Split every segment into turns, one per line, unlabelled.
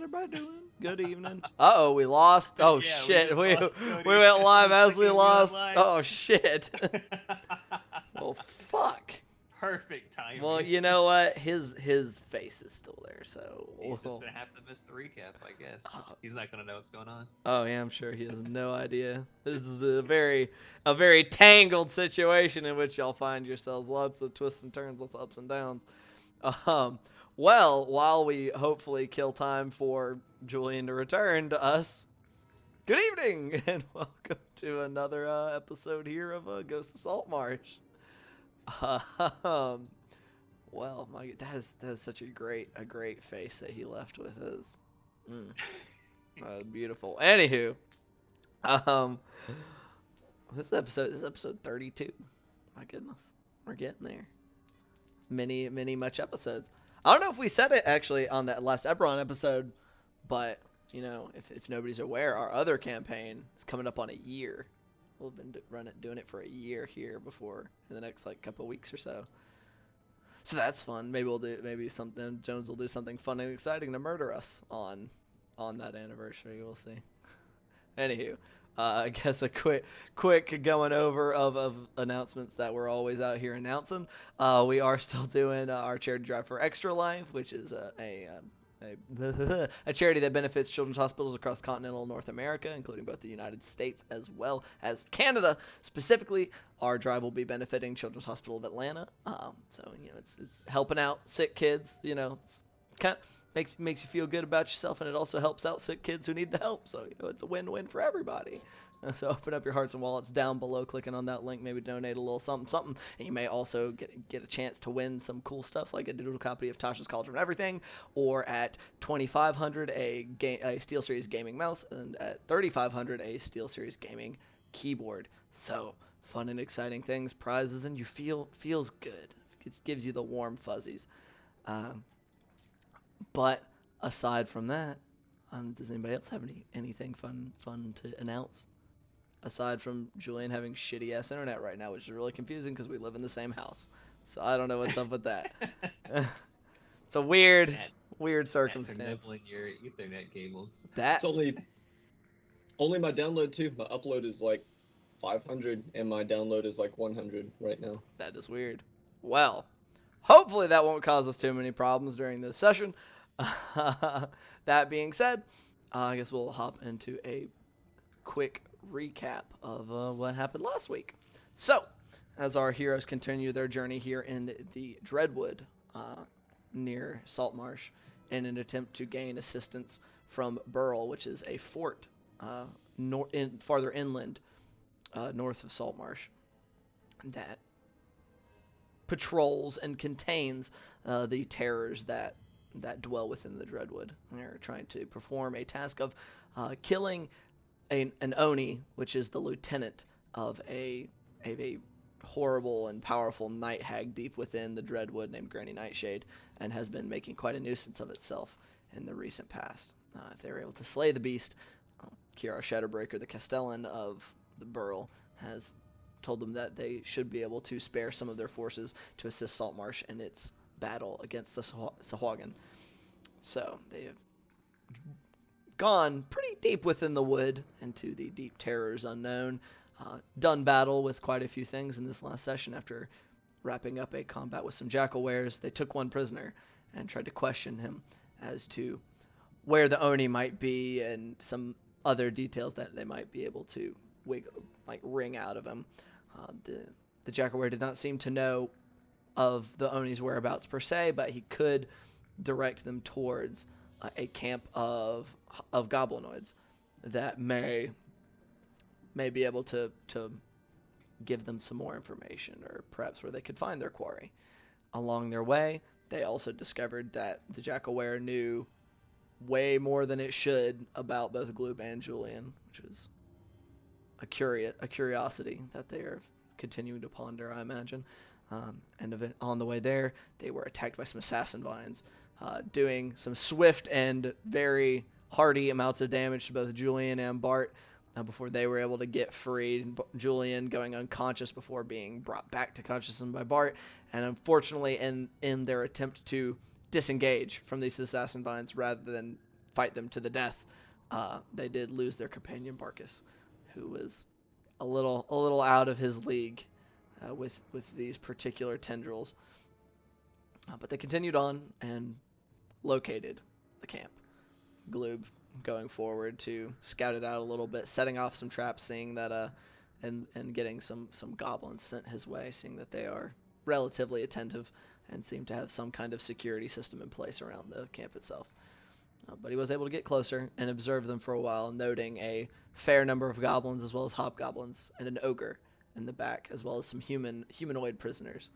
How's everybody doing? Good evening. Uh-oh, we lost. Oh,
Yeah,
shit. We
lost Cody.
went live as we
Second
lost.
live.
Oh, shit. Well, fuck.
Perfect timing.
Well, you know what? His face is still there, so...
He's just going to have to miss the recap, I guess. He's not going to know what's going on.
Oh, yeah, I'm sure he has no idea. This is a very tangled situation in which y'all find yourselves. Lots of twists and turns, lots of ups and downs. Well, while we hopefully kill time for Julian to return to us, good evening, and welcome to another episode here of Ghost of Saltmarsh. Well, that is such a great face that he left with his. Beautiful. Anywho, this is episode 32. My goodness, we're getting there. Many much episodes. I don't know if we said it actually on that last Eberron episode, but you know, if nobody's aware, our other campaign is coming up on a year. We've been doing it for a year here before in the next like couple of weeks or so. So that's fun. Maybe something Jones will do something fun and exciting to murder us on that anniversary. We'll see. Anywho, I guess a quick going over of announcements that we're always out here announcing. We are still doing our charity drive for Extra Life, which is a charity that benefits children's hospitals across continental North America, including both the United States as well as Canada. Specifically, our drive will be benefiting Children's Hospital of Atlanta. So you know, it's helping out sick kids. You know, it's kind of makes you feel good about yourself, and it also helps out sick kids who need the help. So you know, it's a win-win for everybody. So open up your hearts and wallets down below, clicking on that link, maybe donate a little something, and you may also get a chance to win some cool stuff like a digital copy of Tasha's Cauldron of Everything, or at $2,500 a SteelSeries gaming mouse, and at $3,500 a SteelSeries gaming keyboard. So fun and exciting things, prizes, and you feels good. It gives you the warm fuzzies. But aside from that, does anybody else have anything fun to announce? Aside from Julian having shitty ass internet right now, which is really confusing because we live in the same house. So I don't know what's up with that. It's a weird circumstance.
Nibbling your Ethernet cables.
It's
only my download too. My upload is like 500 and my download is like 100 right now.
That is weird. Well, hopefully that won't cause us too many problems during this session. That being said, I guess we'll hop into a quick recap of what happened last week. So, as our heroes continue their journey here in the Dreadwood near Saltmarsh in an attempt to gain assistance from Burl, which is a fort farther inland north of Saltmarsh that patrols and contains the terrors that dwell within the Dreadwood. They're trying to perform a task of killing an Oni, which is the lieutenant of a horrible and powerful night hag deep within the Dreadwood named Granny Nightshade, and has been making quite a nuisance of itself in the recent past. If they were able to slay the beast, Kiara Shadowbreaker, the Castellan of the Burl, has told them that they should be able to spare some of their forces to assist Saltmarsh in its battle against the Sahuagin. So they have gone pretty deep within the wood into the deep terrors unknown. Done battle with quite a few things in this last session. After wrapping up a combat with some jackal-wares, they took one prisoner and tried to question him as to where the Oni might be and some other details that they might be able to wring out of him. The jackal-ware did not seem to know of the Oni's whereabouts per se, but he could direct them towards a camp of Goblinoids that may be able to give them some more information, or perhaps where they could find their quarry. Along their way, they also discovered that the jackal-ware knew way more than it should about both Gloob and Julian, which was a curiosity that they are continuing to ponder, I imagine. And on the way there, they were attacked by some assassin vines, doing some swift and very hearty amounts of damage to both Julian and Bart before they were able to get free. Julian going unconscious before being brought back to consciousness by Bart. And unfortunately, in their attempt to disengage from these assassin vines rather than fight them to the death, they did lose their companion Barkus, who was a little out of his league with these particular tendrils. But they continued on and located the camp. Gloob going forward to scout it out a little bit, setting off some traps, seeing that and getting some goblins sent his way, seeing that they are relatively attentive and seem to have some kind of security system in place around the camp itself. But he was able to get closer and observe them for a while, noting a fair number of goblins as well as hobgoblins and an ogre in the back, as well as some humanoid prisoners.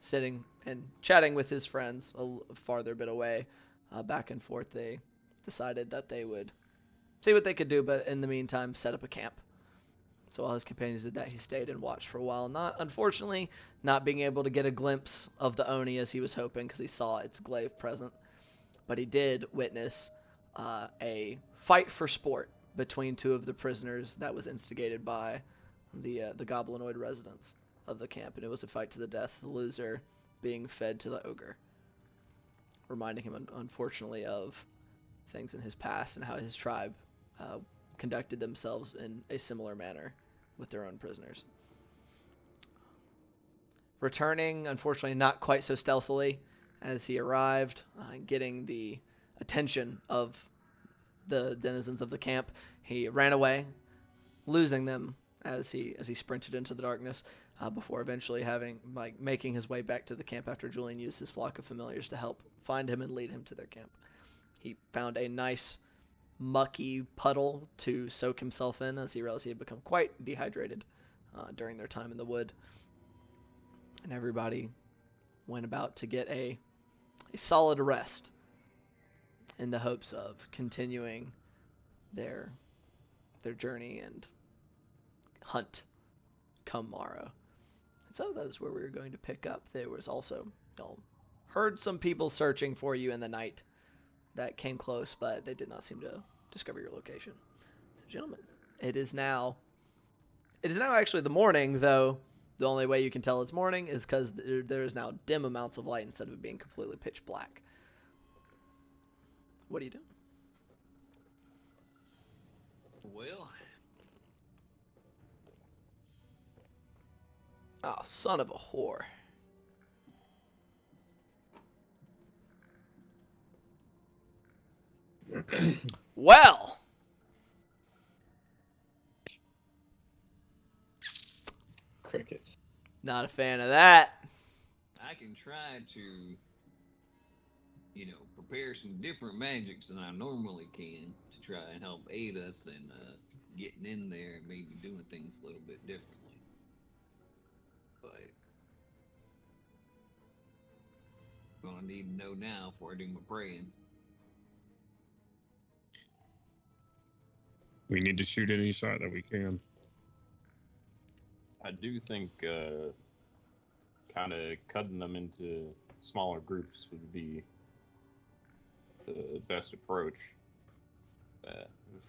Sitting and chatting with his friends a farther bit away, back and forth, they decided that they would see what they could do, but in the meantime set up a camp. So while his companions did that, he stayed and watched for a while, unfortunately not being able to get a glimpse of the Oni as he was hoping, because he saw its glaive present. But he did witness a fight for sport between two of the prisoners that was instigated by the Goblinoid residents of the camp, and it was a fight to the death, the loser being fed to the ogre, reminding him unfortunately of things in his past and how his tribe conducted themselves in a similar manner with their own prisoners. Returning, unfortunately not quite so stealthily as he arrived, getting the attention of the denizens of the camp, he ran away, losing them as he sprinted into the darkness, before eventually making his way back to the camp after Julian used his flock of familiars to help find him and lead him to their camp. He found a nice mucky puddle to soak himself in, as he realized he had become quite dehydrated during their time in the wood. And everybody went about to get a solid rest in the hopes of continuing their journey and hunt come morrow. And so that is where we were going to pick up. There was also, heard some people searching for you in the night that came close, but they did not seem to discover your location. So, gentlemen, it is now actually the morning, though the only way you can tell it's morning is because there is now dim amounts of light instead of it being completely pitch black. What are you doing?
Well,
Oh, son of a whore. Well,
Crickets.
not a fan of that.
I can try to, prepare some different magics than I normally can to try and help aid us in getting in there and maybe doing things a little bit differently. But I'm gonna need to know now before I do my praying.
We need to shoot any shot that we can.
I do think kind of cutting them into smaller groups would be the best approach.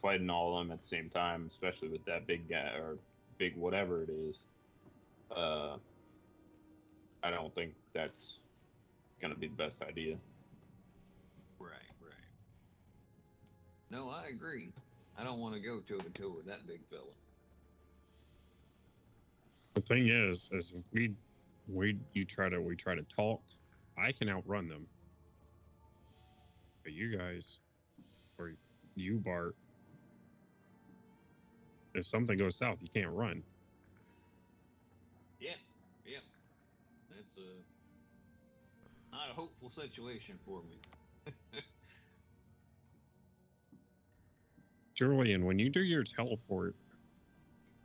Fighting all of them at the same time, especially with that big guy or big whatever it is, I don't think that's gonna be the best idea.
Right. No, I agree. I don't want to go toe to toe with that big fella.
The thing is we try to talk. I can outrun them, but you guys, or you, Bart, if something goes south, you can't run.
Yeah. That's not a hopeful situation for me.
Julian, when you do your teleport,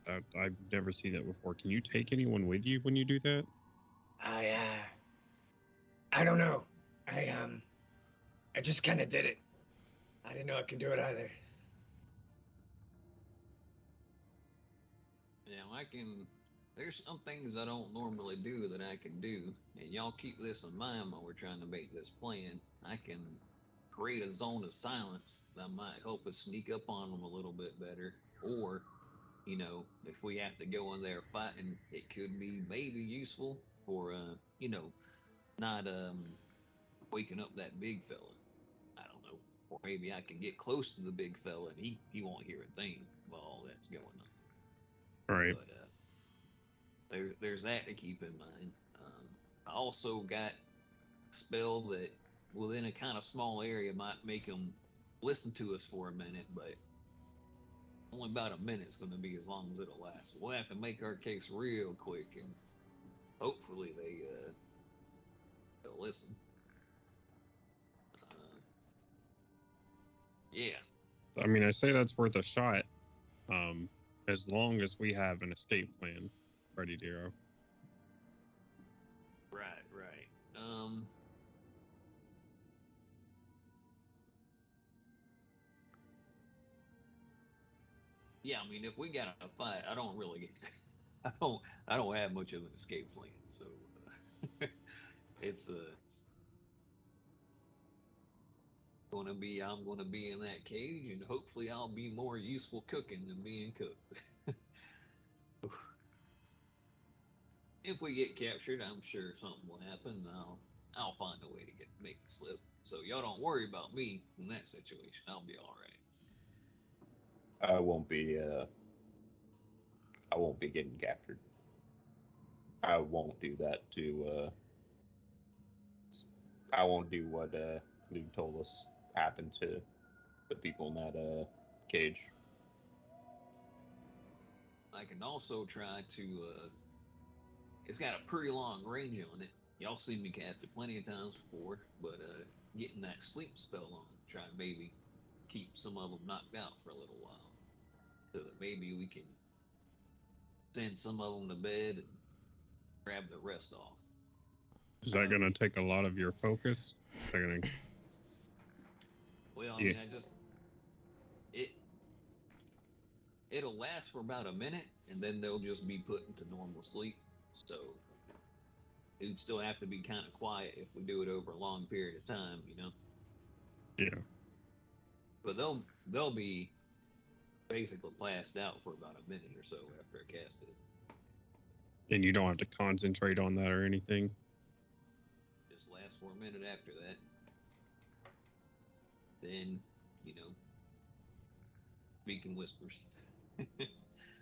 I've never seen that before. Can you take anyone with you when you do that?
I don't know. I just kind of did it. I didn't know I could do it either.
Now there's some things I don't normally do that I can do, and y'all keep this in mind while we're trying to make this plan. I can create a zone of silence that might help us sneak up on them a little bit better, or, if we have to go in there fighting, it could be maybe useful for, not waking up that big fella. I don't know. Or maybe I can get close to the big fella and he won't hear a thing while all that's going on.
Right.
But there's that to keep in mind. I also got a spell that within a kind of small area might make them listen to us for a minute, but only about a minute's going to be as long as it'll last. So we'll have to make our case real quick, and hopefully they'll listen. Yeah.
I mean, I say that's worth a shot, as long as we have an escape plan ready to go.
Right. Yeah, I mean, if we got a fight, I don't really get. I don't have much of an escape plan, so it's I'm gonna be in that cage, and hopefully I'll be more useful cooking than being cooked. If we get captured, I'm sure something will happen. And I'll find a way to make the slip. So y'all don't worry about me in that situation. I'll be all right.
I won't be getting captured. I won't do that to I won't do what Luke told us happened to the people in that cage.
I can also try to it's got a pretty long range on it. Y'all seen me cast it plenty of times before, but getting that sleep spell on, try and maybe keep some of them knocked out for a little while, so that maybe we can send some of them to bed and grab the rest off.
Is that going to take a lot of your focus? They're gonna...
Well, I mean, it'll last for about a minute, and then they'll just be put into normal sleep. So it'd still have to be kind of quiet if we do it over a long period of time, you know.
Yeah.
But they'll be basically passed out for about a minute or so after I cast it.
And you don't have to concentrate on that or anything?
Just lasts for a minute after that. Then, you know, speak in whispers.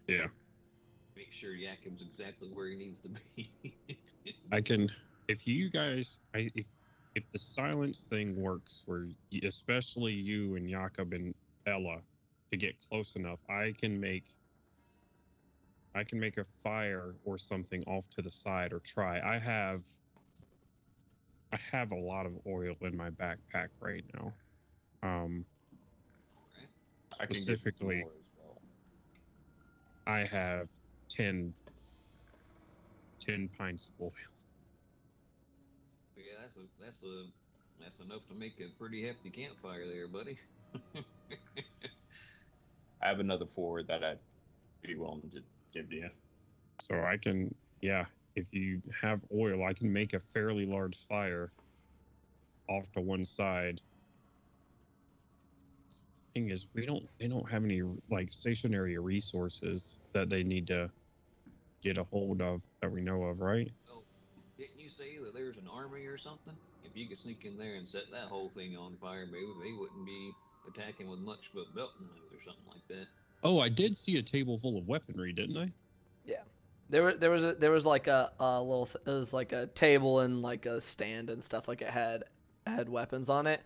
Yeah.
Make sure Yakim's exactly where he needs to be.
I can, if you guys, if the silence thing works, where especially you and Jakob and Ella, to get close enough, I can make a fire or something off to the side, or try. I have a lot of oil in my backpack right now.
I can get
Specifically,
some more as well.
I have 10 pints of oil.
Yeah, that's enough to make a pretty hefty campfire there, buddy.
I have another 4 that I'd be willing to give to you.
So I can, yeah, if you have oil, I can make a fairly large fire off to one side. Thing is, they don't have any like stationary resources that they need to get a hold of that we know of, right?
Well, didn't you say that there's an army or something? If you could sneak in there and set that whole thing on fire, maybe they wouldn't be attacking with much but belt knives or something like that.
Oh, I did see a table full of weaponry, didn't I?
Yeah. There was like a little it was like a table and like a stand and stuff, like it had weapons on it.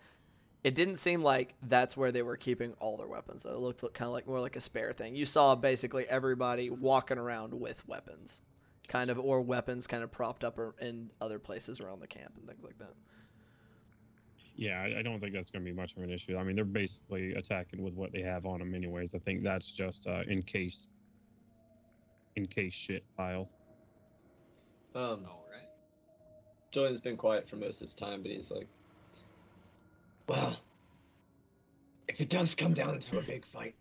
It didn't seem like that's where they were keeping all their weapons. So it looked kind of like more like a spare thing. You saw basically everybody walking around with weapons, kind of, or weapons kind of propped up in other places around the camp and things like that.
Yeah, I don't think that's going to be much of an issue. I mean, they're basically attacking with what they have on them anyways. I think that's just in case shit pile.
All right.
Julian's been quiet for most of his time, but he's like,
Well, if it does come down to a big fight,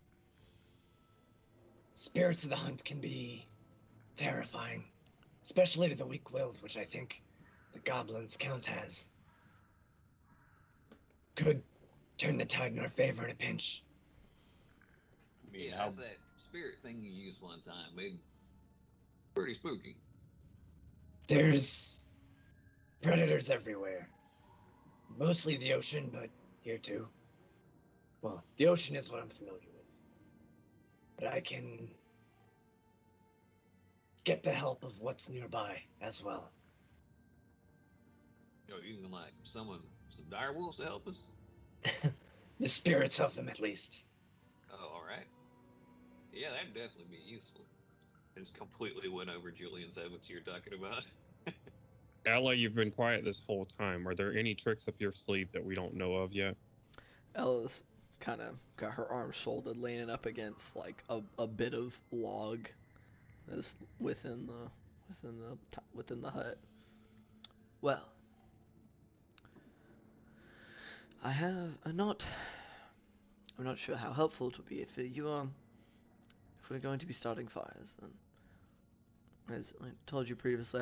spirits of the hunt can be terrifying, especially to the weak-willed, which I think the goblins count as. Could turn the tide in our favor in a pinch.
I mean,
Yeah,
how
that's that spirit thing you used one time. Pretty spooky.
There's predators everywhere. Mostly the ocean, but here too. Well, the ocean is what I'm familiar with. But I can get the help of what's nearby as well.
You can like summon some direwolves to help us.
The spirits of them, at least.
Oh, all right. Yeah, that'd definitely be useful. I just completely went over Julian's head what you're talking about.
Ella, you've been quiet this whole time. Are there any tricks up your sleeve that we don't know of yet?
Ella's kind of got her arms folded, leaning up against like a bit of log that's within the hut. Well, I'm not sure how helpful it will be if we're going to be starting fires. Then, as I told you previously,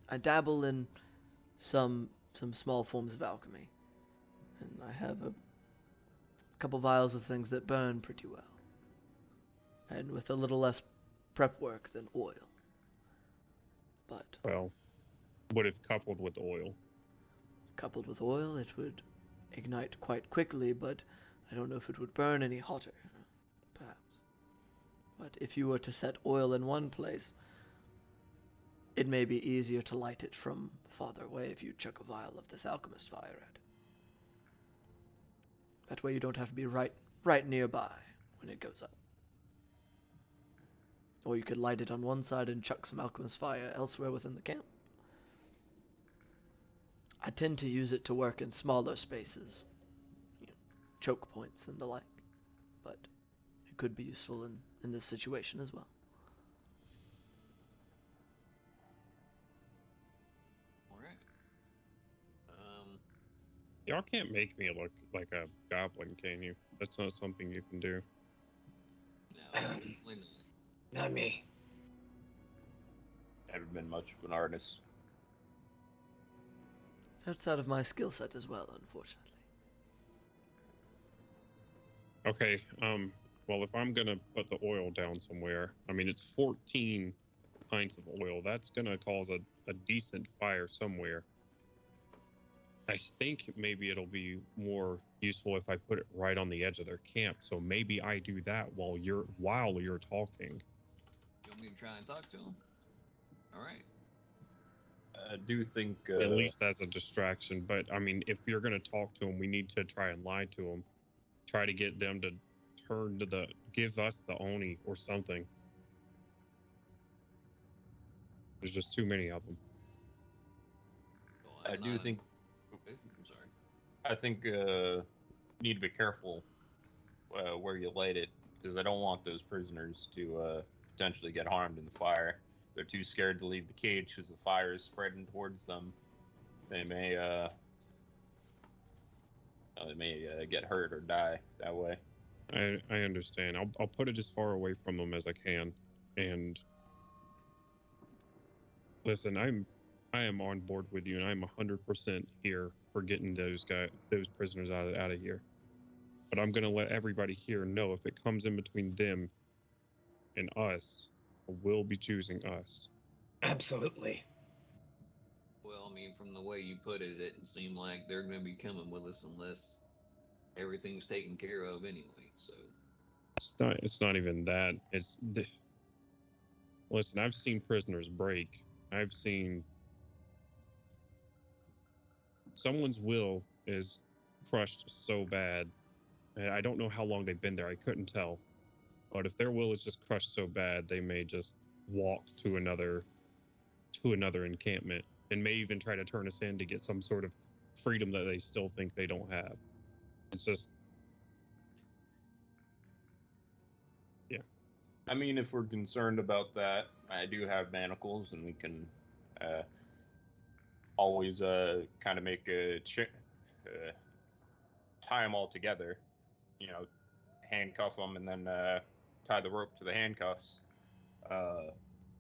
I dabble in some small forms of alchemy, and I have a couple vials of things that burn pretty well, and with a little less prep work than oil. But
Well, what if coupled with oil?
coupled with oil, it would ignite quite quickly, but I don't know if it would burn any hotter, perhaps. But if you were to set oil in one place, it may be easier to light it from farther away if you chuck a vial of this alchemist fire at it. That way you don't have to be right nearby when it goes up. Or you could light it on one side and chuck some alchemist fire elsewhere within the camp. I tend to use it to work in smaller spaces, choke points and the like, but it could be useful in this situation as well.
All right.
Y'all can't make me look like a goblin, can you? That's not something you can do.
No, definitely not.
Not me.
Never been much of an artist.
It's outside of my skill set as well, unfortunately.
Okay, well, if I'm gonna put the oil down somewhere, I mean, it's 14 pints of oil. That's gonna cause a decent fire somewhere. I think maybe it'll be more useful if I put it right on the edge of their camp. So maybe I do that while you're talking.
You want me to try and talk to him? All right.
I do think
At least as a distraction. But I mean, if you're gonna talk to them, we need to try and lie to them. Try to get them to give us the Oni or something. There's just too many of them.
Well,
I do think.
Okay, I'm sorry.
I think need to be careful where you light it, because I don't want those prisoners to potentially get harmed in the fire. They're too scared to leave the cage because the fire is spreading towards them. They may get hurt or die that way.
I understand. I'll put it as far away from them as I can. And listen, I am on board with you, and I'm 100% here for getting those prisoners out of here. But I'm gonna let everybody here know if it comes in between them and us, I will be choosing us.
Absolutely.
Well, I mean, from the way you put it, it seemed like they're going to be coming with us unless everything's taken care of anyway. So
It's not even that. Listen, I've seen prisoners break. I've seen someone's will is crushed so bad, and I don't know how long they've been there. I couldn't tell. But if their will is just crushed so bad, they may just walk to another encampment and may even try to turn us in to get some sort of freedom that they still think they don't have. It's just, yeah.
I mean, if we're concerned about that, I do have manacles, and we can always kind of make a tie them all together. You know, handcuff them, and then tie the rope to the handcuffs,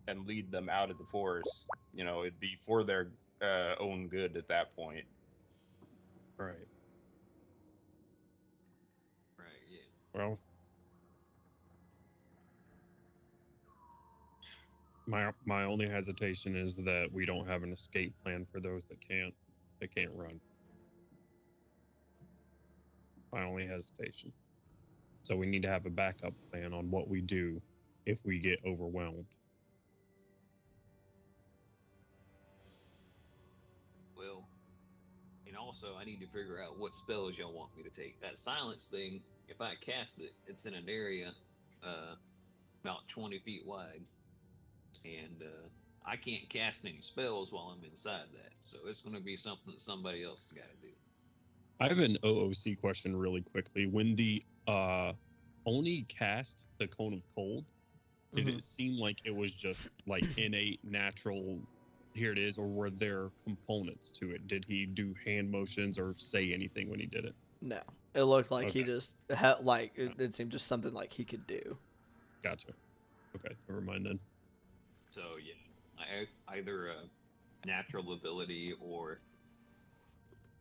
and lead them out of the forest. You know, it'd be for their own good at that point.
Right.
right, yeah.
Well, my only hesitation is that we don't have an escape plan for those that can't run. My only hesitation. So we need to have a backup plan on what we do if we get overwhelmed.
Well, and also I need to figure out what spells y'all want me to take. That silence thing, if I cast it, it's in an area about 20 feet wide, and I can't cast any spells while I'm inside that. So it's going to be something that somebody else has got to do.
I have an OOC question really quickly. When the Oni cast the Cone of Cold, did it seem like it was just like innate, natural, here it is, or were there components to it? Did he do hand motions or say anything when he did it?
No, it looked like he
Okay.
just had like it seemed just something like he could do.
Gotcha. Okay, never mind then.
So yeah, either a natural ability or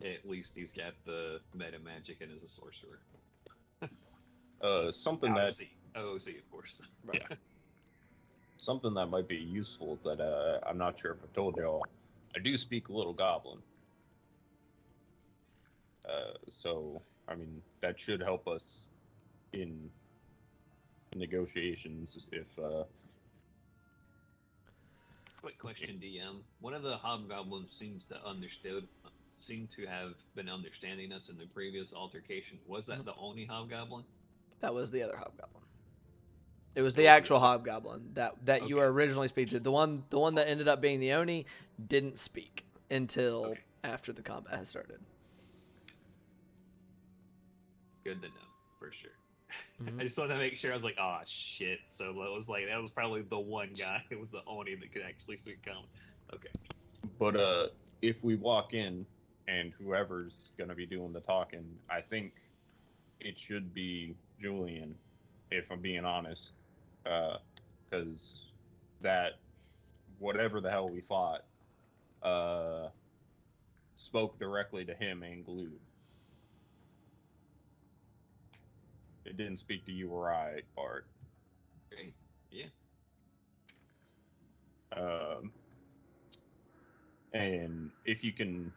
at least he's got the meta magic and is a sorcerer.
Something that
OOC, of course.
Right.
Yeah.
something that might be useful that I'm not sure if I told y'all. I do speak a little Goblin. So I mean that should help us in negotiations if
Quick question, DM. One of the hobgoblins seem to have been understanding us in the previous altercation. Was that the only hobgoblin?
That was the other hobgoblin. It was
It
the
was the
actual
other-
hobgoblin that you
Okay.
were originally speaking to. The one that ended up being the Oni didn't speak until
Okay.
after the combat had started.
Good to know, for sure.
Mhm.
I just wanted to make sure. I was like, oh shit. So that was probably the one guy. It was the Oni that could actually speak common. Okay.
But if we walk in and whoever's gonna be doing the talking, I think it should be Julian, if I'm being honest, because that whatever the hell we fought spoke directly to him and Glue. It didn't speak to you or I, Bart.
Great. Yeah.
And if you can,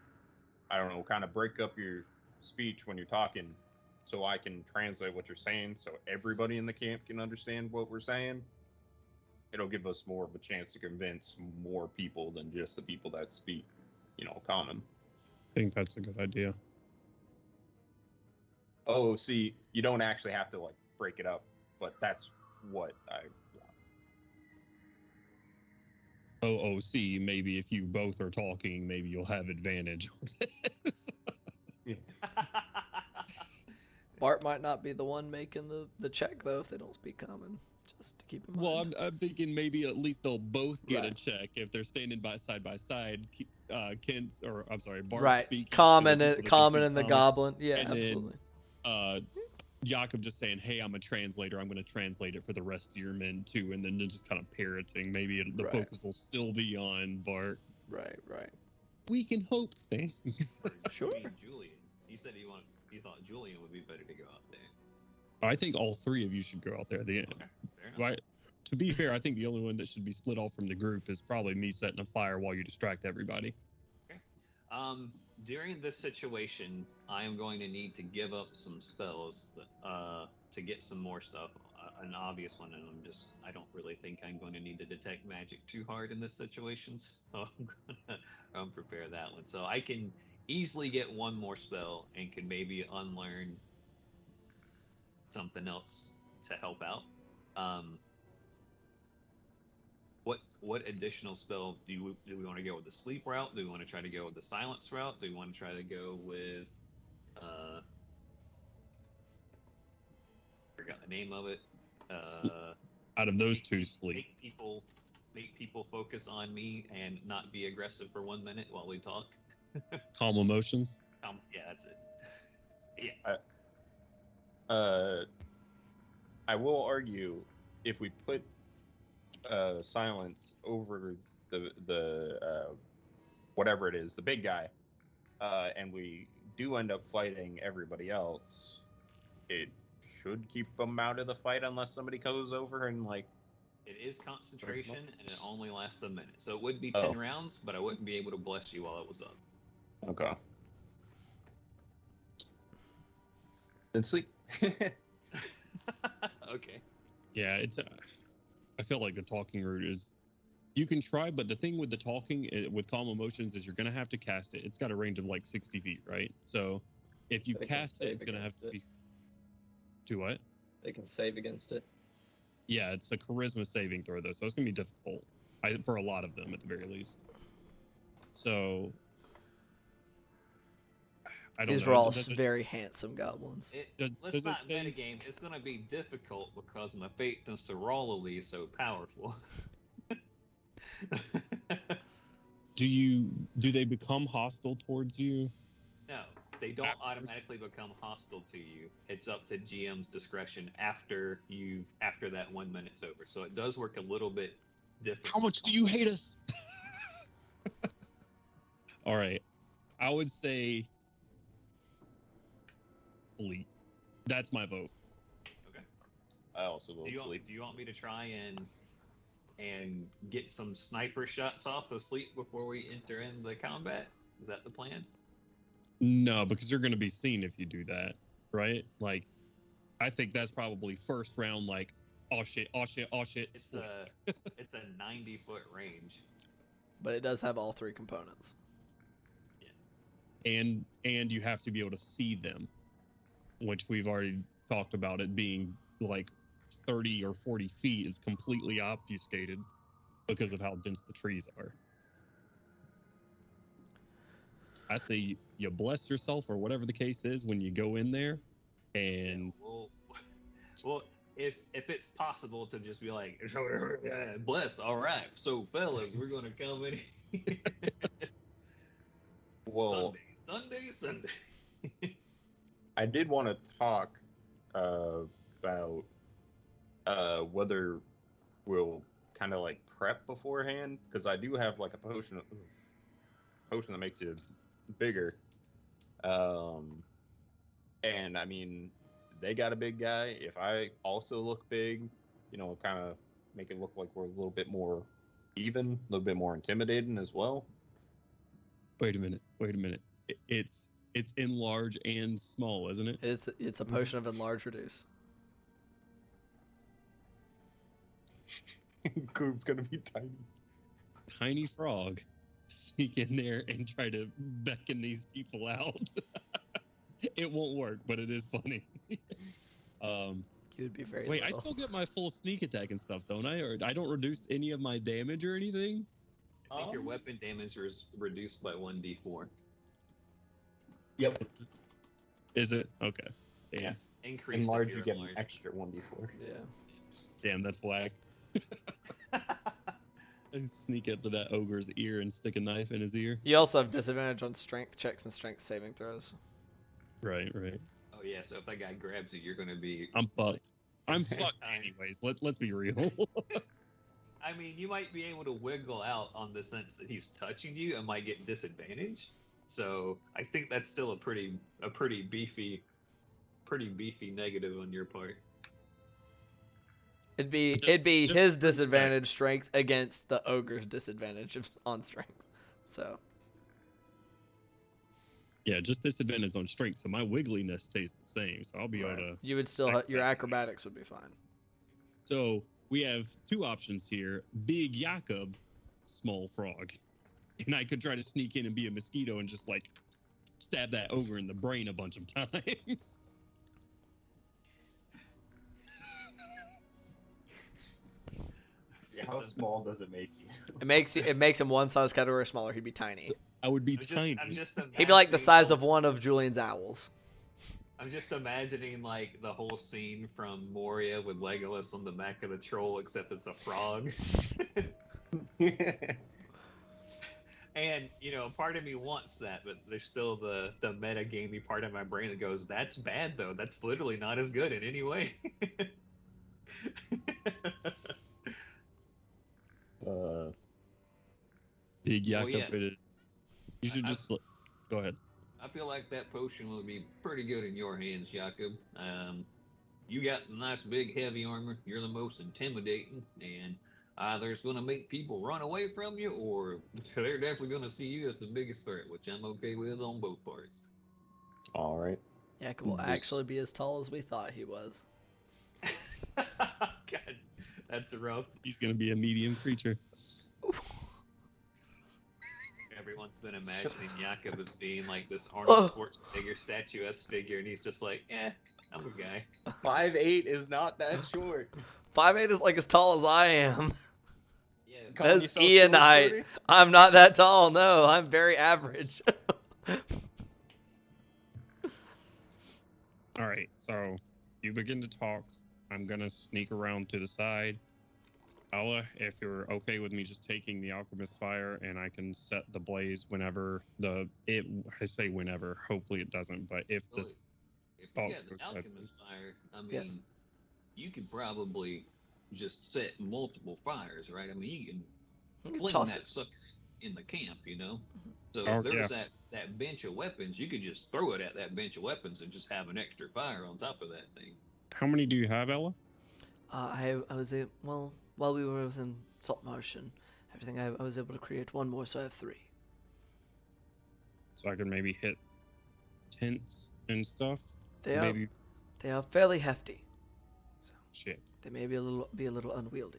I don't know, kind of break up your speech when you're talking so I can translate what you're saying so everybody in the camp can understand what we're saying, it'll give us more of a chance to convince more people than just the people that speak, common.
I think that's a good idea.
Oh, see, you don't actually have to, break it up, but that's what I want.
OOC, maybe if you both are talking, maybe you'll have advantage on this.
Bart might not be the one making the check though if they don't speak common. Just to keep in mind.
Well, I'm thinking maybe at least they'll both get a
Right.
check if they're standing side by side. Bart
right.
speaking.
Common
and
and common and the goblin. Yeah,
And then,
absolutely.
Jakob just saying, "Hey, I'm a translator. I'm going to translate it for the rest of your men too," and then just kind of parroting. Maybe the
Right.
focus will still be on Bart.
Right.
We can hope things.
Sure.
Julian. You said you thought Julian would be better to go out there.
I think all three of you should go out there at the end.
Okay. Fair enough.
Right? To be fair, I think the only one that should be split off from the group is probably me setting a fire while you distract everybody.
During this situation, I am going to need to give up some spells to get some more stuff. An obvious one, and I don't really think I'm going to need to detect magic too hard in this situation, so I'm gonna prepare that one. So I can easily get one more spell and can maybe unlearn something else to help out. What additional spell do we want to go with the sleep route? Do we want to try to go with the silence route? Do we want to try to go with forgot the name of it.
Out of those two, sleep.
Make people focus on me and not be aggressive for 1 minute while we talk.
Calm emotions.
Yeah, that's it. Yeah.
I will argue if we put silence over the whatever it is, the big guy, and we do end up fighting everybody else, it should keep them out of the fight unless somebody goes over and
It is concentration, and it only lasts a minute. So it would be 10 rounds, but I wouldn't be able to bless you while it was up.
Okay. Then sleep.
Okay.
Yeah, it's. I feel like the talking route is. You can try, but the thing with the talking with calm emotions is you're gonna have to cast it. It's got a range of like 60 feet, right? So, if you
They can
cast it,
save
it's gonna have
against
to
it.
be. Do what?
They can save against it.
Yeah, it's a charisma saving throw though, so it's gonna be difficult. For a lot of them at the very least. So. I don't
These
know.
were all
Does it,
very handsome goblins.
Let's
does it
not
say?
metagame. It's gonna be difficult because my faith in Sorololi is so powerful.
Do they become hostile towards you?
No, they don't
Afterwards?
automatically become hostile to you. It's up to GM's discretion after that 1 minute's over. So it does work a little bit different.
How much do you hate us? All right, I would say sleep. That's my vote.
Okay.
I also vote
Do
sleep.
you want me to try and get some sniper shots off of sleep before we enter in the combat? Is that the plan?
No, because you're going to be seen if you do that, right? Like, I think that's probably first round. Like, oh shit, oh shit, oh shit.
It's
sleep.
it's a 90-foot range.
But it does have all three components.
and you have to be able to see them, which we've already talked about. It being like 30 or 40 feet is completely obfuscated because of how dense the trees are. I say you bless yourself or whatever the case is when you go in there, and
Well, if it's possible to just be like, bless, all right, so fellas, we're gonna come in.
Well,
Sunday.
I did want to talk about whether we'll kind of like prep beforehand, because I do have like a potion that makes you bigger. And I mean, they got a big guy. If I also look big, kind of make it look like we're a little bit more even, a little bit more intimidating as well.
wait a minute. It's enlarge and small, isn't it?
It's a potion of enlarge reduce.
Coop's gonna be tiny.
Tiny frog sneak in there and try to beckon these people out. It won't work, but it is funny.
You would be very
Wait,
little.
I still get my full sneak attack and stuff, don't I? Or I don't reduce any of my damage or anything?
I think your weapon damage is reduced by 1d4.
Yep.
Is it? Okay. Damn.
Yes, increased.
Enlarge,
if
you
you're
get an
enlarged.
extra 1d4.
Yeah.
Damn, that's whack. And sneak up to that ogre's ear and stick a knife in his ear.
You also have disadvantage on strength checks and strength saving throws.
Right.
Oh yeah, so if that guy grabs you, you're gonna be.
I'm fucked. I'm fucked anyways. Let's be real.
I mean, you might be able to wiggle out on the sense that he's touching you and might get disadvantage. So I think that's still a pretty beefy negative on your part.
It'd be
Just
his
for
disadvantage strength against the ogre's disadvantage on strength. So
Yeah, just disadvantage on strength, so my wiggliness stays the same. So I'll be able to.
you would still your acrobatics would be fine.
So we have two options here: Big Jakob, small frog, and I could try to sneak in and be a mosquito and just like stab that ogre in the brain a bunch of times.
How small does it make you?
It makes him one size category smaller. He'd be tiny.
I would be
I'm
tiny.
He'd be like the size
imagining-
of one of Julian's owls.
I'm just imagining like the whole scene from Moria with Legolas on the back of the troll, except it's a frog. And part of me wants that, but there's still the meta gamey part of my brain that goes, "That's bad though. That's literally not as good in any way."
Big Jakob
yeah.
it is. You should just go ahead.
I feel like that potion will be pretty good in your hands, Jakob. You got the nice big heavy armor. You're the most intimidating, and either it's going to make people run away from you, or they're definitely going to see you as the biggest threat, which I'm okay with on both parts.
All right.
Jakob will actually be as tall as we thought he was.
God, that's rough.
He's gonna be a medium creature.
Everyone's been imagining Jakob as being like this Arnold
Oh.
Schwarzenegger statuesque figure, and he's just like, I'm a guy.
5'8" is not that short.
5'8" is like as tall as I am.
Yeah,
Calling
That's
yourself
Ian
short,
height.
Jordy?
I'm not that tall. No, I'm very average.
All right, so you begin to talk. I'm gonna sneak around to the side. Ella, if you're okay with me just taking the alchemist fire, and I can set the blaze whenever I say whenever. Hopefully it doesn't, but if
well,
this
if you
talks
got the
goes ahead,
alchemist fire, I mean,
Yes.
you could probably just set multiple fires, right? I mean, you
You
can
can
fling
toss
that
it.
sucker in the camp, you know? So
Oh,
if there
yeah.
was that bench of weapons, you could just throw it at that bench of weapons and just have an extra fire on top of that thing.
How many do you have, Ella?
I was able, while we were within Saltmarsh and everything, I was able to create one more, so I have 3.
So I can maybe hit tents and stuff.
They are
Maybe
fairly hefty, so
shit.
they may be a little unwieldy.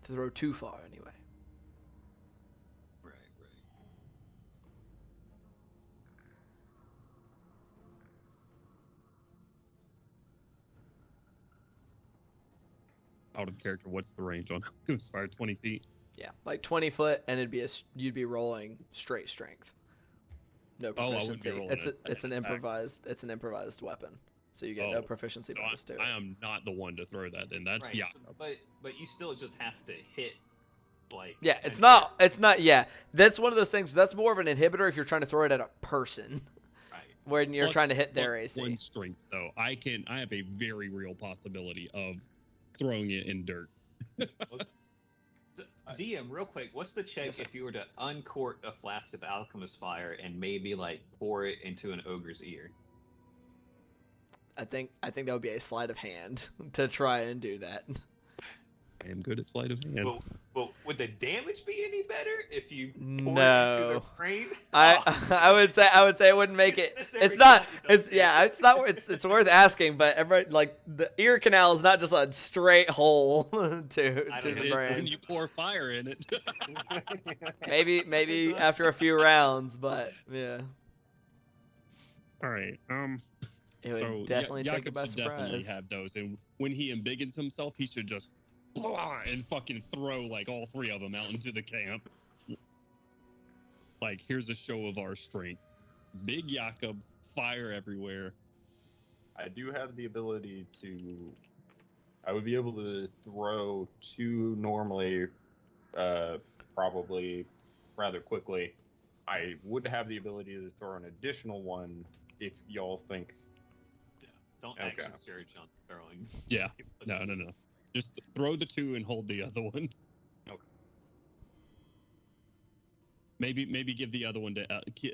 To throw too far, anyway.
Right.
Out of character, what's the range on alchemist fire? 20 feet.
Yeah, like 20 foot, and you'd be rolling straight strength. No
Oh, I wouldn't be
proficiency.
rolling
It's an
attack.
improvised weapon, so you get no proficiency
So
bonus to it.
I am not the one to throw that. Then that's
Right.
yeah.
So, but you still just have to hit, like.
Yeah, it's
and
not. Yeah, that's one of those things. That's more of an inhibitor if you're trying to throw it at a person,
Right.
when you're
Plus-
trying to hit their
plus
AC.
One strength though. I have a very real possibility of throwing it in dirt.
DM, real quick, what's the check
Yes, sir.
if you were to uncork a flask of alchemist fire and maybe like pour it into an ogre's ear?
I think that would be a sleight of hand to try and do that.
I am good at sleight of hand.
Well, would the damage be any better if you pour it into
No.
the brain?
I would say it wouldn't make it.
This
It's
every
not.
time you don't
It's
do
yeah.
it.
It's not. It's worth asking, but everybody like the ear canal is not just a straight hole to
I don't
the
know.
It is when
brain.
you pour fire in it.
Maybe after a few rounds, but yeah,
All right.
it would
So
definitely take
Jakob
it by
should definitely
surprise.
have those, and when he embiggens himself, he should just blah, and fucking throw like all 3 of them out into the camp. Like, here's a show of our strength. Big Jakob, fire everywhere.
I do have the ability to. I would be able to throw 2 normally, probably rather quickly. I would have the ability to throw an additional one if y'all think.
Don't
Okay.
actually search on throwing.
Yeah. No. Just throw the 2 and hold the other one.
Okay.
Maybe give the other one to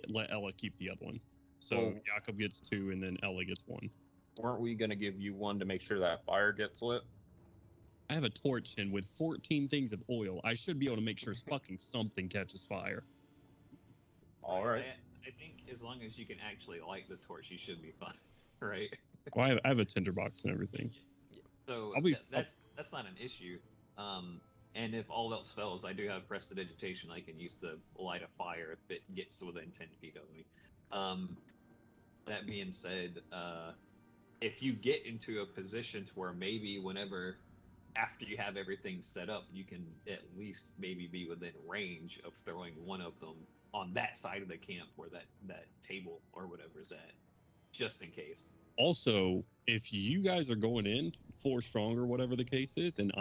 let Ella keep the other one. So
Well-
Jakob gets 2, and then Ella gets 1.
Weren't we gonna give you one to make sure that fire gets lit?
I have a torch, and with 14 things of oil, I should be able to make sure fucking something catches fire.
All right.
I think as long as you can actually light the torch, you should be fine, right?
Well, I have a tinderbox and everything.
So
I'll be-
that's not an issue. And if all else fails, I do have prestidigitation. I can use to light a fire if it gets within 10 feet of me. That being said, if you get into a position to where maybe whenever after you have everything set up, you can at least maybe be within range of throwing one of them on that side of the camp where that table or whatever is at, just in case.
Also, if you guys are going in 4 strong or whatever the case is, and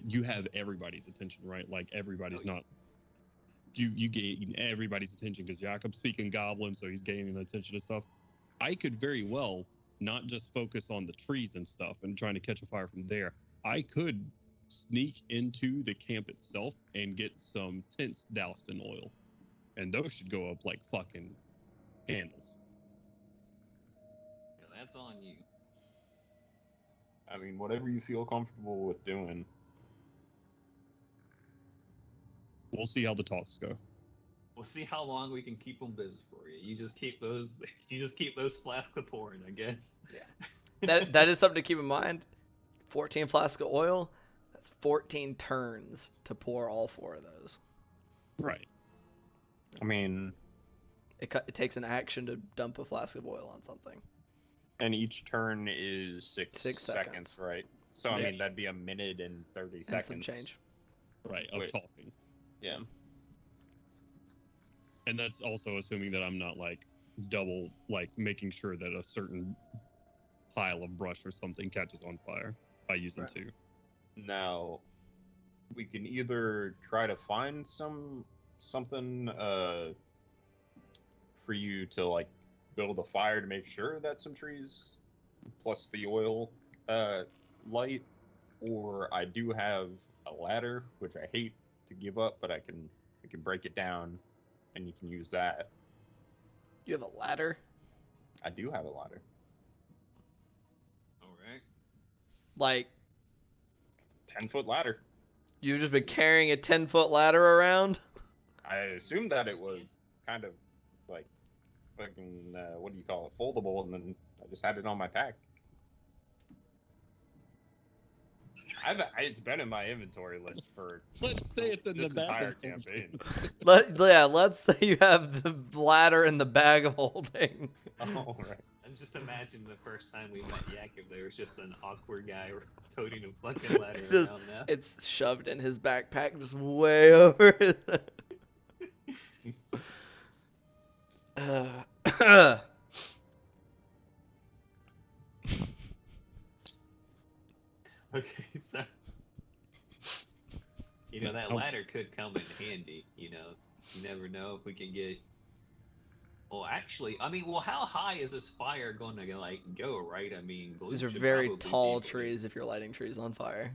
you have everybody's attention, right? Like everybody's not. You gain everybody's attention because Jakob's speaking Goblin, so he's gaining the attention and stuff. I could very well not just focus on the trees and stuff and trying to catch a fire from there. I could sneak into the camp itself and get some tents doused in oil, and those should go up like fucking candles.
Yeah, that's on you.
I mean, whatever you feel comfortable with doing.
We'll see how the talks go.
We'll see how long we can keep them busy for you. You just keep those. You just keep those flasks pouring, I guess.
that is something to keep in mind. 14 flasks of oil. That's 14 turns to pour all 4 of those.
Right.
I mean,
It takes an action to dump a flask of oil on something.
and each turn is 6
6
seconds,
seconds.
right? So I
Yeah.
mean that'd be a minute and 30
And
seconds.
some change.
Right, of
Wait.
talking.
Yeah.
And that's also assuming that I'm not like double, like making sure that a certain pile of brush or something catches on fire by using
Right.
2.
Now, we can either try to find something for you to like build a fire to make sure that some trees plus the oil light, or I do have a ladder which I hate to give up, but I can break it down and you can use that.
You have a ladder?
I do have a ladder.
All right.
Like,
It's a 10-foot ladder.
you've just been carrying a 10-foot ladder around?
I assumed that it was kind of like fucking what do you call it, foldable, and then I just had it on my pack. It's been in my inventory list for
Let's say it's in
this
the
entire
back of
campaign.
Let's say you have the ladder in the bag of holding.
Oh, right.
I'm just imagining the first time we met Yakov, there was just an awkward guy toting a fucking ladder
Just-
around now.
It's shoved in his backpack, just way over his
Okay, so that ladder could come in handy. You never know if we can get. Well, actually, I mean, how high is this fire going to go? Right? I mean,
These are
should
very
probably be
tall
able to-
trees if you're lighting trees on fire.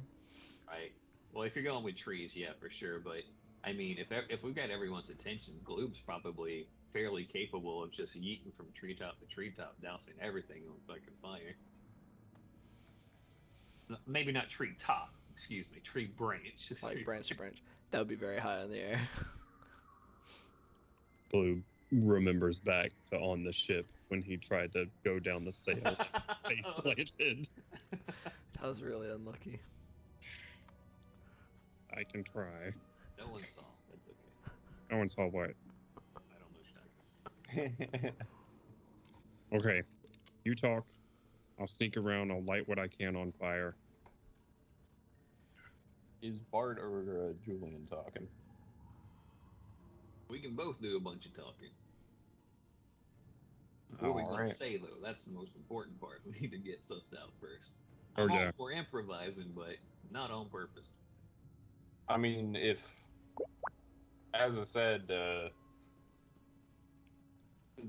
Right. Well, if you're going with trees, yeah, for sure. But I mean, if we've got everyone's attention, Gloob's probably fairly capable of just yeeting from treetop to treetop, dousing everything on fucking fire. Maybe not tree top. Excuse me, tree branch.
Like branch to branch. That would be very high in the air.
Blue remembers back to on the ship when he tried to go down the sail, face planted.
That was really unlucky.
I can try.
No one saw. That's okay.
No one saw what.
I don't know what you're talking
Okay, you talk. I'll sneak around. I'll light what I can on fire.
Is Bart or Julian talking?
We can both do a bunch of talking. What are we gonna
Alright.
say though? That's the most important part. We need to get sussed out first.
Oh,
I'm all
yeah.
for improvising, but not on purpose.
I mean, if, as I said,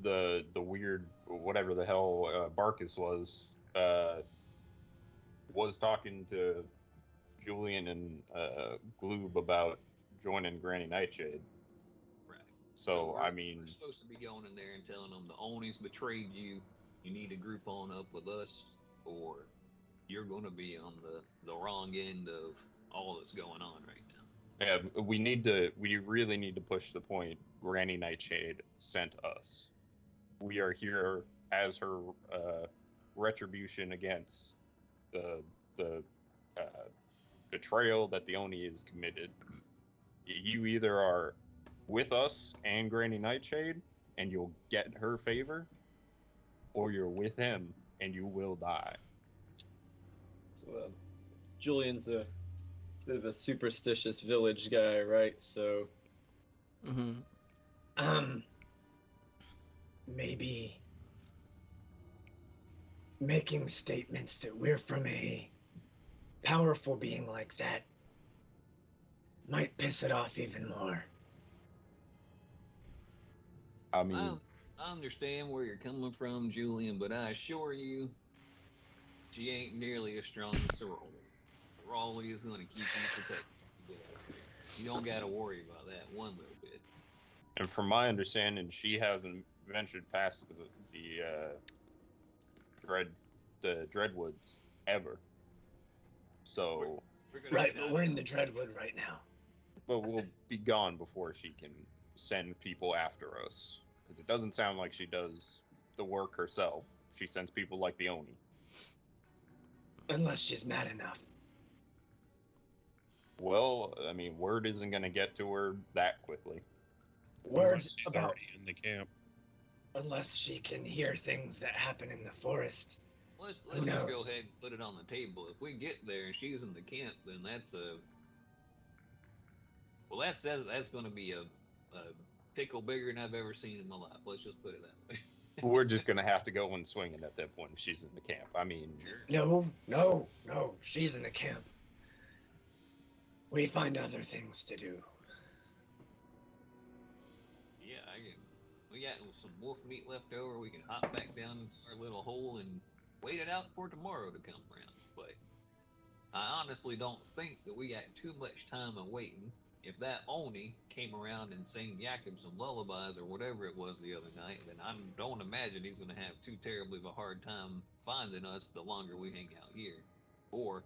the weird whatever the hell Barkus was talking to Julian and Gloob about joining Granny Nightshade.
Right.
So
we're-
I mean,
we're supposed to be going in there and telling them the Onis betrayed you. You need to group on up with us, or you're going to be on the wrong end of all that's going on right now.
yeah, we really need to push the point. Granny Nightshade sent us. We are here as her retribution against the betrayal that the Oni has committed. You either are with us and Granny Nightshade and you'll get her favor, or you're with him and you will die.
So, Julian's a bit of a superstitious village guy, right? So,
Mm-hmm.
Maybe making statements that we're from a powerful being like that might piss it off even more.
I mean,
I understand where you're coming from, Julian, but I assure you, she ain't nearly as strong as Sorrel. Raleigh is going to keep you protected. Yeah. You don't got to worry about that one little bit.
and from my understanding, she hasn't ventured past the Dreadwoods ever. So,
We're gonna
Right,
get
but
out
we're
of
in the
it.
Dreadwood right now.
but we'll be gone before she can send people after us. Because it doesn't sound like she does the work herself. She sends people like the Oni.
Unless she's mad enough.
Well, I mean, word isn't going to get to her that quickly.
Words
Unless she's
about
already in the camp.
unless she can hear things that happen in the forest.
Let's
Who
just go
knows?
ahead and put it on the table. If we get there and she's in the camp, then that's a that's going to be a pickle bigger than I've ever seen in my life. Let's just put it that way.
We're just going to have to go and swing it at that point if she's in the camp. I mean,
No. She's in the camp. We find other things to do.
Yeah, we got some wolf meat left over. We can hop back down into our little hole and wait it out for tomorrow to come around. But I honestly don't think that we got too much time of waiting. If that Oni came around and sang Jakob some lullabies or whatever it was the other night, then I don't imagine he's going to have too terribly of a hard time finding us the longer we hang out here. Or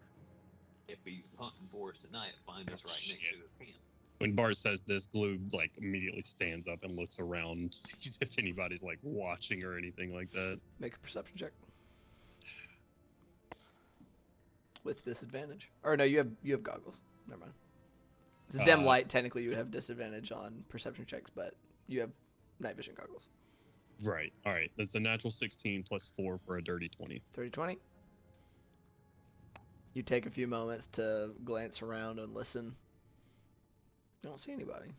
if he's hunting for us tonight, find us right next to the camp.
When Bart says this, Gloob like immediately stands up and looks around, sees if anybody's like watching or anything like that.
Make a perception check. With disadvantage. Or no, you have goggles. Never mind. It's a dim light. Technically, you would have disadvantage on perception checks, but you have night vision goggles.
Right. All right. That's a natural 16 plus 4 for a dirty 20.
30-20. You take a few moments to glance around and listen. You don't see anybody.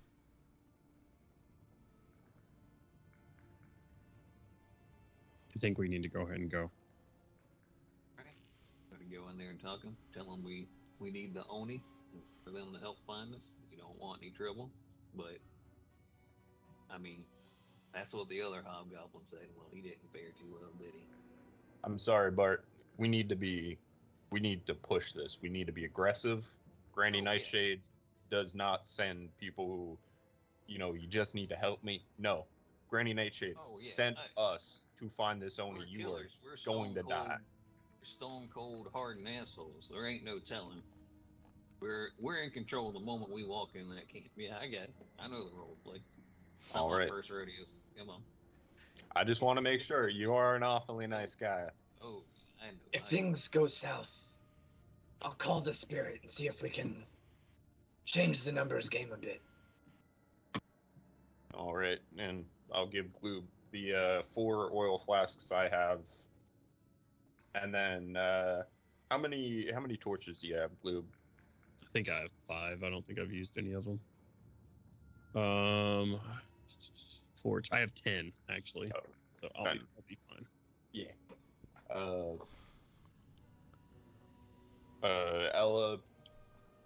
I think we need to go ahead and go.
Alright. Gotta go in there and talk them. Tell them we need the Oni for them to help find us. We don't want any trouble. But, I mean, that's what the other hobgoblin said. Well, he didn't fare too well, did he?
I'm sorry, Bart. We need to push this. We need to be aggressive. Granny Nightshade does not send people who, you just need to help me. No. Granny Nightshade sent us to find this Oni. You are going to die.
We're stone cold hardened assholes. There ain't no telling. We're in control the moment we walk in that camp. Yeah, I get it. I know the role play.
All right.
First rodeo. Come on.
I just want to make sure you are an awfully nice guy.
Oh, I know.
If things go south, I'll call the spirit and see if we can change the numbers game a bit.
All right, and I'll give Gloob the 4 oil flasks I have, and then how many torches do you have, Gloob?
I think I have 5. I don't think I've used any of them. Forge. I have 10 actually, so I'll be fine.
Yeah. Ella.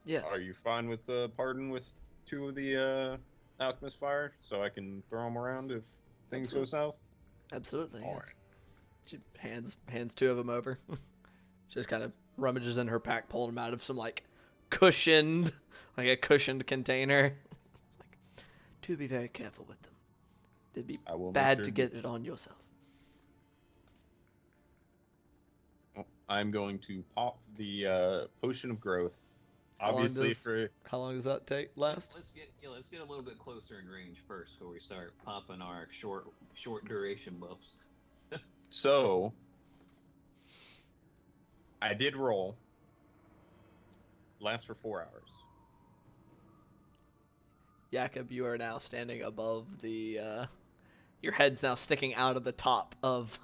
Yes.
Are you fine with the pardon with 2 of the alchemist fire, so I can throw them around if things go south?
Absolutely.
All
Yes.
right.
She hands 2 of them over. She just kind of rummages in her pack, pulling them out of some like a cushioned container. It's like, to be very careful with them. It'd be
I will make
bad
sure
to get it on yourself.
I'm going to pop the potion of growth. Obviously,
How long does that last?
Let's get a little bit closer in range first before we start popping our short duration buffs.
So I did roll. Lasts for 4 hours.
Jakob, you are now standing above the. Your head's now sticking out of the top of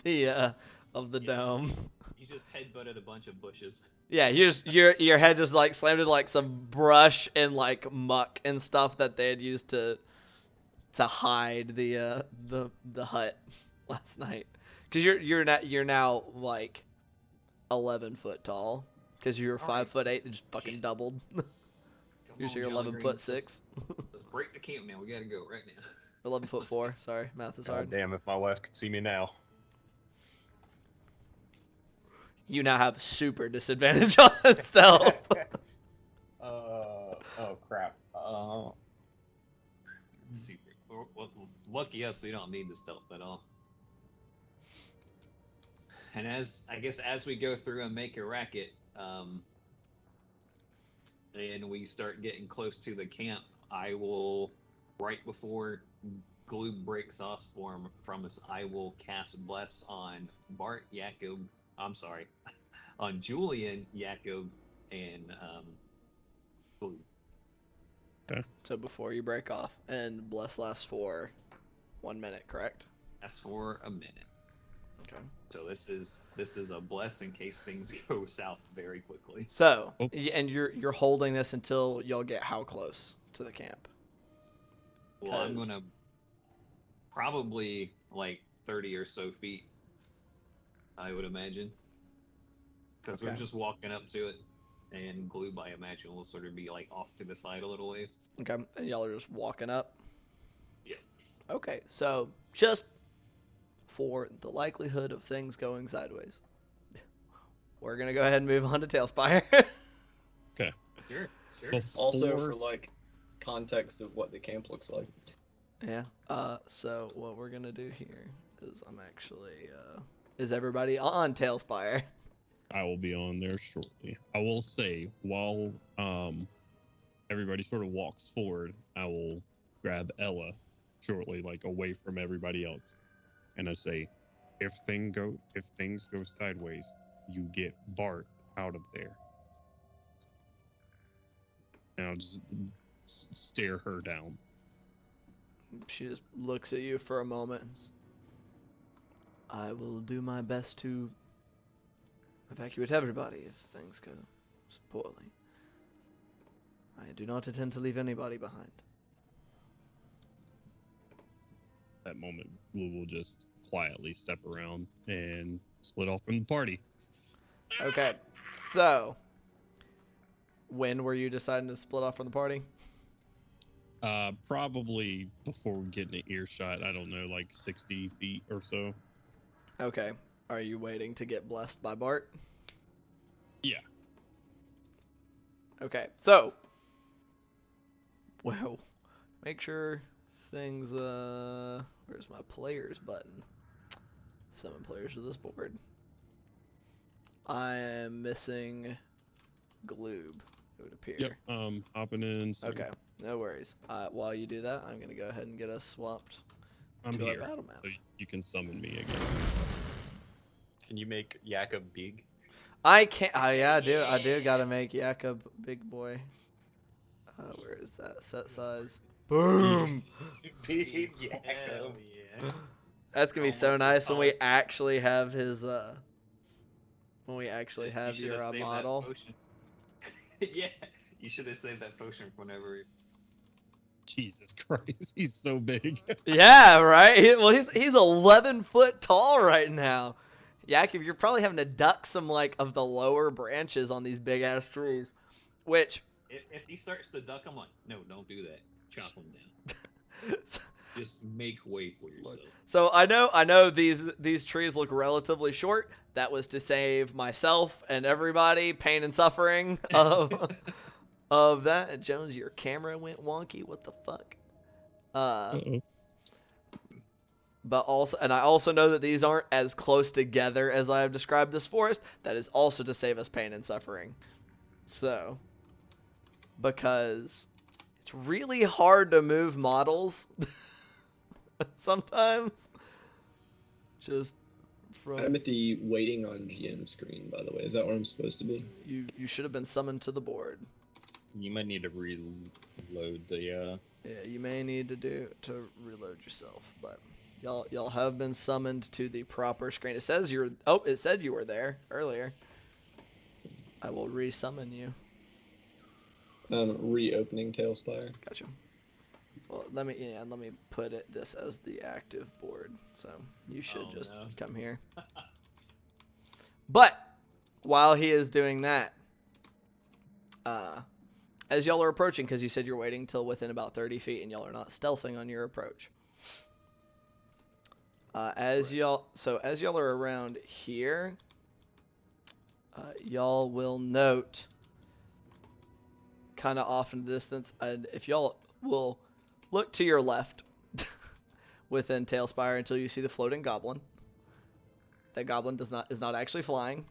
the dome.
He's just headbutted a bunch of bushes.
Yeah, your head just like slammed into like some brush and like muck and stuff that they had used to hide the hut last night. Because you're now like 11 foot tall. Because you were 5'8", they just fucking doubled. You're 11'6".
Let's break the camp now. We gotta go right now.
11'4". Sorry, math is
God
hard.
damn, if my wife could see me now.
You now have super disadvantage on stealth.
Oh crap.
Secret. Well, lucky us, we don't need the stealth at all. And as we go through and make a racket, and we start getting close to the camp, I will, right before Gloob breaks off from us, I will cast Bless on Bart, Jakob. I'm sorry, on Julian, Jakob, and Blue.
So before you break off, and bless lasts for 1 minute, correct?
That's for a minute.
Okay.
So this is a bless in case things go south very quickly.
So,
Oh.
and you're holding this until y'all get how close to the camp?
Well, I'm
'Cause-
gonna probably like 30 or so feet, I would imagine, because we're
Okay.
just walking up to it, and Glue, I imagine, will sort of be like off to the side a little ways.
Okay, and y'all are just walking up?
Yeah.
Okay, so just for the likelihood of things going sideways, we're going to go ahead and move on to Tailspire.
Sure.
Also,
Before-
for like context of what the camp looks like.
Yeah. So what we're going to do here is I'm actually, is everybody on Tailspire?
I will be on there shortly. I will say, while everybody sort of walks forward, I will grab Ella shortly, like away from everybody else, and I say, if things go sideways, you get Bart out of there. And I'll just stare her down.
She just looks at you for a moment. I will do my best to evacuate everybody if things go poorly. I do not intend to leave anybody behind.
That moment, Blue will just quietly step around and split off from the party.
Okay, so when were you deciding to split off from the party?
Probably before we get an earshot. I don't know, like 60 feet or so.
Okay, are you waiting to get blessed by Bart?
Yeah.
Okay, so well, make sure things. Where's my players button? Summon players to this board. I am missing Gloob. It would appear.
Yep. Hopping in. So
Okay, no worries. While you do that, I'm gonna go ahead and get us swapped
I'm
to
here,
our battle map.
so you can summon me again.
Can you make Jakob big?
I can't. Yeah, I do gotta make Jakob big boy. Where is that set size? Boom.
Big
Hell
Jakob.
yeah.
That's gonna be so
Almost as
nice when
tall
we
as-
actually have his. When we actually
You
have
should
your
saved that
model.
potion. Yeah, you should have saved that potion for whenever.
Jesus Christ, he's so big.
Yeah, right. Well, he's 11 foot tall right now. Jakob, you're probably having to duck some like of the lower branches on these big ass trees, which.
If he starts to duck, I'm like, no, don't do that. Chop him down. Just make way for yourself.
So I know these trees look relatively short. That was to save myself and everybody pain and suffering of that. Jones, your camera went wonky. What the fuck?
Uh-oh.
But also, and I also know that these aren't as close together as I have described this forest. That is also to save us pain and suffering. So, because it's really hard to move models sometimes. Just from
I'm at the waiting on GM screen, by the way. Is that where I'm supposed to be?
you should have been summoned to the board.
You might need to reload the.
Yeah, you may need to reload yourself, but y'all have been summoned to the proper screen. It says it said you were there earlier. I will re-summon you.
Reopening Tailspire.
Gotcha. Well, let me put this as the active board, so you should
Oh,
just
no.
come here. But while he is doing that, as y'all are approaching, because you said you're waiting till within about 30 feet, and y'all are not stealthing on your approach. As y'all are around here, y'all will note, kind of off in the distance, and if y'all will look to your left within Tailspire until you see the floating goblin. That goblin is not actually flying.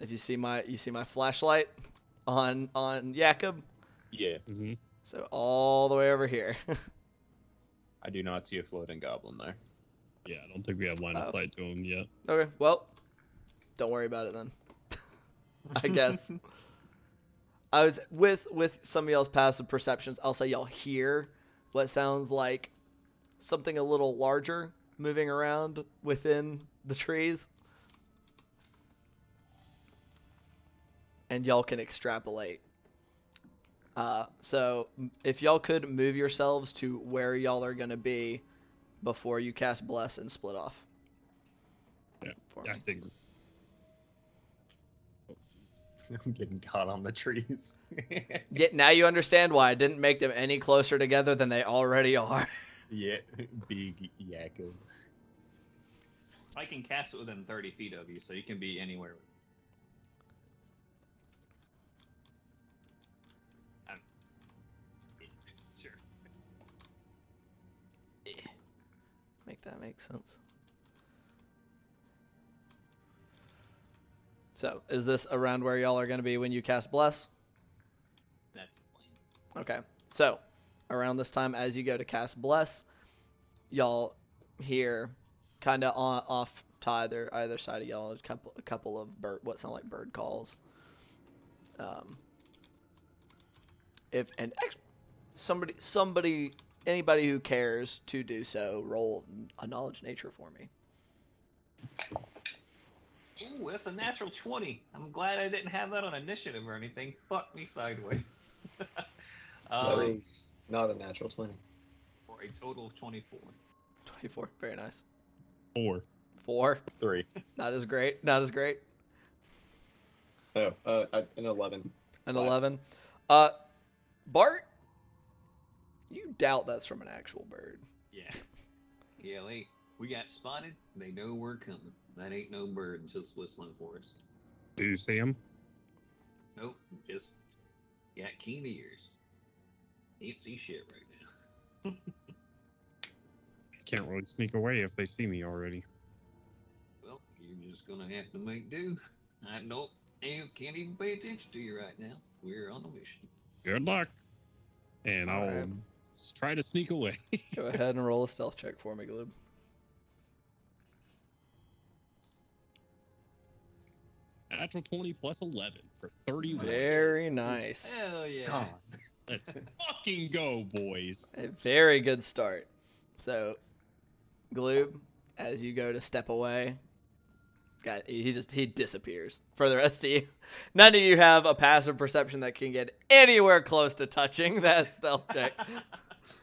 If you see my flashlight on Jakob,
Yeah,
Mm-hmm.
so all the way over here.
I do not see a floating goblin there.
Yeah, I don't think we have line of
Oh.
sight to him yet.
Okay, well, Don't worry about it then. I guess. I was with some of y'all's passive perceptions. I'll say y'all hear what sounds like something a little larger moving around within the trees, and y'all can extrapolate. So if y'all could move yourselves to where y'all are gonna be before you cast Bless and split off.
Yeah,
For
I
me.
think.
I'm getting caught on the trees.
Yeah, now you understand why I didn't make them any closer together than they already are.
Yeah, big Yakov.
I can cast it within 30 feet of you, so you can be anywhere. Sure.
Make that make sense. So, is this around where y'all are going to be when you cast Bless?
That's plain.
Okay. So, around this time, as you go to cast Bless, y'all hear kind of off to either side of y'all a couple of what sound like bird calls. If and somebody anybody who cares to do so, roll a knowledge nature for me.
Ooh, that's a natural 20. I'm glad I didn't have that on initiative or anything. Fuck me sideways.
That is not a natural 20.
For a total of 24.
24. Very nice.
4.
4.
3.
Not as great. Not as great.
Oh, an 11.
An
Flat.
11. Bart, you doubt that's from an actual bird.
Yeah. Yeah, we got spotted. They know we're coming. That ain't no bird just whistling for us.
Do you see him?
Nope, just got keen ears. Can't see shit right now.
Can't really sneak away if they see me already.
Well, you're just gonna have to make do. I can't even pay attention to you right now. We're on a mission.
Good luck. And I'll
Alright.
try to sneak away.
Go ahead and roll a stealth check for me, Gloob.
Natural 20 plus 11 for 31.
Very nice.
Hell yeah.
God.
Let's fucking go, boys.
A very good start. So, Gloob, as you go to step away, he disappears for the rest of you. None of you have a passive perception that can get anywhere close to touching that stealth check.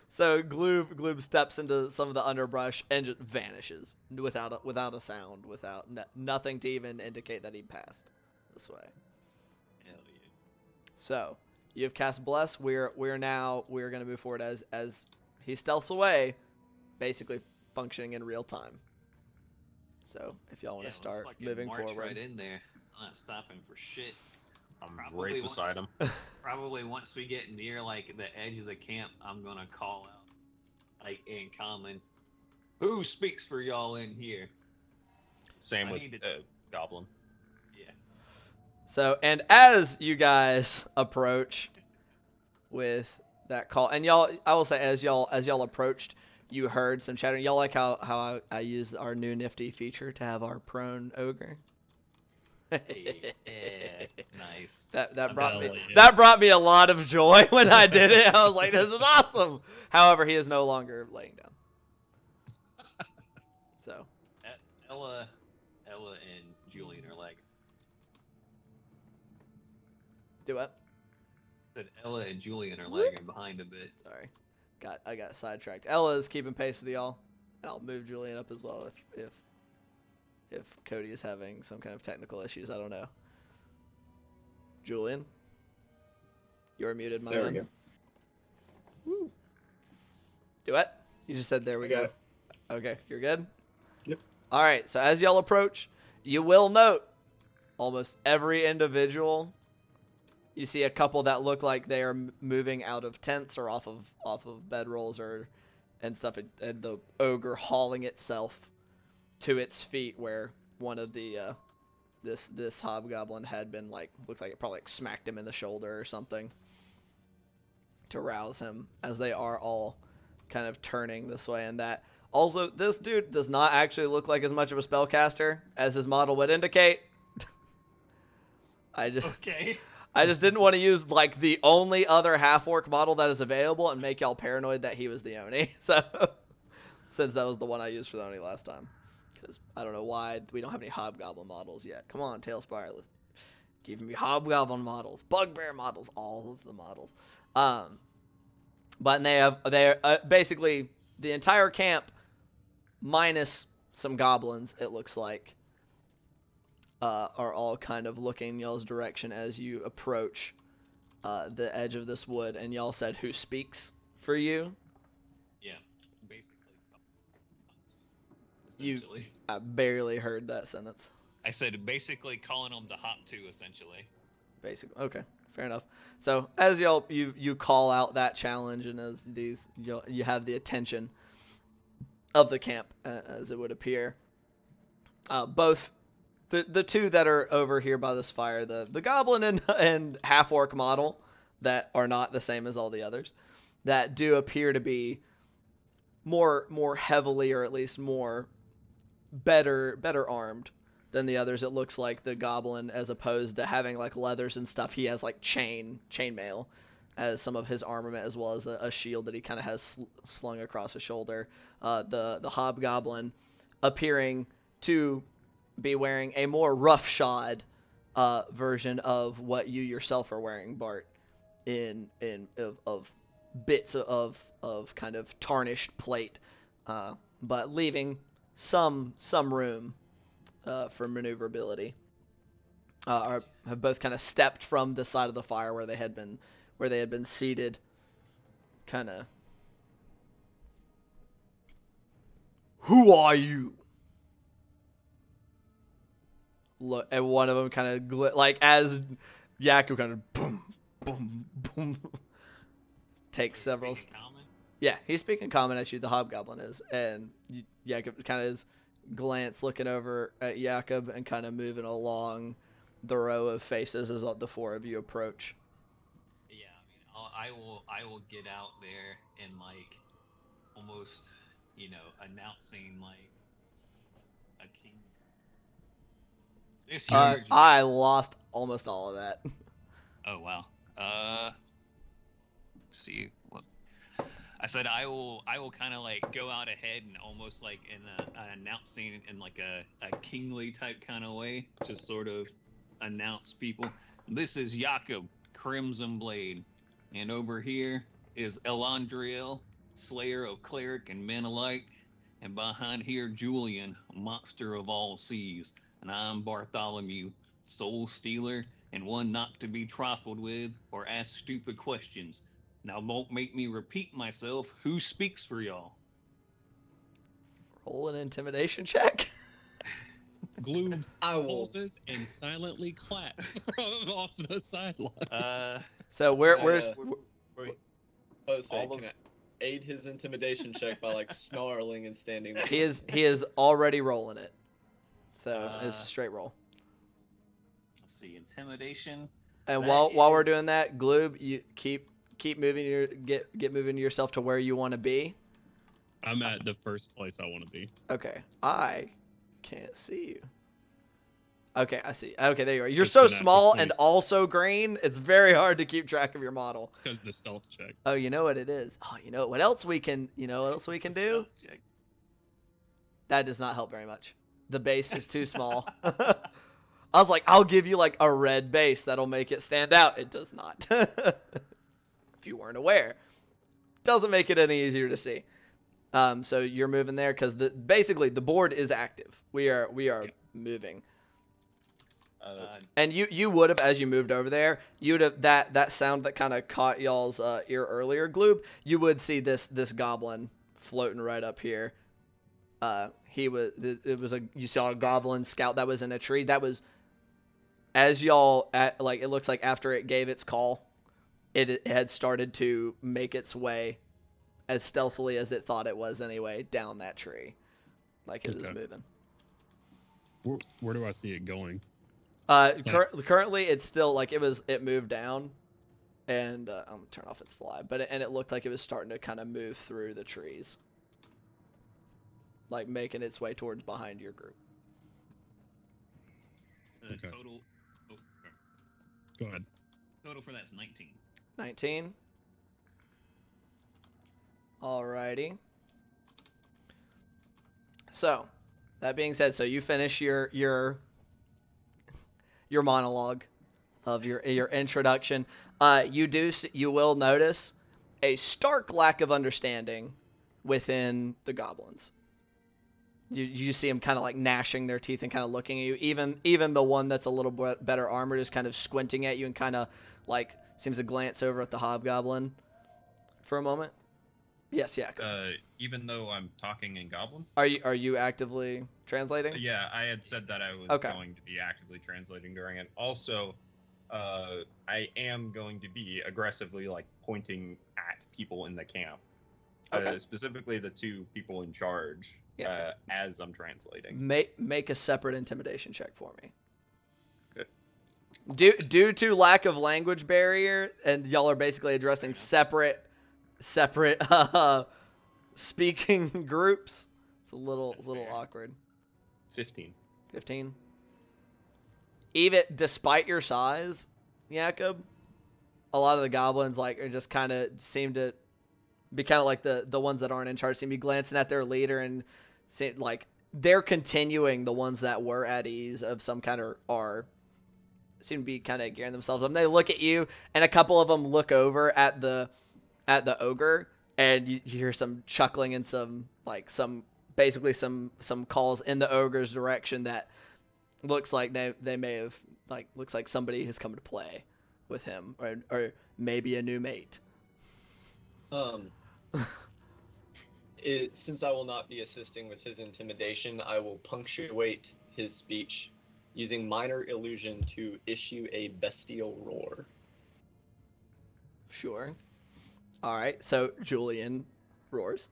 So Gloob steps into some of the underbrush and just vanishes without a sound, without nothing to even indicate that he passed this way.
Hell yeah.
So you have cast Bless. We're going to move forward as he stealths away, basically functioning in real time. So if y'all want to
Let's
start
fucking
moving
march
forward,
right in there. I'm not stopping for shit.
I'm
Probably
right beside him.
Probably once we get near like the edge of the camp, I'm gonna call out, like in common, who speaks for y'all in here?
Same
I
with
need
Goblin.
Yeah.
So, and as you guys approach with that call, and y'all, I will say, as y'all approached, you heard some chattering. Y'all like how I use our new nifty feature to have our prone ogre.
Yeah, nice.
That brought me
Hell yeah.
that brought me a lot of joy when I did it. I was like, this is awesome. However, he is no longer laying down. So
Ella and Julian are like.
do what?
Said Ella and Julian are lagging behind a bit.
Sorry, I got sidetracked. Ella is keeping pace with y'all, and I'll move Julian up as well if Cody is having some kind of technical issues. I don't know. Julian, you're muted, my
There
man.
we go.
Woo. Do what? You just said there we
I got
go.
it.
Okay, you're good?
Yep.
Alright, so as y'all approach, you will note almost every individual. You see a couple that look like they are moving out of tents or off of bedrolls and stuff, and the ogre hauling itself to its feet where one of the this hobgoblin had been looked like it probably smacked him in the shoulder or something to rouse him, as they are all kind of turning this way and that. Also, this dude does not actually look like as much of a spellcaster as his model would indicate. I just
Okay.
I just didn't want to use like the only other half-orc model that is available and make y'all paranoid that he was the Oni. So since that was the one I used for the Oni last time, because I don't know why we don't have any Hobgoblin models yet. Come on, Tailspire, let's give me Hobgoblin models, Bugbear models, all of the models. But they're basically the entire camp minus some goblins. It looks like are all kind of looking y'all's direction as you approach the edge of this wood. And y'all said, "Who speaks for you?"
Yeah. Basically.
You-
Essentially.
I barely heard that sentence.
I said basically calling them to hop to, essentially.
Basically, okay, fair enough. So as y'all you call out that challenge, and as you have the attention of the camp, as it would appear. Both the two that are over here by this fire, the goblin and half orc model that are not the same as all the others, that do appear to be more heavily, or at least more better armed than the others. It looks like the goblin, as opposed to having like leathers and stuff, he has like chainmail as some of his armament, as well as a shield that he kind of has slung across his shoulder. The hobgoblin appearing to be wearing a more roughshod version of what you yourself are wearing, Bart, of bits of kind of tarnished plate, but leaving some room for maneuverability. Have both kind of stepped from the side of the fire where they had been seated, kind of. Who are you? Look, and one of them kind of like as Yaku kind of boom, boom, boom, takes several.
Common?
Yeah, he's speaking common at you. The hobgoblin is, and Jakob kind of is glance looking over at Jakob and kind of moving along the row of faces as the four of you approach.
Yeah, I mean, I will get out there and like almost, announcing like a king. This huge.
I lost almost all of that.
Oh wow. See what. I said I will kind of like go out ahead and almost like in announcing in like a kingly type kind of way, just sort of announce people. This is Jakob, Crimson Blade, and over here is Elandriel, Slayer of Cleric and Men alike, and behind here Julian, Monster of all seas, and I'm Bartholomew, Soul Stealer, and one not to be trifled with or ask stupid questions. Now, won't make me repeat myself. Who speaks for y'all?
Roll an intimidation check.
Glue
I will.
pulses and silently claps from off the sideline.
So where's
Wait. Oh, say,
all
can I aid his intimidation check by like snarling and standing there?
he is already rolling it. So it's a straight roll.
Let's see, intimidation.
And
That
while we're
is-
doing that, Gloob, you keep moving get moving yourself to where you want to be.
I'm at the first place I want to be.
Okay, I can't see you. Okay, I see. Okay, there you are. You're
It's
so
the natural
small
20.
and also green. It's very hard to keep track of your model.
It's because the stealth check.
Oh, you know what it is. Oh, you know what else we can. You know what else we can do?
Stealth check.
That does not help very much. The base is too small. I was like, I'll give you like a red base that'll make it stand out. It does not. If you weren't aware, doesn't make it any easier to see. So you're moving there because basically the board is active. We are moving. And you would have, as you moved over there, you'd have that sound that kind of caught y'all's ear earlier, Gloob. You would see this goblin floating right up here. You saw a goblin scout that was in a tree. That was as y'all it looks like after it gave its call, it had started to make its way as stealthily as it thought it was anyway down that tree, like it was
Okay.
moving.
Where do I see it going?
Currently it's still like it moved down, and I'm gonna turn off its fly, but it looked like it was starting to kind of move through the trees, like making its way towards behind your group.
Okay.
Total. Oh,
Go ahead.
Total for that's 19.
19. Alrighty. So, that being said, so you finish your monologue of your introduction. You will notice a stark lack of understanding within the goblins. You see them kind of like gnashing their teeth and kind of looking at you. Even the one that's a little bit better armored is kind of squinting at you and kind of like seems to glance over at the hobgoblin for a moment. Yes, yeah.
Even though I'm talking in Goblin?
Are you actively translating?
Yeah, I had said that I was
Okay.
going to be actively translating during it. Also, I am going to be aggressively like pointing at people in the camp,
Okay.
specifically the two people in charge.
Yeah.
As I'm translating.
Make a separate intimidation check for me.
Good.
Due to lack of language barrier, and y'all are basically addressing separate speaking groups. It's a little
fair.
awkward.
15.
15. Even despite your size, Jakob, a lot of the goblins like are just kind of seem to be kind of like the ones that aren't in charge seem to be glancing at their leader and seem like they're continuing the ones that were at ease of some kind of are seem to be kind of gearing themselves up. They look at you, and a couple of them look over at the ogre, and you hear some chuckling and some calls in the ogre's direction that looks like they may have looks like somebody has come to play with him or maybe a new mate.
Since I will not be assisting with his intimidation, I will punctuate his speech using minor illusion to issue a bestial roar.
Sure. All right. So Julian roars.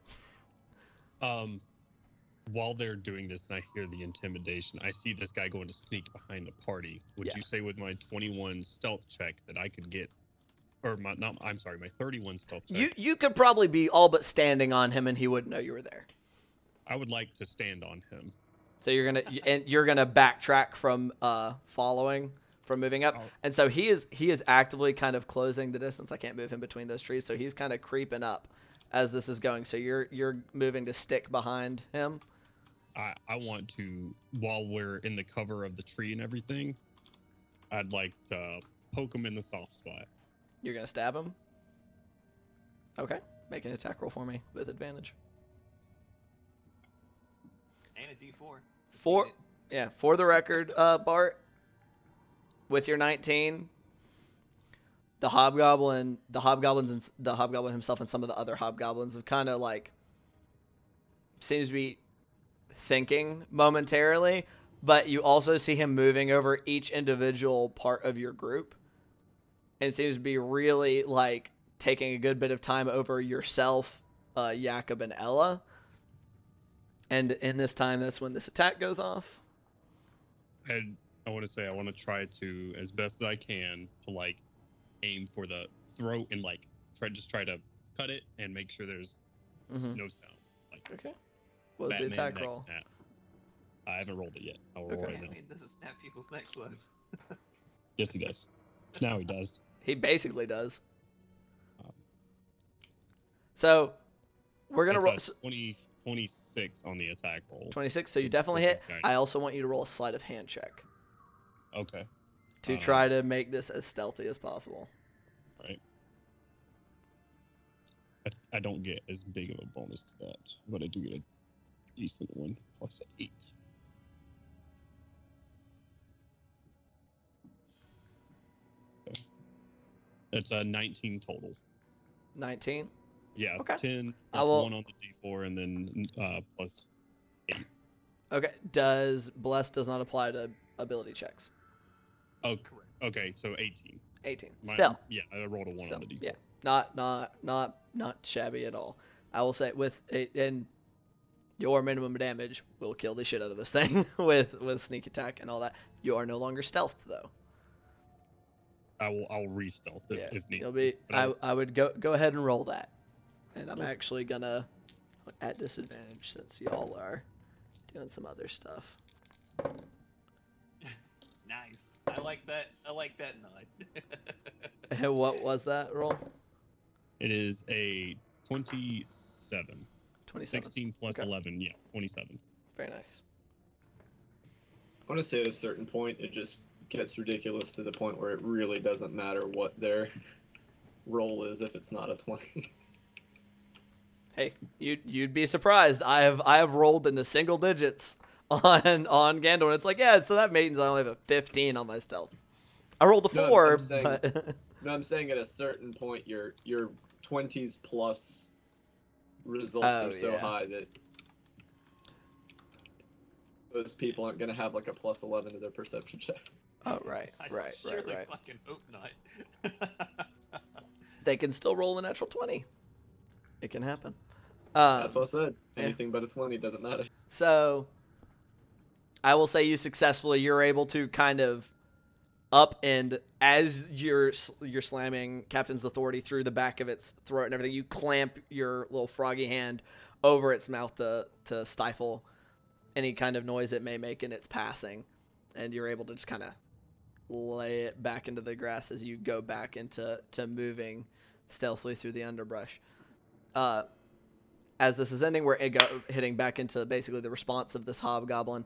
While they're doing this and I hear the intimidation, I see this guy going to sneak behind the party. Would
Yeah.
you say with my 21 stealth check that I could get, or my 31 stealth check?
You could probably be all but standing on him and he wouldn't know you were there.
I would like to stand on him.
So you're gonna backtrack from from moving up, and so he is actively kind of closing the distance. I can't move him between those trees, so he's kind of creeping up as this is going. So you're moving to stick behind him.
I want to, while we're in the cover of the tree and everything, I'd like to poke him in the soft spot.
You're gonna stab him. Okay, make an attack roll for me with advantage.
And a D4.
For the record, Bart, with your 19, the hobgoblin himself and some of the other hobgoblins have kind of like seems to be thinking momentarily, but you also see him moving over each individual part of your group, and it seems to be really like taking a good bit of time over yourself, Jakob and Ella. And in this time, that's when this attack goes off.
I want to say I want to try to, as best as I can, to like aim for the throat and like try to cut it and make sure there's no sound. Like,
okay. What was the attack roll?
Snap. I haven't rolled it yet. I'll roll
Okay.
right now.
It doesn't snap people's necks though.
Yes, he does. Now he does.
He basically does. So we're gonna roll
26 on the attack roll.
26. So you definitely hit. I also want you to roll a sleight of hand check
Okay.
to try to make this as stealthy as possible.
Right. I don't get as big of a bonus to that, but I do get a decent one, plus 8. Okay. It's a 19 total.
19.
Yeah,
Okay.
10
I
plus
will-
1 on the D4, and then plus 8.
Okay. Bless does not apply to ability checks.
Oh, okay, so 18.
18.
My-
Still.
Yeah, I rolled a 1
Still,
on the D4.
yeah. Not shabby at all. I will say and your minimum damage will kill the shit out of this thing with sneak attack and all that. You are no longer stealthed though.
I'll re-stealth if needed.
You'll be.
But
I would go ahead and roll that, and I'm actually gonna at disadvantage since y'all are doing some other stuff.
Nice. Nice. I like that. I like that nod.
And what was that roll?
It is a 27.
27.
16 plus
Okay.
11, yeah, 27.
Very nice.
I want to say at a certain point it just gets ridiculous to the point where it really doesn't matter what their roll is if it's not a 20.
Hey, you'd be surprised. I have rolled in the single digits on Gandor, and it's like, yeah, so that means I only have a 15 on my stealth. I rolled a
No,
4,
I'm saying-
but
No, I'm saying at a certain point your 20s plus results
Oh,
are so
yeah.
high that those people aren't going to have like a plus 11 to their perception check.
oh right.
I surely
Right.
fucking hope not.
They can still roll a natural 20. It can happen.
That's what I said.
yeah.
Anything but a 20 doesn't matter.
So, I will say you're able to kind of upend as you're slamming Captain's Authority through the back of its throat and everything. You clamp your little froggy hand over its mouth to stifle any kind of noise it may make in its passing, and you're able to just kind of lay it back into the grass as you go back into moving stealthily through the underbrush. As this is ending, we're hitting back into basically the response of this hobgoblin.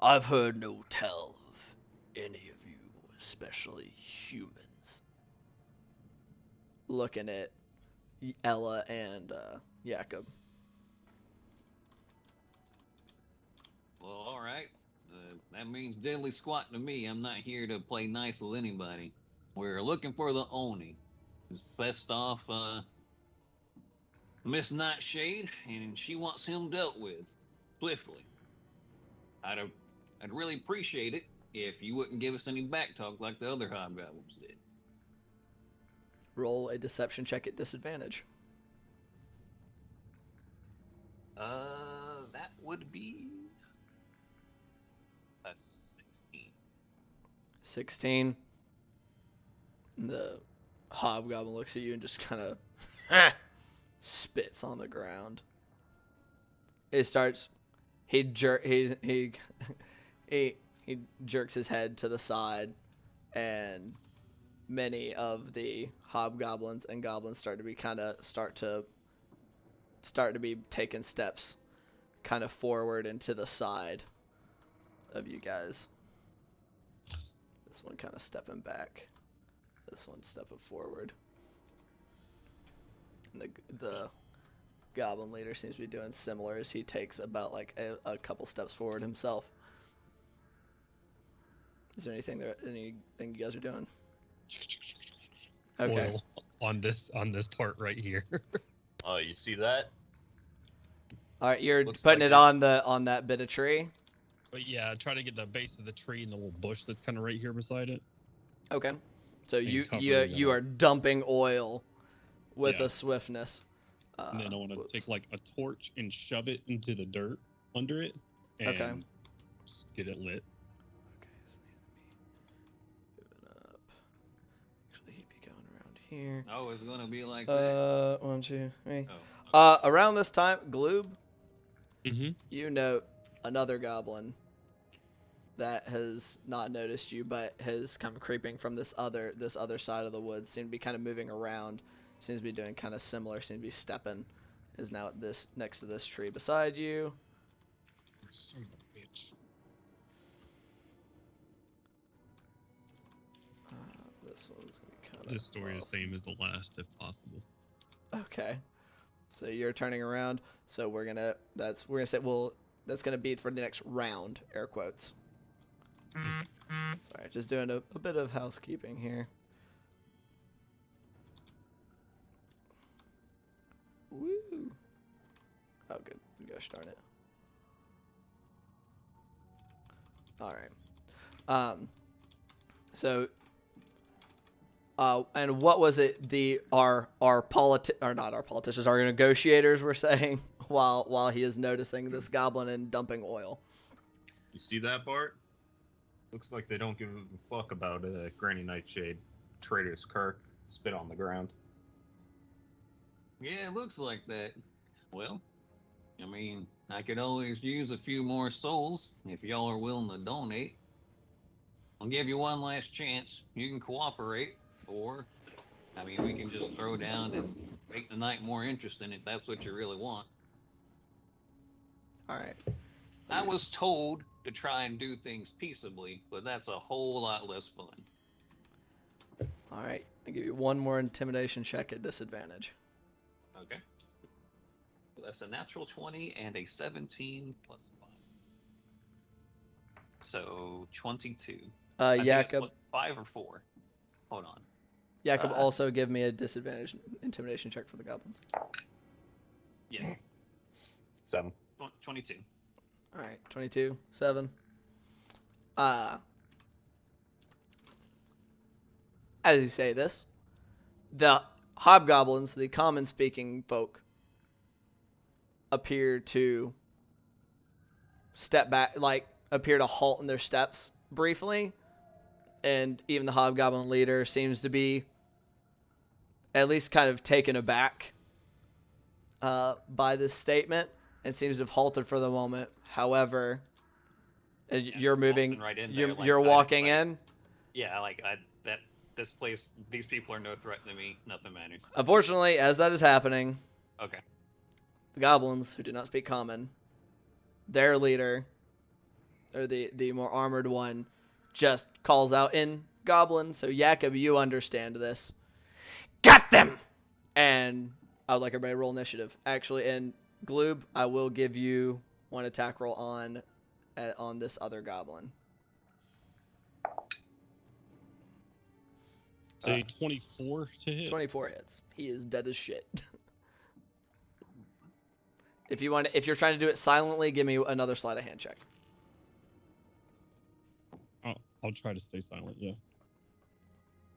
I've heard no tell of any of you, especially humans. Looking at Ella and Jakob.
Well, all right. That means diddly squat to me. I'm not here to play nice with anybody. We're looking for the Oni. Who's best off Miss Nightshade, and she wants him dealt with swiftly. I'd really appreciate it if you wouldn't give us any back talk like the other hobgoblins did.
Roll a deception check at disadvantage.
That would be a 16.
16. The hobgoblin looks at you and just kind of spits on the ground. He starts. He jerks his head to the side, and many of the hobgoblins and goblins start to be taking steps kind of forward and to the side of you guys. This one kind of stepping back. This one stepping forward. And the goblin leader seems to be doing similar as he takes about like a couple steps forward himself. Is there anything you guys are doing? Okay.
Oil on this part right here.
Oh, you see that?
All right, you're
Looks
putting
like
it
it.
on that bit of tree.
But yeah, try to get the base of the tree and the little bush that's kind of right here beside it.
Okay. So
And
you
cover
you
it
you
up.
are dumping oil with
Yeah.
a swiftness.
And then I want to
Whoops.
take like a torch and shove it into the dirt under it, and
Okay.
just get it lit.
Okay, so moving up. Actually, he'd be going around here.
Oh, it's gonna be like that.
1, 2, 3.
Oh.
Around this time, Gloob,
Mm-hmm.
you note another goblin that has not noticed you, but has come creeping from this other side of the woods. Seems to be kind of moving around. Seems to be doing kind of similar. Seems to be stepping. Is now at this next to this tree beside you.
Son of a bitch.
This one's gonna be kind of.
This story is the same as the last, if possible.
Okay. So you're turning around. So we're gonna say that's gonna be for the next round. Air quotes. Sorry, just doing a bit of housekeeping here. Woo! Oh, good. Gosh darn it. All right. So. And what was it? Our negotiators were saying while he is noticing this goblin and dumping oil.
You see that, Bart? Looks like they don't give a fuck about Granny Nightshade. Traitorous Kirk spit on the ground.
Yeah, it looks like that. Well, I mean, I could always use a few more souls if y'all are willing to donate. I'll give you one last chance. You can cooperate, or, I mean, we can just throw down and make the night more interesting if that's what you really want.
All right.
I was told to try and do things peaceably, but that's a whole lot less fun.
All right. I'll give you one more intimidation check at disadvantage.
Okay. That's a natural 20 and a 17 plus 5. So 22. I think it's,
Jakob.
what, 5 or 4? Hold on.
Jakob, also give me a disadvantage intimidation check for the goblins.
Yeah.
7.
22.
All right. 22. 7. As you say this, the hobgoblins, the common-speaking folk, appear to step back, appear to halt in their steps briefly, and even the hobgoblin leader seems to be at least kind of taken aback by this statement and seems to have halted for the moment. However, you're moving,
Right in
you're,
there,
you're walking in.
Yeah, that this place, these people are no threat to me. Nothing matters.
Unfortunately, as that is happening,
Okay.
the goblins, who do not speak common, their leader, or the more armored one, just calls out in goblin. So Jakob, you understand this. Got them! And I would like everybody to roll initiative. Actually, and Gloob, I will give you one attack roll on this other goblin.
Say 24 to hit.
24 hits. He is dead as shit. If you're trying to do it silently, give me another sleight of hand check.
I'll try to stay silent, yeah.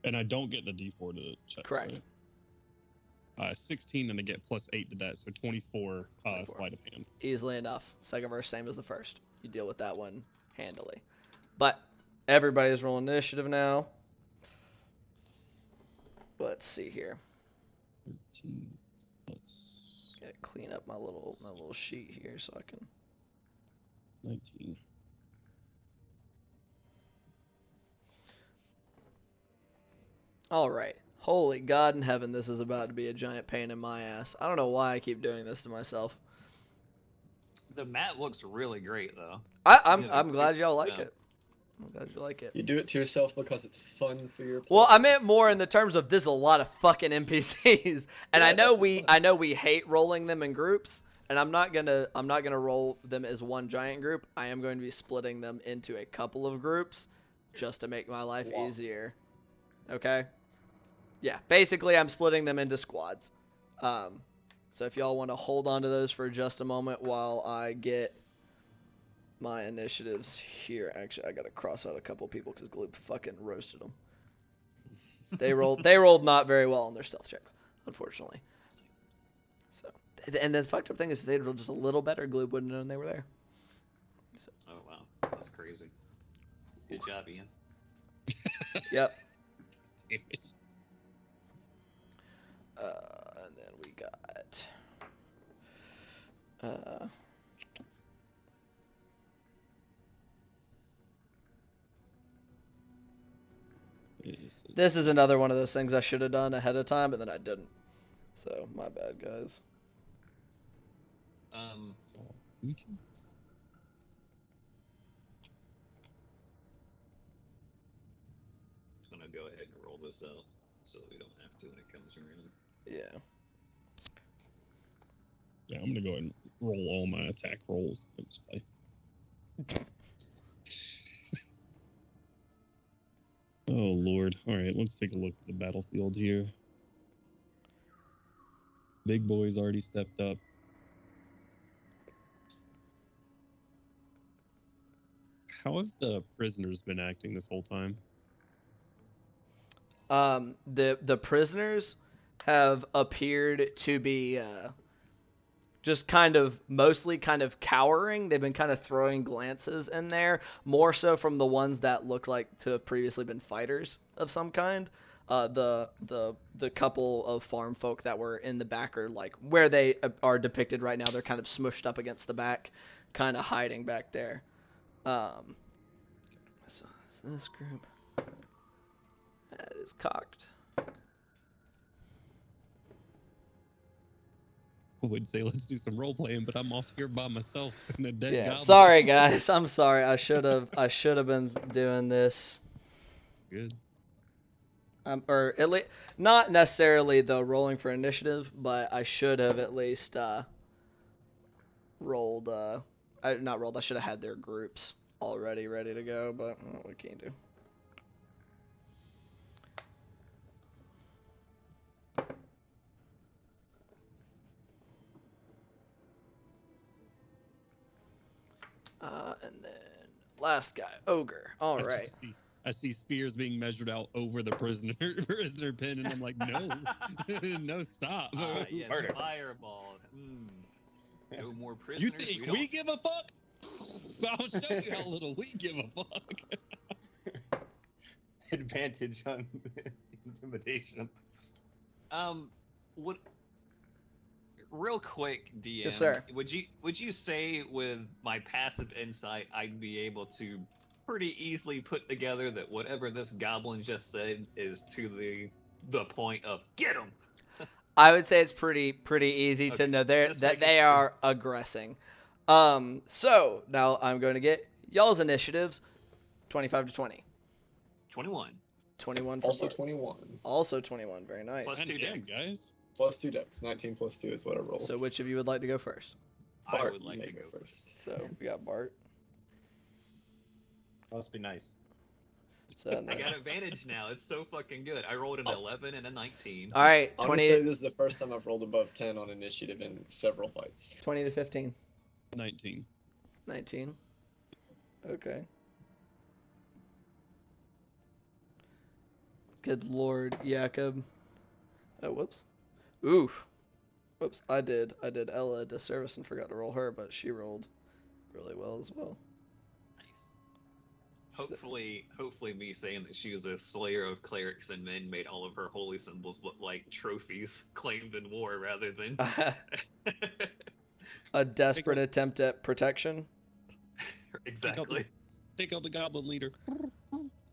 And I don't get the D4 to check.
Correct.
Right? 16 and I get plus 8 to that, so 24,
24.
sleight of hand.
Easily enough. Second verse, same as the first. You deal with that one handily. But everybody's rolling initiative now. Let's see here.
13 plus
Gotta clean up my little sheet here so I can.
19.
All right. Holy God in heaven, this is about to be a giant pain in my ass. I don't know why I keep doing this to myself.
The map looks really great, though.
I'm glad y'all like it. I'm glad you like it.
You do it to yourself because it's fun for your.
Well, I
players.
meant more in the terms of there's a lot of fucking NPCs, and
Yeah,
I know
that's what's fun.
we hate rolling them in groups, and I'm not gonna roll them as one giant group. I am going to be splitting them into a couple of groups, just to make my life
Swap.
easier. Okay. Yeah, basically I'm splitting them into squads. So if y'all want to hold on to those for just a moment while I get my initiatives here. Actually, I gotta cross out a couple people because Gloob fucking roasted them. They rolled not very well on their stealth checks, unfortunately. So, and the fucked up thing is if they'd rolled just a little better, Gloob wouldn't have known they were there. So.
Oh wow, that's crazy. Good job, Ian.
Yep.
Damn it.
And then we got. This is another one of those things I should have done ahead of time, but then I didn't. So, my bad, guys.
Just gonna go ahead and roll this out so we don't have to when it comes around.
Yeah.
Yeah, I'm gonna go ahead and roll all my attack rolls. Let's play. Oh Lord! All right, let's take a look at the battlefield here. Big boy's already stepped up. How have the prisoners been acting this whole time?
The prisoners have appeared to be just mostly cowering. They've been kind of throwing glances in there, more so from the ones that look like to have previously been fighters of some kind. the couple of farm folk that were in the back are like where they are depicted right now. They're kind of smushed up against the back, kind of hiding back there. So this group that is cocked.
I would say let's do some role playing, but I'm off here by myself in a dead
Yeah,
goblin.
sorry guys. I'm sorry. I should have been doing this.
Good.
Or at least not necessarily the rolling for initiative, but I should have at least rolled. Not rolled. I should have had their groups already ready to go, but we can't do. And then last guy, ogre. All right.
I see spears being measured out over the prisoner pin, and I'm like, no, no, stop.
Yes,
Murder.
fireball. No more prisoners.
You think we give a fuck? I'll show you how little we give a fuck.
Advantage on intimidation.
What? Real quick, DM.
Yes, sir.
Would you say with my passive insight, I'd be able to pretty easily put together that whatever this goblin just said is to the point of get him?
I would say it's pretty easy to
Okay,
know
just
that
making
they
sure.
are aggressing. So now I'm going to get y'all's initiatives, 25 to 20.
21.
21 for
Also
Bart.
21.
Also 21. Very nice.
Plus
God
two
damn,
decks.
guys.
Plus 2 decks. 19 plus 2 is what I rolled.
So which of you would like to go first?
I
Bart,
would
you
like
may
to go
first.
So we got Bart.
Must be nice.
So
I
then,
got advantage now. It's so fucking good. I rolled an 11 and a 19.
all right,
I'm gonna
20,
say this is the first time I've rolled above 10 on initiative in several fights.
20 to 15.
19.
19. Okay. Good lord, Jakob. Oh, whoops. Oof. Whoops, I did Ella a disservice and forgot to roll her, but she rolled really well as well.
Nice. Hopefully me saying that she was a slayer of clerics and men made all of her holy symbols look like trophies claimed in war rather than...
A desperate attempt at protection.
Exactly.
Take out the goblin leader.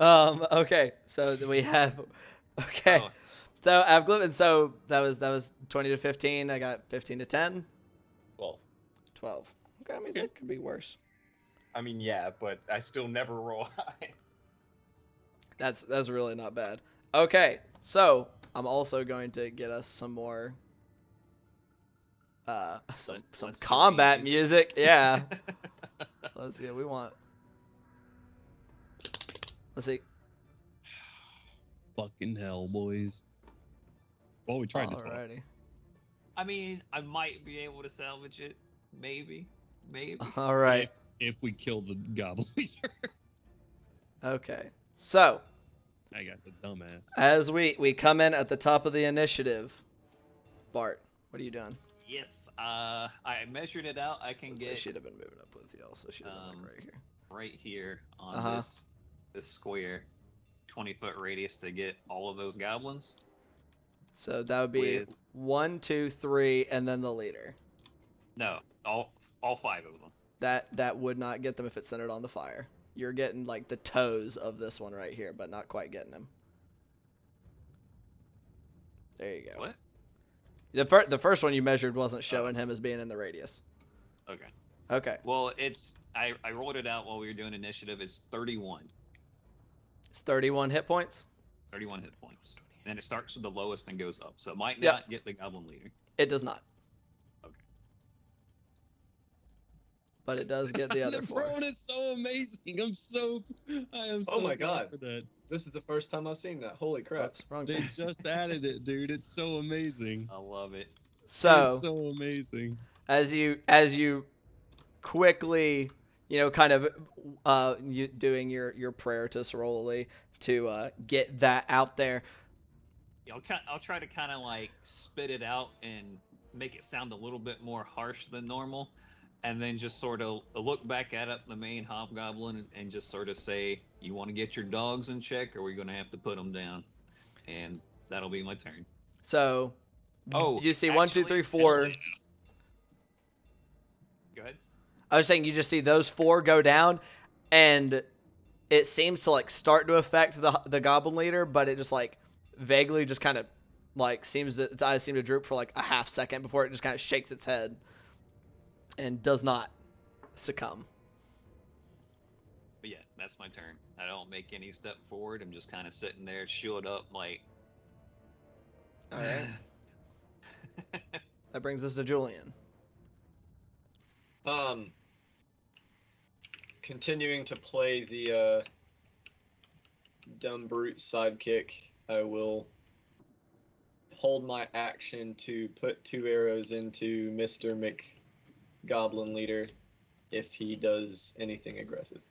Okay, so we have... Okay.
Oh,
So I've and so that was 20 to 15. I got 15 to 10.
12.
12. Okay, I mean that could be worse.
I mean, yeah, but I still never roll high.
That's really not bad. Okay, so I'm also going to get us some more some
let's do
combat
the
music. Yeah. Let's see. Let's see.
Fucking hell, boys. Well, we tried to talk.
Alrighty.
I mean, I might be able to salvage it. Maybe.
All right.
If we kill the goblin leader.
Okay. So
I got the dumbass.
as we come in at the top of the initiative, Bart, what are you doing?
Yes. I measured it out. I can
She
get
should have been moving up with y'all, so she'd have been like right here.
right here on this square, 20-foot radius to get all of those goblins.
So that would be
With-
1, 2, 3, and then the leader.
No, all 5 of them.
That would not get them if it's centered on the fire. You're getting like the toes of this one right here, but not quite getting him. There you go.
What?
The first one you measured wasn't showing him as being in the radius.
Okay.
Okay.
Well, I rolled it out while we were doing initiative. It's 31.
It's 31 hit points.
31 hit points. And it starts with the lowest and goes up. So it might
Yep.
not get the goblin leader.
It does not.
Okay.
But it does get the other
The
4.
throne is so amazing. I am so
Oh my
glad
God.
for that.
This is the first time I've seen that. Holy crap.
Oops, wrong
They
thing.
just added it, dude. It's so amazing.
I love it.
So
It's so amazing.
as you quickly, kind of you doing your prayer to Soroli to get that out there.
Yeah, I'll try to kind of like spit it out and make it sound a little bit more harsh than normal, and then just sort of look back at the main hobgoblin and just sort of say, "You want to get your dogs in check, or are we going to have to put them down?" and that'll be my turn.
So,
Oh,
you see 1, 2, 3, 4.
Go ahead.
I was saying you just see those 4 go down, and it seems to like start to affect the goblin leader, but it just like vaguely just kind of like seems to, its eyes seem to droop for like a half second before it just kind of shakes its head and does not succumb.
But yeah, that's my turn. I don't make any step forward. I'm just kind of sitting there, shield up, like.
All right. That brings us to Julian.
Continuing to play the dumb brute sidekick, I will hold my action to put 2 arrows into Mr. McGoblin Leader if he does anything aggressive.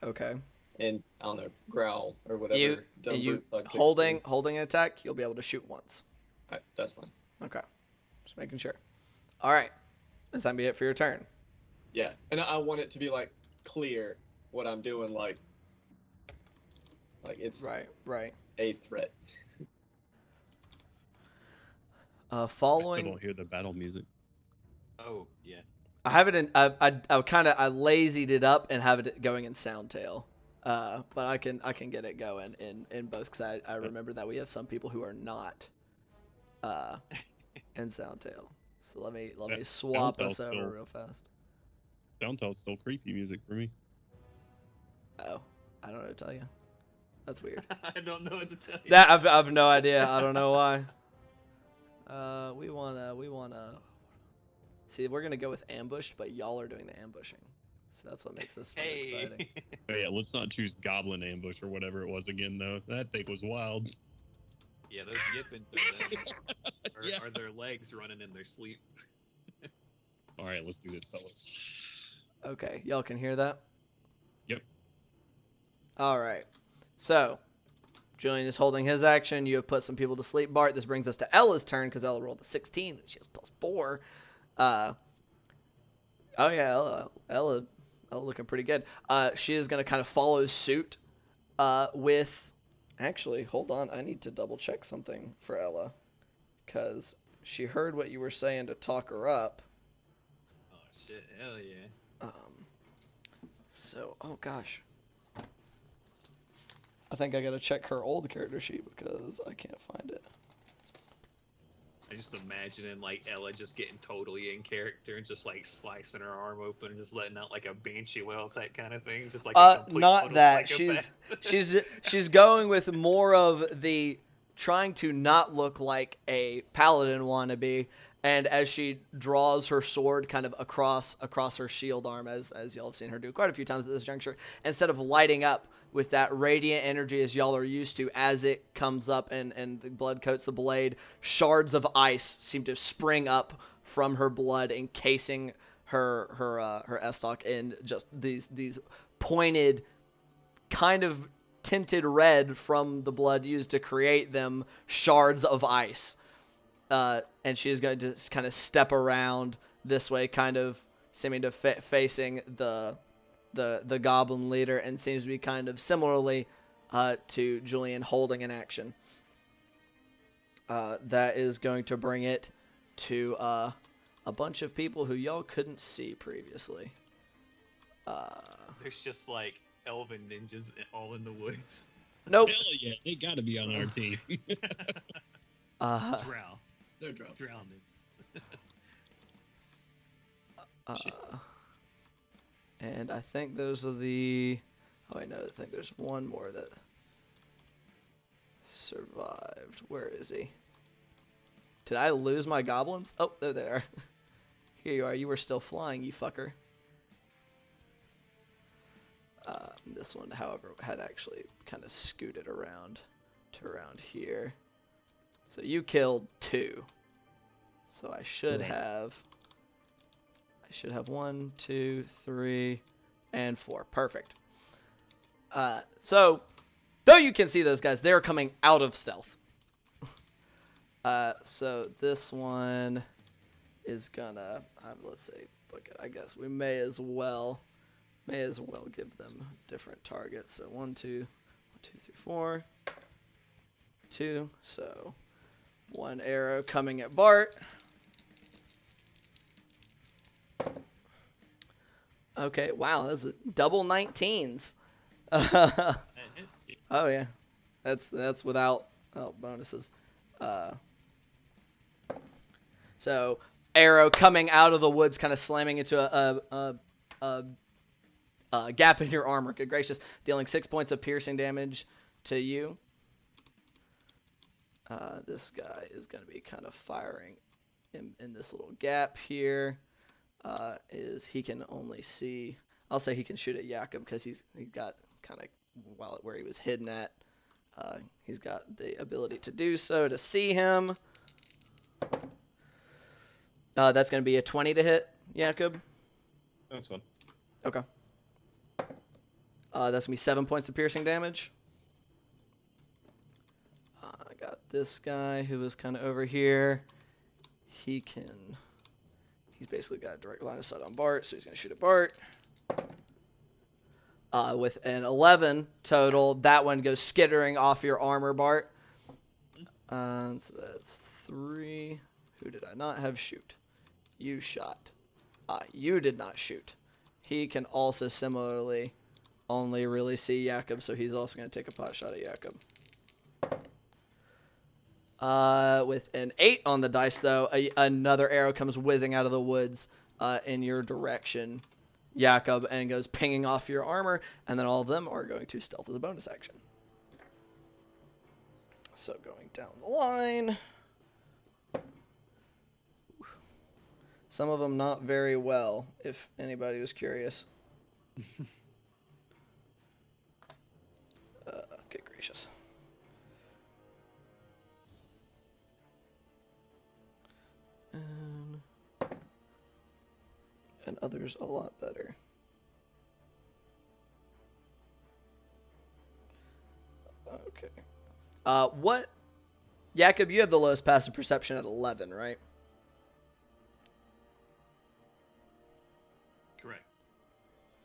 Okay.
And I don't know, growl or whatever.
You
brute sidekicks
holding an attack, you'll be able to shoot once.
Alright, that's fine.
Okay. Just making sure. All right. That's gonna be it for your turn.
Yeah, and I want it to be like clear what I'm doing, like it's
Right.
a threat.
I still
Following.
don't hear the battle music.
Oh yeah.
I have it in. I lazied it up and have it going in Soundtail. But I can get it going in both because I remember that we have some people who are not in Soundtail. So let me swap
Soundtail's
us over
still-
real fast.
Downtown's still creepy music for me.
Oh, I don't know what to tell you. That's weird.
I don't know what to tell you.
That I've no idea. I don't know why. We wanna. See, we're gonna go with ambushed, but y'all are doing the ambushing, so that's what makes this fun and exciting.
But yeah, let's not choose Goblin Ambush or whatever it was again, though. That thing was wild.
Yeah, those yippins are them.
Yeah.
Are their legs running in their sleep?
All right, let's do this, fellas.
Okay, y'all can hear that?
Yep.
All right. So, Julian is holding his action. You have put some people to sleep, Bart. This brings us to Ella's turn because Ella rolled a 16. She has +4. Oh yeah, Ella looking pretty good. She is going to kind of follow suit with... Actually, hold on. I need to double check something for Ella because she heard what you were saying to talk her up.
Oh shit! Hell yeah!
So, oh gosh. I think I gotta check her old character sheet because I can't find it.
I just imagining like Ella just getting totally in character and just like slicing her arm open and just letting out like a banshee wail type kind of thing, just like a complete
Not
total
that.
psychopath.
She's going with more of the trying to not look like a paladin wannabe, and as she draws her sword kind of across her shield arm, as y'all have seen her do quite a few times at this juncture, instead of lighting up with that radiant energy as y'all are used to, as it comes up and the blood coats the blade, shards of ice seem to spring up from her blood, encasing her estoc in just these pointed, kind of tinted red from the blood used to create them, shards of ice. And she is going to kind of step around this way, kind of seeming to facing the goblin leader, and seems to be kind of similarly to Julian holding an action. That is going to bring it to a bunch of people who y'all couldn't see previously.
There's just like elven ninjas all in the woods.
Nope.
Hell yeah, they gotta be on our team.
Drow.
They're drow.
Drow ninjas.
And I think those are the... Oh, I know. I think there's one more that survived. Where is he? Did I lose my goblins? Oh, there they are. Here you are. You were still flying, you fucker. This one, however, had actually kind of scooted around to around here. So you killed 2. So I should have 1, 2, 3, and 4. Perfect. So though you can see those guys, they're coming out of stealth. So this one is gonna, let's see, I guess we may as well give them different targets. So 1, 2, 3, 4. 2. So 1 arrow coming at Bart. Okay, wow, that's a double 19s.
That hits.
Oh yeah, that's without bonuses. So arrow coming out of the woods, kind of slamming into a gap in your armor. Good gracious, dealing 6 points of piercing damage to you. This guy is going to be kind of firing in this little gap here. Is he can only see? I'll say he can shoot at Jakob because he's got kind of where he was hidden at. He's got the ability to do so, to see him. That's going to be a 20 to hit, Jakob.
That's fun.
Okay. That's going to be 7 points of piercing damage. I got this guy who was kind of over here. He's basically got a direct line of sight on Bart, so he's going to shoot at Bart. With an 11 total, that one goes skittering off your armor, Bart. So that's 3. Who did I not have shoot? You shot. You did not shoot. He can also similarly only really see Jakob, so he's also going to take a pot shot at Jakob. With an 8 on the dice, though, another arrow comes whizzing out of the woods in your direction, Jakob, and goes pinging off your armor, and then all of them are going to stealth as a bonus action. So going down the line. Some of them not very well, if anybody was curious. Good gracious. And others a lot better. Okay. What? Jakob, you have the lowest passive perception at 11, right?
Correct.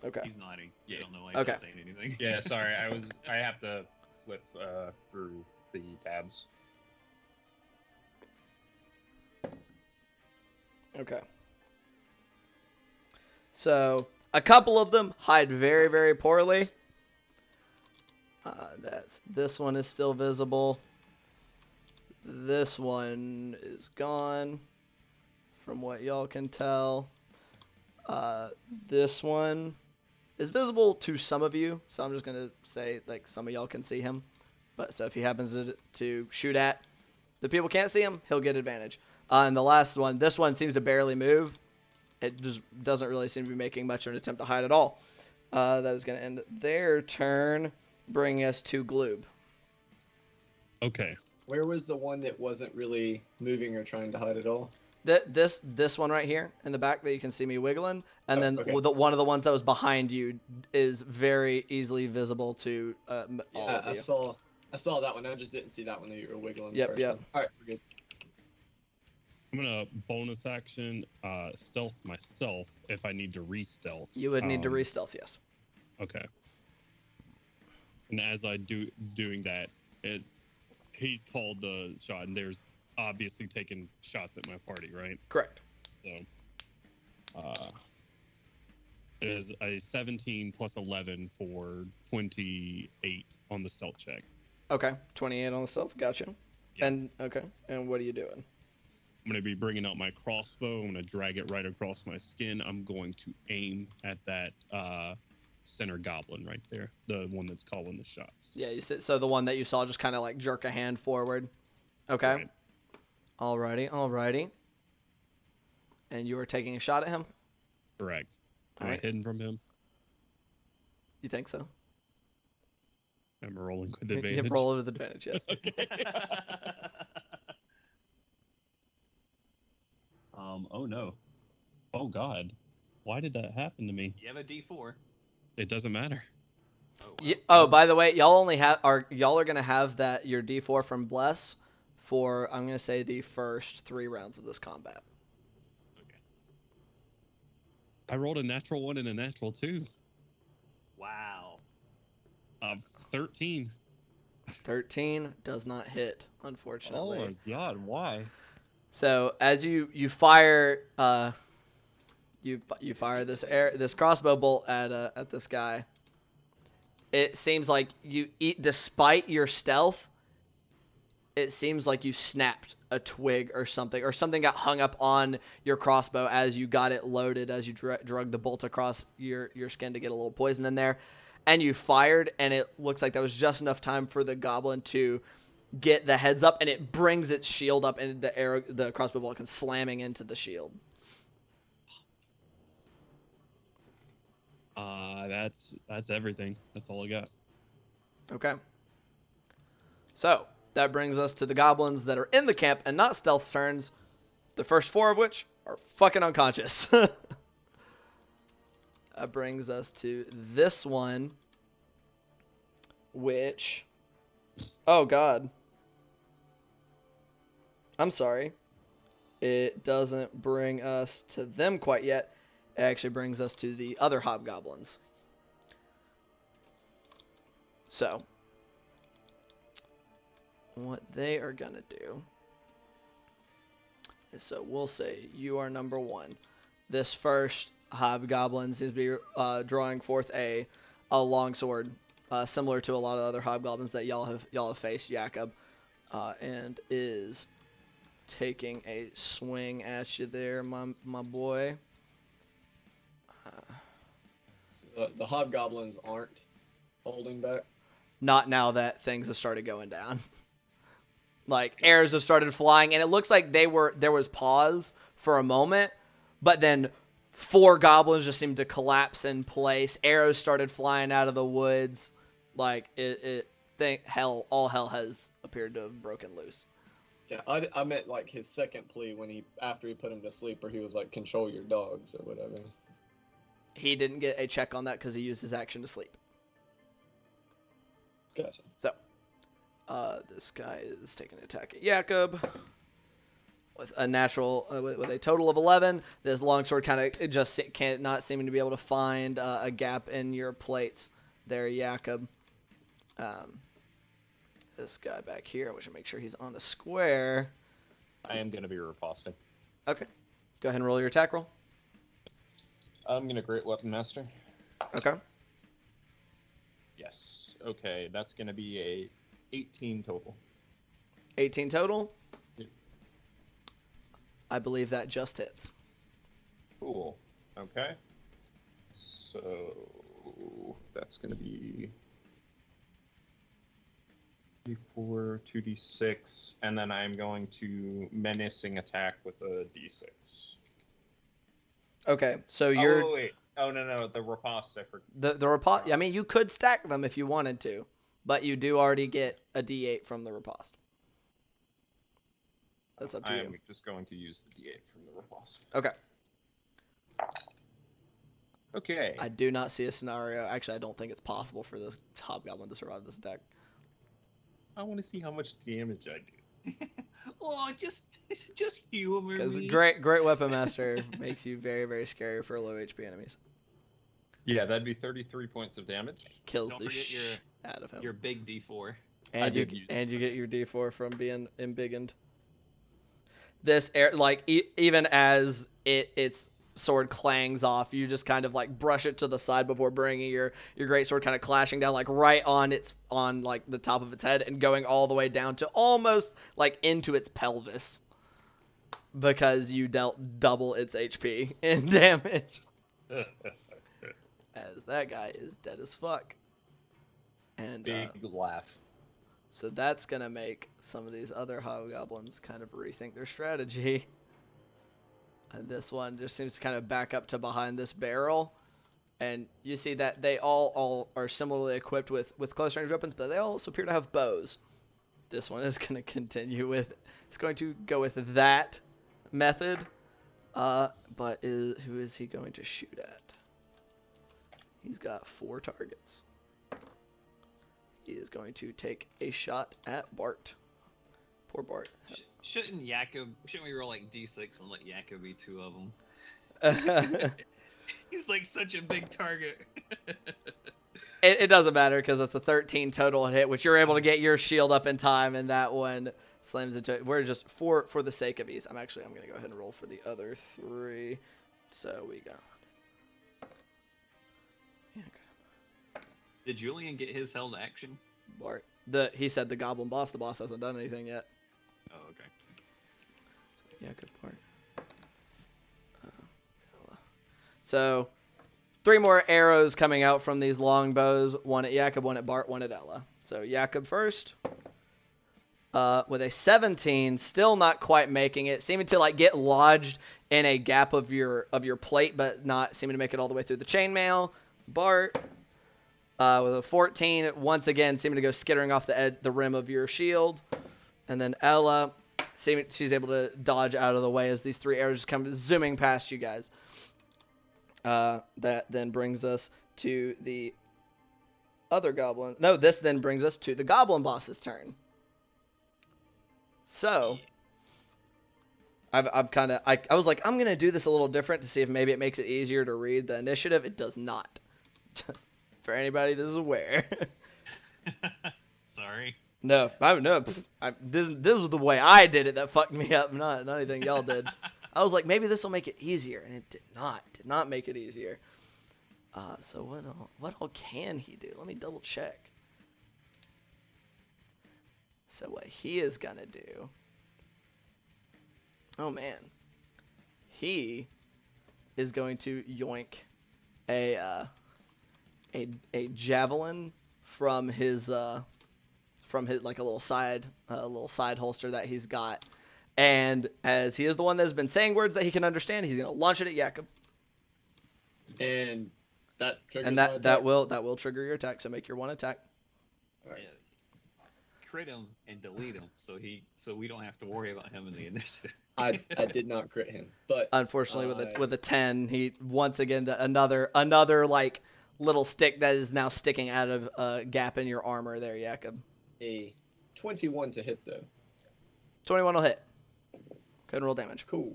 Okay.
He's nodding.
Yeah.
I don't know why
Okay.
he's not saying anything.
Yeah, sorry. I have to flip through the tabs.
Okay. So, a couple of them hide very, very poorly. This one is still visible. This one is gone, from what y'all can tell. This one is visible to some of you, so I'm just gonna say like some of y'all can see him. But so if he happens to shoot at the people can't see him, he'll get advantage. And the last one, this one seems to barely move. It just doesn't really seem to be making much of an attempt to hide at all. That is going to end their turn, bringing us to Gloob.
Okay.
Where was the one that wasn't really moving or trying to hide at all?
This one right here in the back that you can see me wiggling, and then
okay.
one of the ones that was behind you is very easily visible to all
Yeah,
of you.
I saw that one. I just didn't see that one that you were wiggling.
Yep,
first.
yep.
All right, we're good.
I'm gonna bonus action stealth myself if I need to re-stealth.
You would need to re-stealth, yes.
Okay. And as I doing that, he's called the shot, and there's obviously taking shots at my party, right?
Correct.
So, it is a 17 plus 11 for 28 on the stealth check.
Okay, 28 on the stealth. Gotcha.
Yeah.
And okay, and what are you doing?
I'm going to be bringing out my crossbow. I'm going to drag it right across my skin. I'm going to aim at that center goblin right there, the one that's calling the shots.
Yeah, so the one that you saw just kind of like jerk a hand forward. Okay.
Right.
Alrighty. And you were taking a shot at him?
Correct. Am
Alright.
I hidden from him?
You think so?
I'm rolling with advantage.
You roll with advantage, yes.
Okay.
Oh no.
Oh God. Why did that happen to me?
You have a D4.
It doesn't matter.
Oh, wow.
Oh, by the way, y'all are gonna have that your D4 from Bless for I'm gonna say the first 3 rounds of this combat.
Okay.
I rolled a natural 1 and a natural 2.
Wow.
13.
13 does not hit,
Oh
unfortunately.
my god, why?
So as you fire you fire this crossbow bolt at this guy, it seems like despite your stealth, it seems like you snapped a twig or something got hung up on your crossbow as you got it loaded, as you drug the bolt across your skin to get a little poison in there, and you fired, and it looks like that was just enough time for the goblin to get the heads up, and it brings its shield up, and the crossbow bolt comes slamming into the shield.
That's everything. That's all I got.
Okay. So that brings us to the goblins that are in the camp and not stealth turns. The first 4 of which are fucking unconscious. That brings us to this one, which, oh god, I'm sorry, it doesn't bring us to them quite yet. It actually brings us to the other hobgoblins. So what they are gonna do is, so we'll say you are number 1. This first hobgoblin seems to be drawing forth a longsword, similar to a lot of other hobgoblins that y'all have faced, Jakob, and is taking a swing at you there, my boy.
The hobgoblins aren't holding back.
Not now that things have started going down. Like, arrows have started flying, and it looks like there was pause for a moment, but then 4 goblins just seemed to collapse in place. Arrows started flying out of the woods. Like, all hell has appeared to have broken loose.
Yeah, I meant like his second plea after he put him to sleep, or he was like, control your dogs or whatever.
He didn't get a check on that because he used his action to sleep.
Gotcha.
So, this guy is taking an attack at Jakob with a with a total of 11. This longsword kind of just not seeming to be able to find a gap in your plates there, Jakob. This guy back here, I should make sure he's on the square.
I am going to be riposting.
Okay. Go ahead and roll your attack roll.
I'm going to Great Weapon Master.
Okay.
Yes. Okay, that's going to be a 18 total.
18 total?
Yep.
I believe that just hits.
Cool. Okay. So that's going to be 4, 2d6, and then I'm going to menacing attack with a d6.
Okay, so you're...
Oh, wait. Oh, no, the riposte, I forgot.
The riposte, I mean, you could stack them if you wanted to, but you do already get a d8 from the riposte. That's up to you.
I'm just going to use the d8 from the riposte.
Okay.
Okay.
I do not see a scenario. Actually, I don't think it's possible for this hobgoblin to survive this attack.
I want to see how much damage I do.
Oh, just humor
Because
me.
great weapon master makes you very, very scary for low HP enemies.
Yeah, that'd be 33 points of damage.
Kills
Don't
the
forget
shit out of him.
your big D4.
And you get your D4 from being embiggened. This even as its sword clangs off, you just kind of like brush it to the side before bringing your great sword kind of clashing down like right on like the top of its head and going all the way down to almost like into its pelvis, because you dealt double its HP in damage. As that guy is dead as fuck. And
Big laugh.
so that's gonna make some of these other hobgoblins kind of rethink their strategy. And this one just seems to kind of back up to behind this barrel. And you see that they all are similarly equipped with close range weapons, but they also appear to have bows. This one is going to continue with, it's going to go with that method. But who is he going to shoot at? He's got 4 targets. He is going to take a shot at Bart. Poor Bart.
Shouldn't we roll like D6 and let Jakob be 2 of them? He's like such a big target.
it doesn't matter because it's a 13 total hit, which you're able to get your shield up in time, and that one slams into it. We're just for the sake of ease. I'm gonna go ahead and roll for the other 3. So we go. Yeah, okay.
Did Julian get his held action?
Bart. He said the goblin boss. The boss hasn't done anything yet.
Oh, okay.
Yeah, good part. So 3 more arrows coming out from these long bows. 1 at Jakob, 1 at Bart, 1 at Ella. So Jakob first. With a 17, still not quite making it. Seeming to like get lodged in a gap of your plate, but not seeming to make it all the way through the chainmail. Bart. With a 14, once again seeming to go skittering off the rim of your shield. And then Ella, she's able to dodge out of the way as these 3 arrows just come zooming past you guys. That then brings us to the other goblin. No, this then brings us to the goblin boss's turn. So, I was like, I'm going to do this a little different to see if maybe it makes it easier to read the initiative. It does not. Just for anybody that is aware.
Sorry.
No, this is the way I did it that fucked me up, not anything y'all did. I was like, maybe this will make it easier, and it did not make it easier. So what all can he do? Let me double check. So what he is gonna do? Oh man, he is going to yoink a javelin from his like a little side holster that he's got. And as he is the one that has been saying words that he can understand, he's gonna launch it at Jakob.
And that triggers
And
my
that
attack?
will trigger your attack. So make your 1 attack.
Alright.
Yeah. Crit him and delete him, so we don't have to worry about him in the initiative.
I did not crit him, but
Unfortunately, with a 10, he once again another like little stick that is now sticking out of a gap in your armor there, Jakob.
a 21 to hit though.
21 will hit. Go ahead and roll damage.
Cool.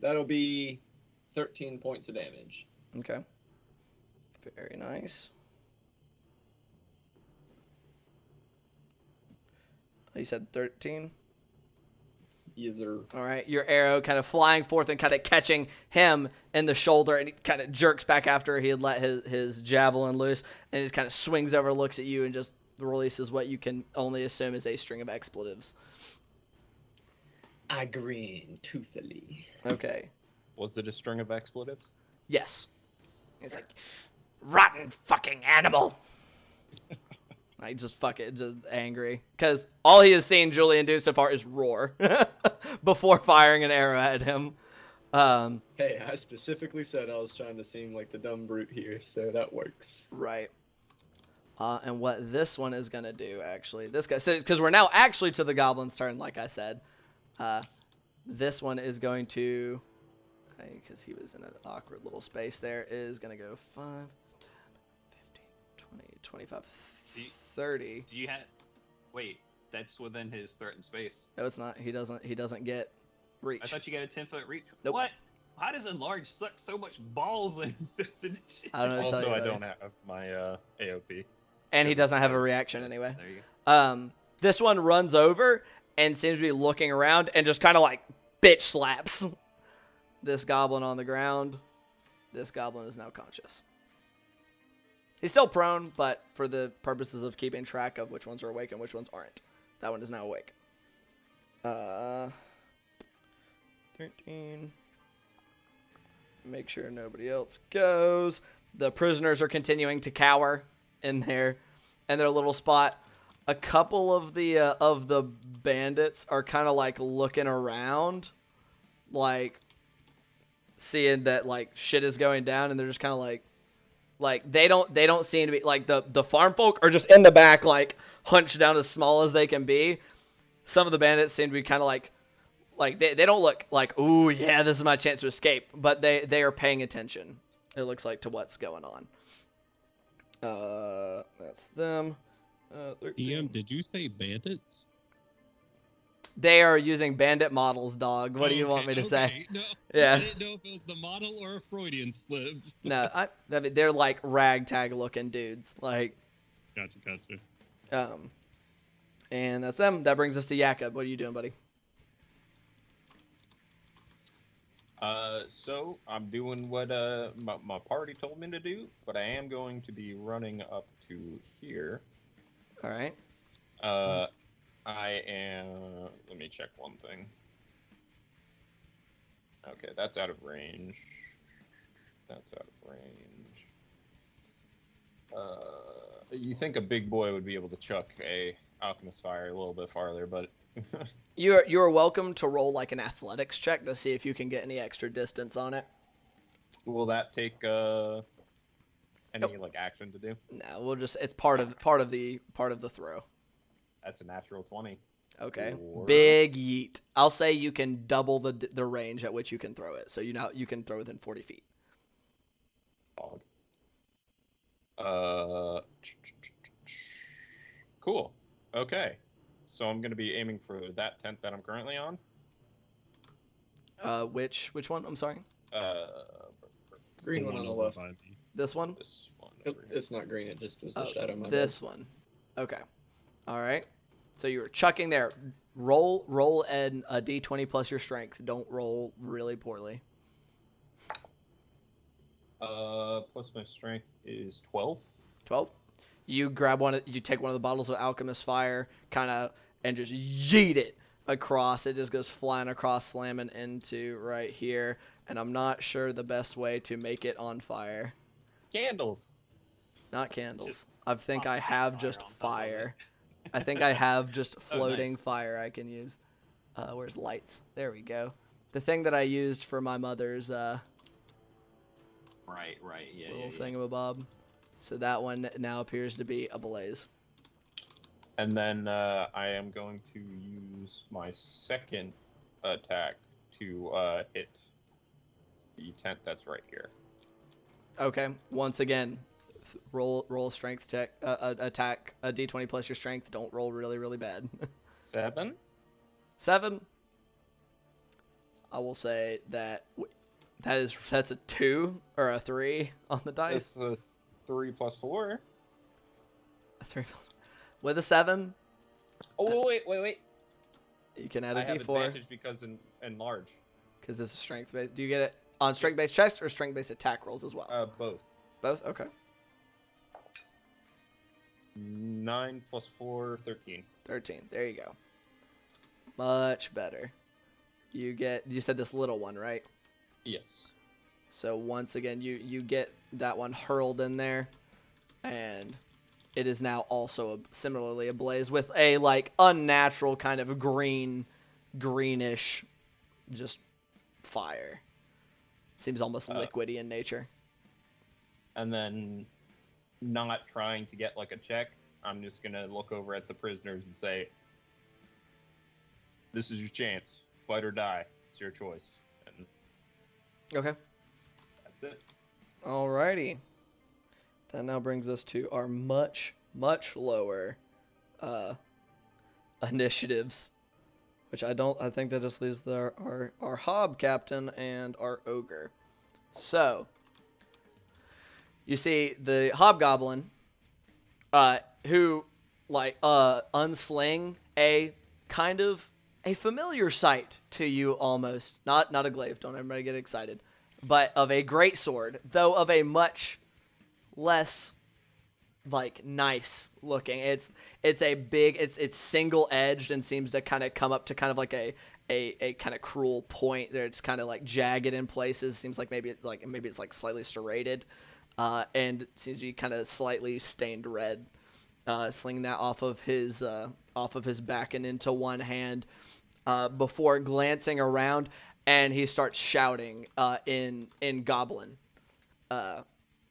That'll be 13 points of damage.
Okay. Very nice. You said 13?
Yes, sir.
All right. Your arrow kind of flying forth and kind of catching him in the shoulder, and he kind of jerks back after he had let his javelin loose, and he kind of swings over, looks at you, and just releases what you can only assume is a string of expletives.
I grin toothily.
Okay.
Was it a string of expletives?
Yes. He's like, rotten fucking animal. Like, just angry. Because all he has seen Julian do so far is roar before firing an arrow at him.
Hey, I specifically said I was trying to seem like the dumb brute here, so that works.
Right. And what this one is going to do, actually, this guy, because we're now actually to the goblin's turn, like I said. This one is going to, because he was in an awkward little space there, is going to go 5, 10, 15, 20, 25, 30.
Do you have? Wait, that's within his threatened space.
No, it's not. He doesn't get reach.
I thought you got a 10-foot reach.
Nope.
What? How does enlarge suck so much balls in?
I don't know.
Also, I don't have my AOP.
And he doesn't have a reaction anyway.
There you go.
This one runs over and seems to be looking around and just kind of like bitch slaps this goblin on the ground. This goblin is now conscious. He's still prone, but for the purposes of keeping track of which ones are awake and which ones aren't, that one is now awake. 13. Make sure nobody else goes. The prisoners are continuing to cower in their little spot. A couple of the bandits are kind of like looking around, like seeing that like shit is going down, and they're just kind of like they don't seem to be like the farm folk are just in the back like hunched down as small as they can be. Some of the bandits seem to be kind of like they don't look like, ooh yeah, this is my chance to escape, but they are paying attention, it looks like, to what's going on. That's them. 13.
DM, did you say bandits?
They are using bandit models, dog. What do you want me to say?
No,
Yeah.
I didn't know if it was the model or a Freudian slip.
No, I mean, they're like ragtag looking dudes. Like,
Gotcha.
and that's them. That brings us to Jakob. What are you doing, buddy?
So I'm doing what my party told me to do, but I am going to be running up to here.
All right.
I am. Let me check one thing. Okay, that's out of range. That's out of range. You think a big boy would be able to chuck a alchemist fire a little bit farther, but
You're welcome to roll like an athletics check to see if you can get any extra distance on it.
will that take any
Nope.
like action to do?
No, we'll just it's part of the throw.
That's a natural 20.
Okay.
Or-
Big yeet. I'll say you can double the range at which you can throw it. So you can throw within 40 feet.
Fog. Cool. Okay. So I'm gonna be aiming for that tent that I'm currently on.
Which one? I'm sorry.
Green
The
one on the
over
left.
by me.
This one?
This one.
Nope,
Over here.
it's not green. It just was a
Oh,
shadow. My
this one. Okay. All right. So you were chucking there. Roll and a d20 plus your strength. Don't roll really poorly.
Plus my strength is 12.
12. You grab one. You take one of the bottles of alchemist fire, and just yeet it across. It just goes flying across, slamming into right here. And I'm not sure the best way to make it on fire.
Candles.
Not candles.
Just
I think
pop
I
the
have
fire
just
on top of
fire. I think I have just floating
nice.
fire I can use. Where's lights? There we go. The thing that I used for my mother's
Right. Yeah.
little
yeah.
thingamabob. So that one now appears to be ablaze.
And then I am going to use my second attack to hit the tent that's right here.
Okay. Once again, roll a strength check. Attack a d20 plus your strength. Don't roll really really bad.
7.
7. I will say that's a 2 or a 3 on the dice.
It's a 3 plus 4.
A 3 plus with a 7.
Oh wait.
You can add
I
a
have
d4
advantage because in large.
because it's a strength based. Do you get it on strength based checks or strength based attack rolls as well?
Both.
Both. Okay.
9 plus 4, 13.
13. There you go. Much better. You said this little one, right?
Yes.
So once again, you get that one hurled in there, and it is now also similarly ablaze with a like unnatural kind of greenish, just fire. Seems almost liquidy in nature.
And then, not trying to get like a check, I'm just gonna look over at the prisoners and say, "This is your chance. Fight or die. It's your choice." And
Okay.
that's it.
Alrighty. That now brings us to our much lower initiatives, which I think that just leaves our hob captain and our ogre. So you see the hobgoblin, who unsling a kind of a familiar sight to you almost, not a glaive, don't everybody get excited, but of a great sword, though of a much less nice looking. It's a big, it's single edged and seems to kind of come up to kind of like a kind of cruel point there. It's kind of like jagged in places. Seems like maybe it's like slightly serrated, and seems to be kind of slightly stained red. Slinging that off of his back and into one hand, before glancing around, and he starts shouting in Goblin,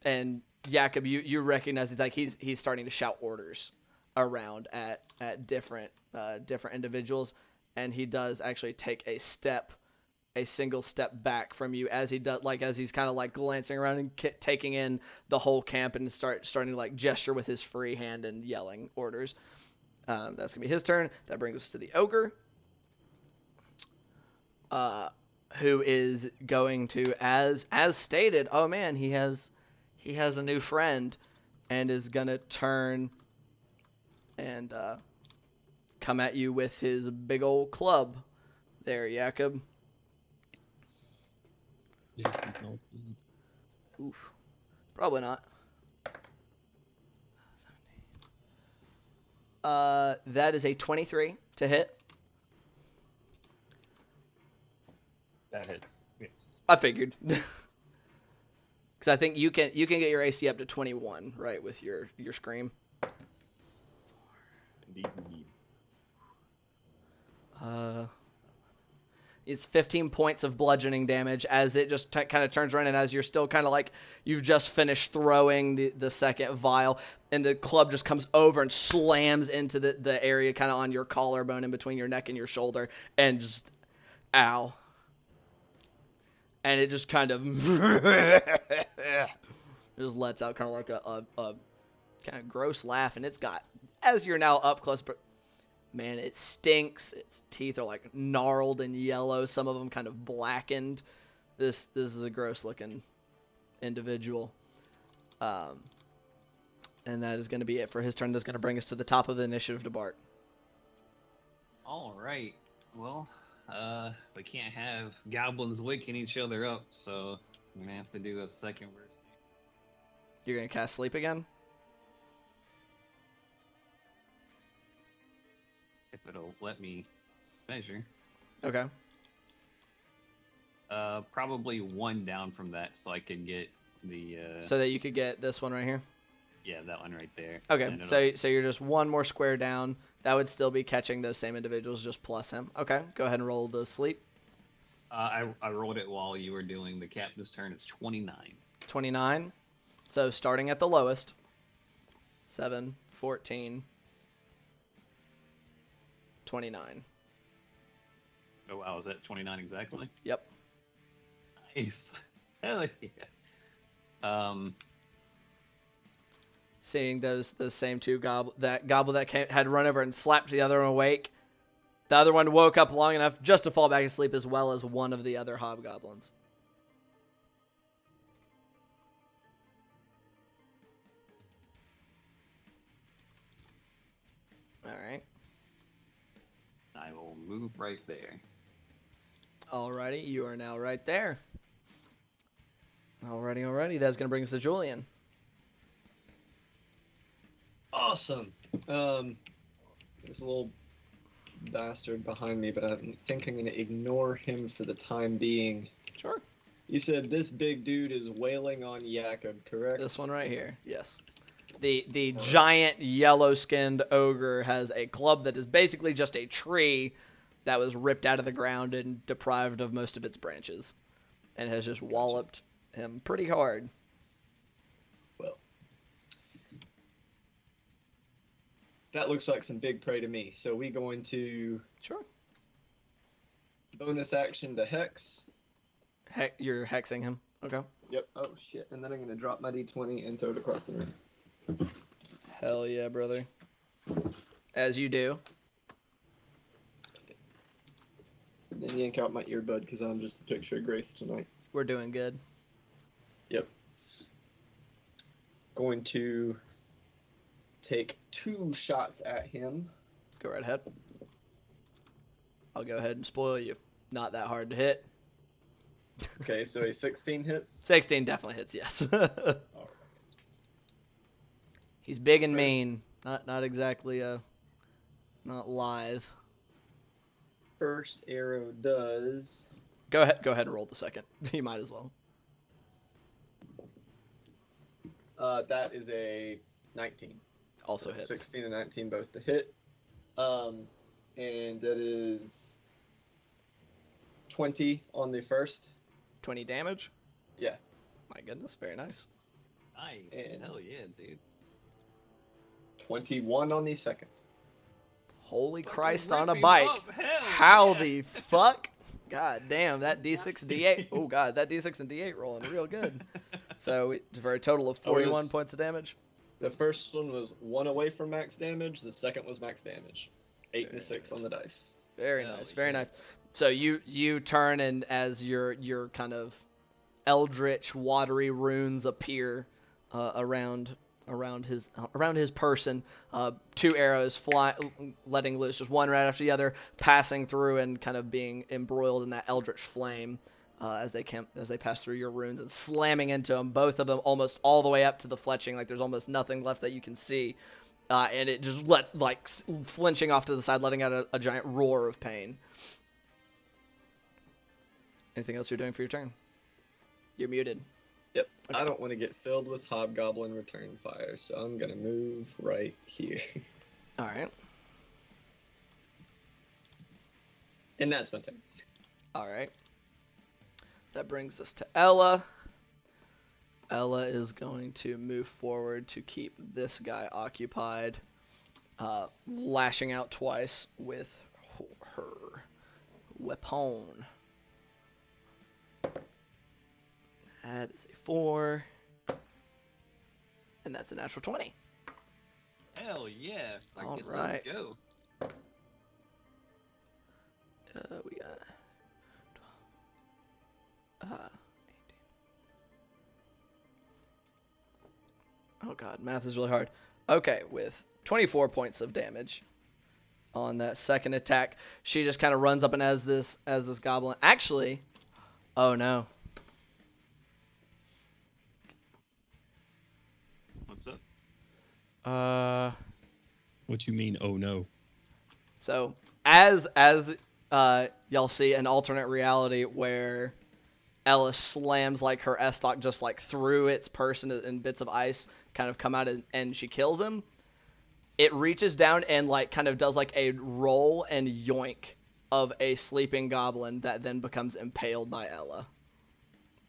and Jakob, you recognize it, like he's starting to shout orders around at different individuals, and he does actually take a single step back from you as he's kind of like glancing around and taking in the whole camp and starting to like gesture with his free hand and yelling orders. That's gonna be his turn. That brings us to the ogre. who is going to, as stated, oh man, he has a new friend, and is gonna turn and come at you with his big old club. There, Jakob.
This is not good.
Oof. Probably not. That is a 23 to hit.
That hits. Yes.
I figured. Because I think you can get your AC up to 21, right, with your scream.
Indeed, indeed.
It's 15 points of bludgeoning damage as it just kind of turns around, and as you're still kind of like you've just finished throwing the second vial, and the club just comes over and slams into the area kind of on your collarbone in between your neck and your shoulder, and just ow. And it just kind of just lets out kind of like a kind of gross laugh, and it's got, as you're now up close, but man, it stinks. Its teeth are like gnarled and yellow. Some of them kind of blackened. This is a gross looking individual. And that is going to be it for his turn. That's going to bring us to the top of the initiative to Bart.
All right. Well, we can't have goblins waking each other up, so I'm gonna have to do a second verse.
You're going to cast Sleep again?
If it'll let me measure.
Okay.
Probably one down from that, so I can get the.
So that you could get this one right here?
Yeah, that one right there.
Okay,
And
so you're just one more square down. That would still be catching those same individuals, just plus him. Okay, go ahead and roll the sleep.
I rolled it while you were doing the captain's turn. It's 29.
29. So starting at the lowest. 7, 14, 29.
Oh wow, is that 29 exactly?
Yep.
Nice. Hell yeah.
Seeing the same two goblin that had run over and slapped the other one awake. The other one woke up long enough just to fall back asleep, as well as one of the other hobgoblins. All right.
I will move right there.
Alrighty, you are now right there. Alrighty. That's gonna bring us to Julian.
Awesome. This little bastard behind me, but I think I'm going to ignore him for the time being.
Sure.
You said this big dude is wailing on Jakob, correct?
This one right here. Yes. The giant yellow-skinned ogre has a club that is basically just a tree that was ripped out of the ground and deprived of most of its branches, and has just walloped him pretty hard.
Well, that looks like some big prey to me. So we going to
Sure.
bonus action to hex.
You're hexing him. Okay.
Yep. Oh shit! And then I'm gonna drop my d20 and throw it across the room.
Hell yeah, brother. As you do.
And then yank out my earbud because I'm just the picture of Grace tonight.
We're doing good.
Yep. Going to take 2 shots at him.
Go right ahead. I'll go ahead and spoil you. Not that hard to hit.
Okay, so a 16 hits.
16 definitely hits, yes.
Alright.
He's big and mean. Not exactly not lithe.
First arrow does.
Go ahead and roll the second. You might as well.
That is a 19.
Also
So
hits.
16 and 19 both to hit. And that is 20 on the first.
20 damage?
Yeah.
My goodness, very nice.
Nice.
And-
Hell yeah, dude.
21 on the second.
Holy
Fucking
Christ
rip
on a
him
bike.
up, hell
How
yeah.
the fuck? God damn, that D6 D8. Oh god, that D6 and D8 rolling real good. So for a total of 41 points of damage.
The first one was 1 away from max damage. The second was max damage. 8 and a 6 on the dice.
Very
Hell
nice, very
yeah.
nice. So you turn, and as your kind of eldritch watery runes appear around his person, 2 arrows fly, letting loose, just one right after the other, passing through and kind of being embroiled in that eldritch flame as they pass through your runes and slamming into them, both of them almost all the way up to the fletching, like there's almost nothing left that you can see, and it just lets, like, flinching off to the side, letting out a giant roar of pain. Anything else you're doing for your turn? You're muted.
Yep.
Okay.
I don't want to get filled with Hobgoblin return fire, so I'm gonna move right here.
All right.
And that's my turn.
All right. That brings us to Ella. Ella is going to move forward to keep this guy occupied, lashing out twice with her weapon. That is a 4. And that's a natural 20.
Hell yeah. I
All
guess
right.
Let's go.
We got 12. 18. Oh god, math is really hard. Okay, with 24 points of damage on that second attack, she just kind of runs up and as this goblin. Actually, oh no.
What's up?
What you mean? Oh no.
So as y'all see an alternate reality where Ella slams like her S-stock just like through its person and bits of ice kind of come out and she kills him. It reaches down and like kind of does like a roll and yoink of a sleeping goblin that then becomes impaled by Ella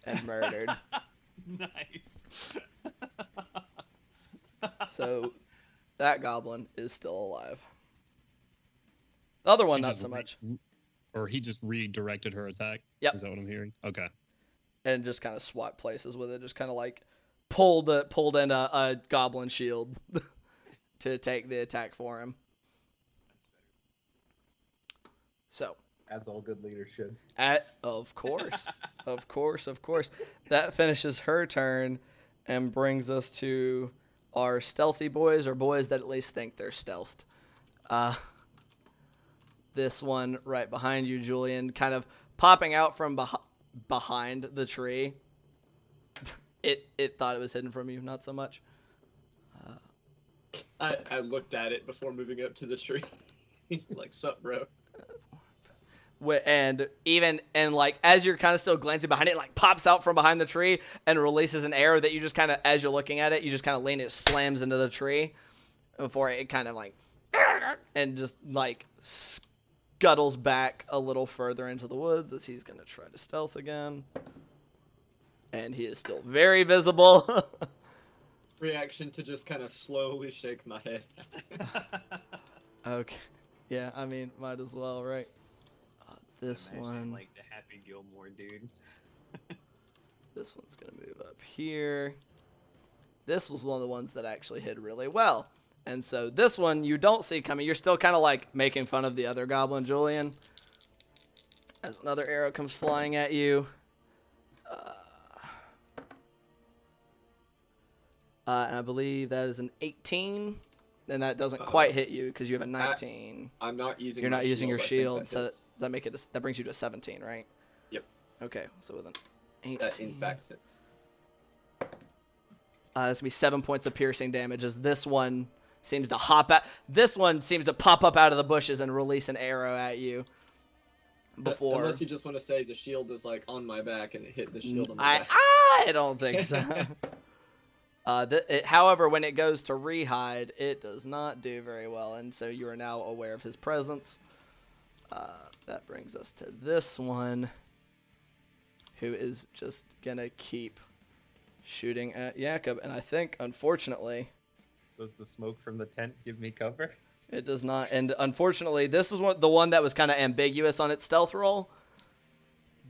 and murdered.
Nice.
So that goblin is still alive. The other one,
She
not
just
so much.
Or he just redirected her attack?
Yep.
Is that what I'm hearing? Okay.
And just kind of swap places with it. Just kind of like pulled in a goblin shield to take the attack for him. So,
As all good leaders should.
of course. That finishes her turn and brings us to our stealthy boys, or boys that at least think they're stealthed. This one right behind you, Julian, kind of popping out from behind the tree. It thought it was hidden from you, not so much.
I looked at it before moving up to the tree. Like, sup, bro?
And like as you're kind of still glancing behind it, it like pops out from behind the tree and releases an arrow that you just kind of, as you're looking at it, you just kind of lean, it slams into the tree before it kind of like, and just like scuttles back a little further into the woods as he's going to try to stealth again. And he is still very visible.
Reaction to just kind of slowly shake my head.
Okay. Yeah, I mean, might as well, right? This
Imagine,
one.
like the Happy Gilmore dude.
This one's going to move up here. This was one of the ones that actually hid really well. And so this one you don't see coming. You're still kind of like making fun of the other goblin, Julian. As another arrow comes flying at you. And I believe that is an 18. And that doesn't quite hit you because you have a 19.
I'm not using.
You're not using your
I think
shield,
that
so
hits.
that make it that brings you to 17, right?
Yep.
Okay, so with an 18.
That in fact hits.
That's gonna be 7 points of piercing damage as this one seems to hop out. This one seems to pop up out of the bushes and release an arrow at you. Before.
Unless you just want to say the shield is like on my back and it hit the shield on my back.
I don't think so. However, when it goes to rehide, it does not do very well, and so you are now aware of his presence. That brings us to this one, who is just gonna keep shooting at Jakob, and I think, unfortunately,
Does the smoke from the tent give me cover?
it does not. And unfortunately, this is the one that was kind of ambiguous on its stealth roll,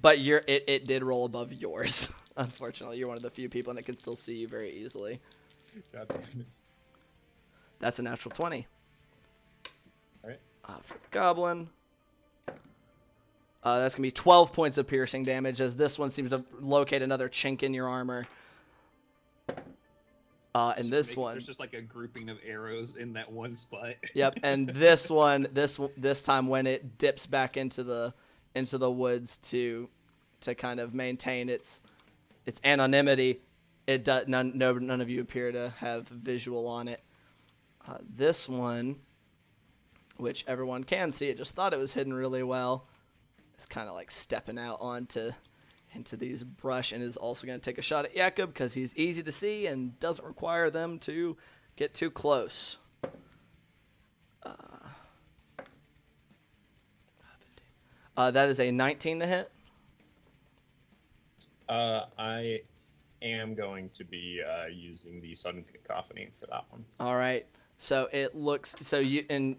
but it did roll above yours. Unfortunately, you're one of the few people, and it can still see you very easily.
God damn it.
That's a natural 20.
Alright.
For the goblin. That's going to be 12 points of piercing damage, as this one seems to locate another chink in your armor. And this one...
There's just like a grouping of arrows in that one spot.
Yep, and this one, this time when it dips back into the woods to kind of maintain its anonymity, it does none of you appear to have visual on it. This one, which everyone can see, it just thought it was hidden really well. It's kind of like stepping out into these brush, and is also going to take a shot at Jakob because he's easy to see and doesn't require them to get too close. That is a 19 to hit.
I am going to be using the sudden cacophony for that one.
All right. So it looks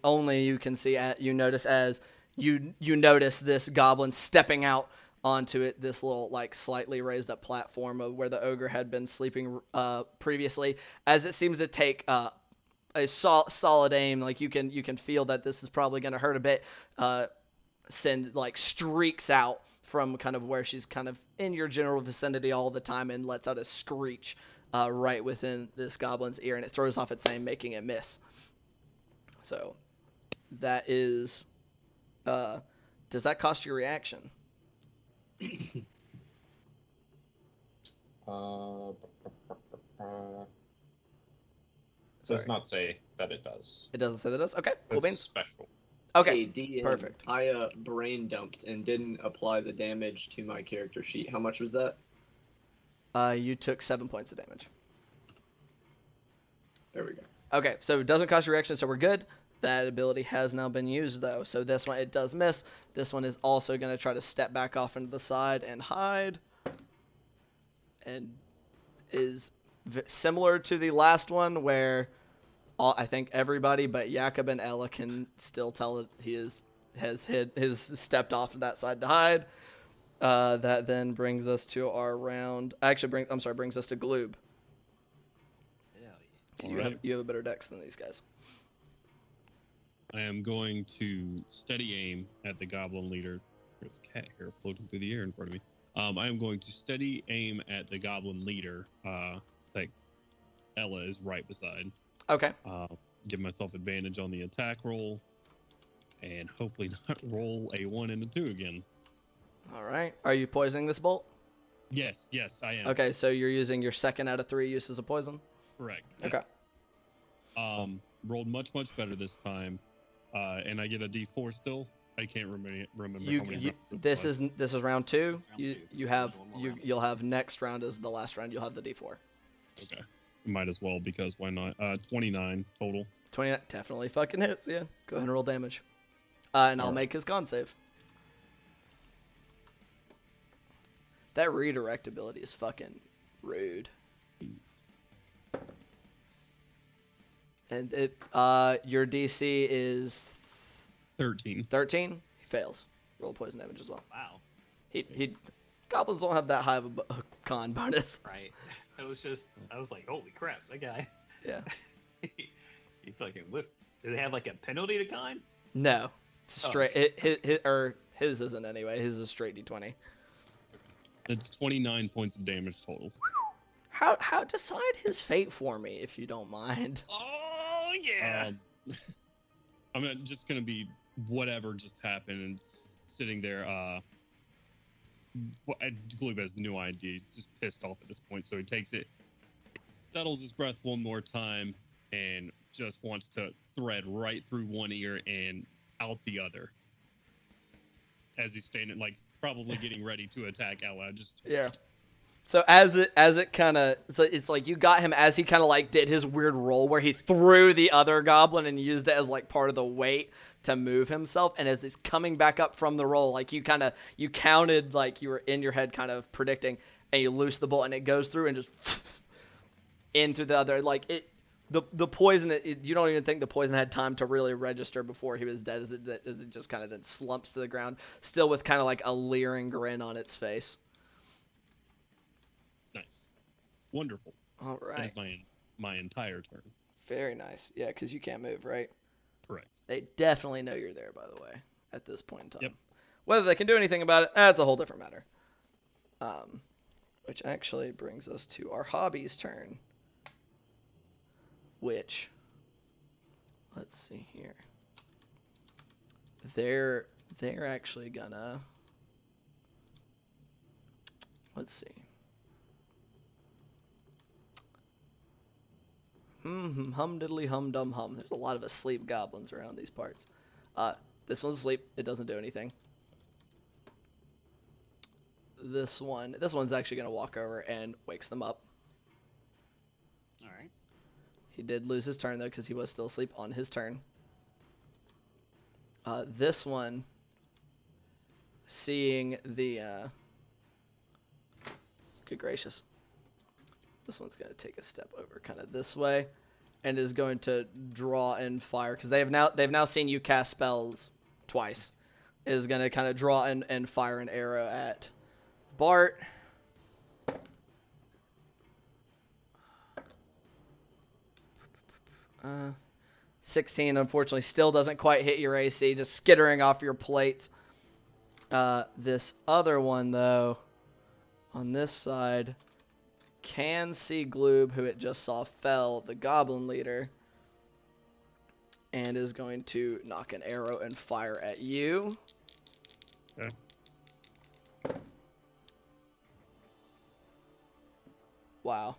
only you can see you notice as you notice this goblin stepping out onto it, this little like slightly raised up platform of where the ogre had been sleeping previously, as it seems to take a solid aim. Like you can feel that this is probably going to hurt a bit. Send like streaks out from kind of where she's kind of in your general vicinity all the time, and lets out a screech right within this goblin's ear, and it throws off its aim, making it miss. So that is does that cost your reaction?
Does not say that it does.
It doesn't say that it does? Okay, cool
It's
beans.
special.
Okay,
Hey, DM,
perfect.
I brain dumped and didn't apply the damage to my character sheet. How much was that?
You took 7 points of damage.
There we go.
Okay, so it doesn't cost your reaction, so we're good. That ability has now been used, though. So this one, it does miss. This one is also going to try to step back off into the side and hide. And is similar to the last one, where I think everybody but Jakob and Ella can still tell that he has stepped off to that side to hide. That then brings us to our round. Actually, brings us to Gloob. You have a better dex than these guys.
I am going to steady aim at the goblin leader. There's a cat hair floating through the air in front of me. I am going to steady aim at the goblin leader that Ella is right beside.
Okay.
Give myself advantage on the attack roll, and hopefully not roll a 1 and a 2 again.
All right. Are you poisoning this bolt?
Yes, I am.
Okay, so you're using your 2nd out of 3 uses of poison?
Correct.
Okay.
Yes. Rolled much better this time, and I get a D4 still. I can't remember how many rounds it
this
was.
is round 2.
Round two.
You have
There's one more round.
you'll have next round as the last round. You'll have the D4.
Okay. Might as well, because why not? 29 total.
20 definitely fucking hits. Yeah. Go ahead and roll damage. And I'll
Alright.
make his con save. That redirect ability is fucking rude. And your DC is
13.
13. He fails. Roll poison damage as well.
Wow.
Goblins don't have that high of a con bonus.
Right. I was like, holy crap, that guy.
Yeah.
He fucking whipped. Did they have like a penalty to con?
No. It's
Oh.
straight. His isn't anyway. His is straight D20.
It's 29 points of damage total.
How decide his fate for me, if you don't mind.
Oh yeah.
I'm just gonna be whatever just happened and sitting there. Gloob has no idea. He's just pissed off at this point, so he takes it, settles his breath one more time, and just wants to thread right through one ear and out the other. As he's standing, like probably getting ready to attack Ella.
Yeah. So as it kind of, so it's like you got him as he kind of like did his weird roll where he threw the other goblin and used it as like part of the weight to move himself. And as he's coming back up from the roll, like you counted, like you were in your head kind of predicting, and you loose the bolt and it goes through and just into the other, like it, the poison, you don't even think the poison had time to really register before he was dead, as it just kind of then slumps to the ground, still with kind of like a leering grin on its face.
Nice. Wonderful.
All
That
right.
is my entire turn.
Very nice. Yeah, because you can't move, right?
Correct.
They definitely know you're there, by the way, at this point in time.
Yep.
Whether they can do anything about it, that's a whole different matter. Which actually brings us to our hobby's turn. Which, let's see here. They're actually gonna, let's see. Hum diddly hum dum hum. There's a lot of asleep goblins around these parts. This one's asleep. It doesn't do anything. This one's actually gonna walk over and wakes them up.
All right.
He did lose his turn though, because he was still asleep on his turn. This one, seeing the, good gracious. This one's going to take a step over kind of this way and is going to draw and fire, because they've now seen you cast spells twice. Is going to kind of draw and fire an arrow at Bart. 16, unfortunately, still doesn't quite hit your AC, just skittering off your plates. This other one, though, on this side, can see Gloob, who it just saw fell, the goblin leader, and is going to knock an arrow and fire at you.
Okay.
Wow.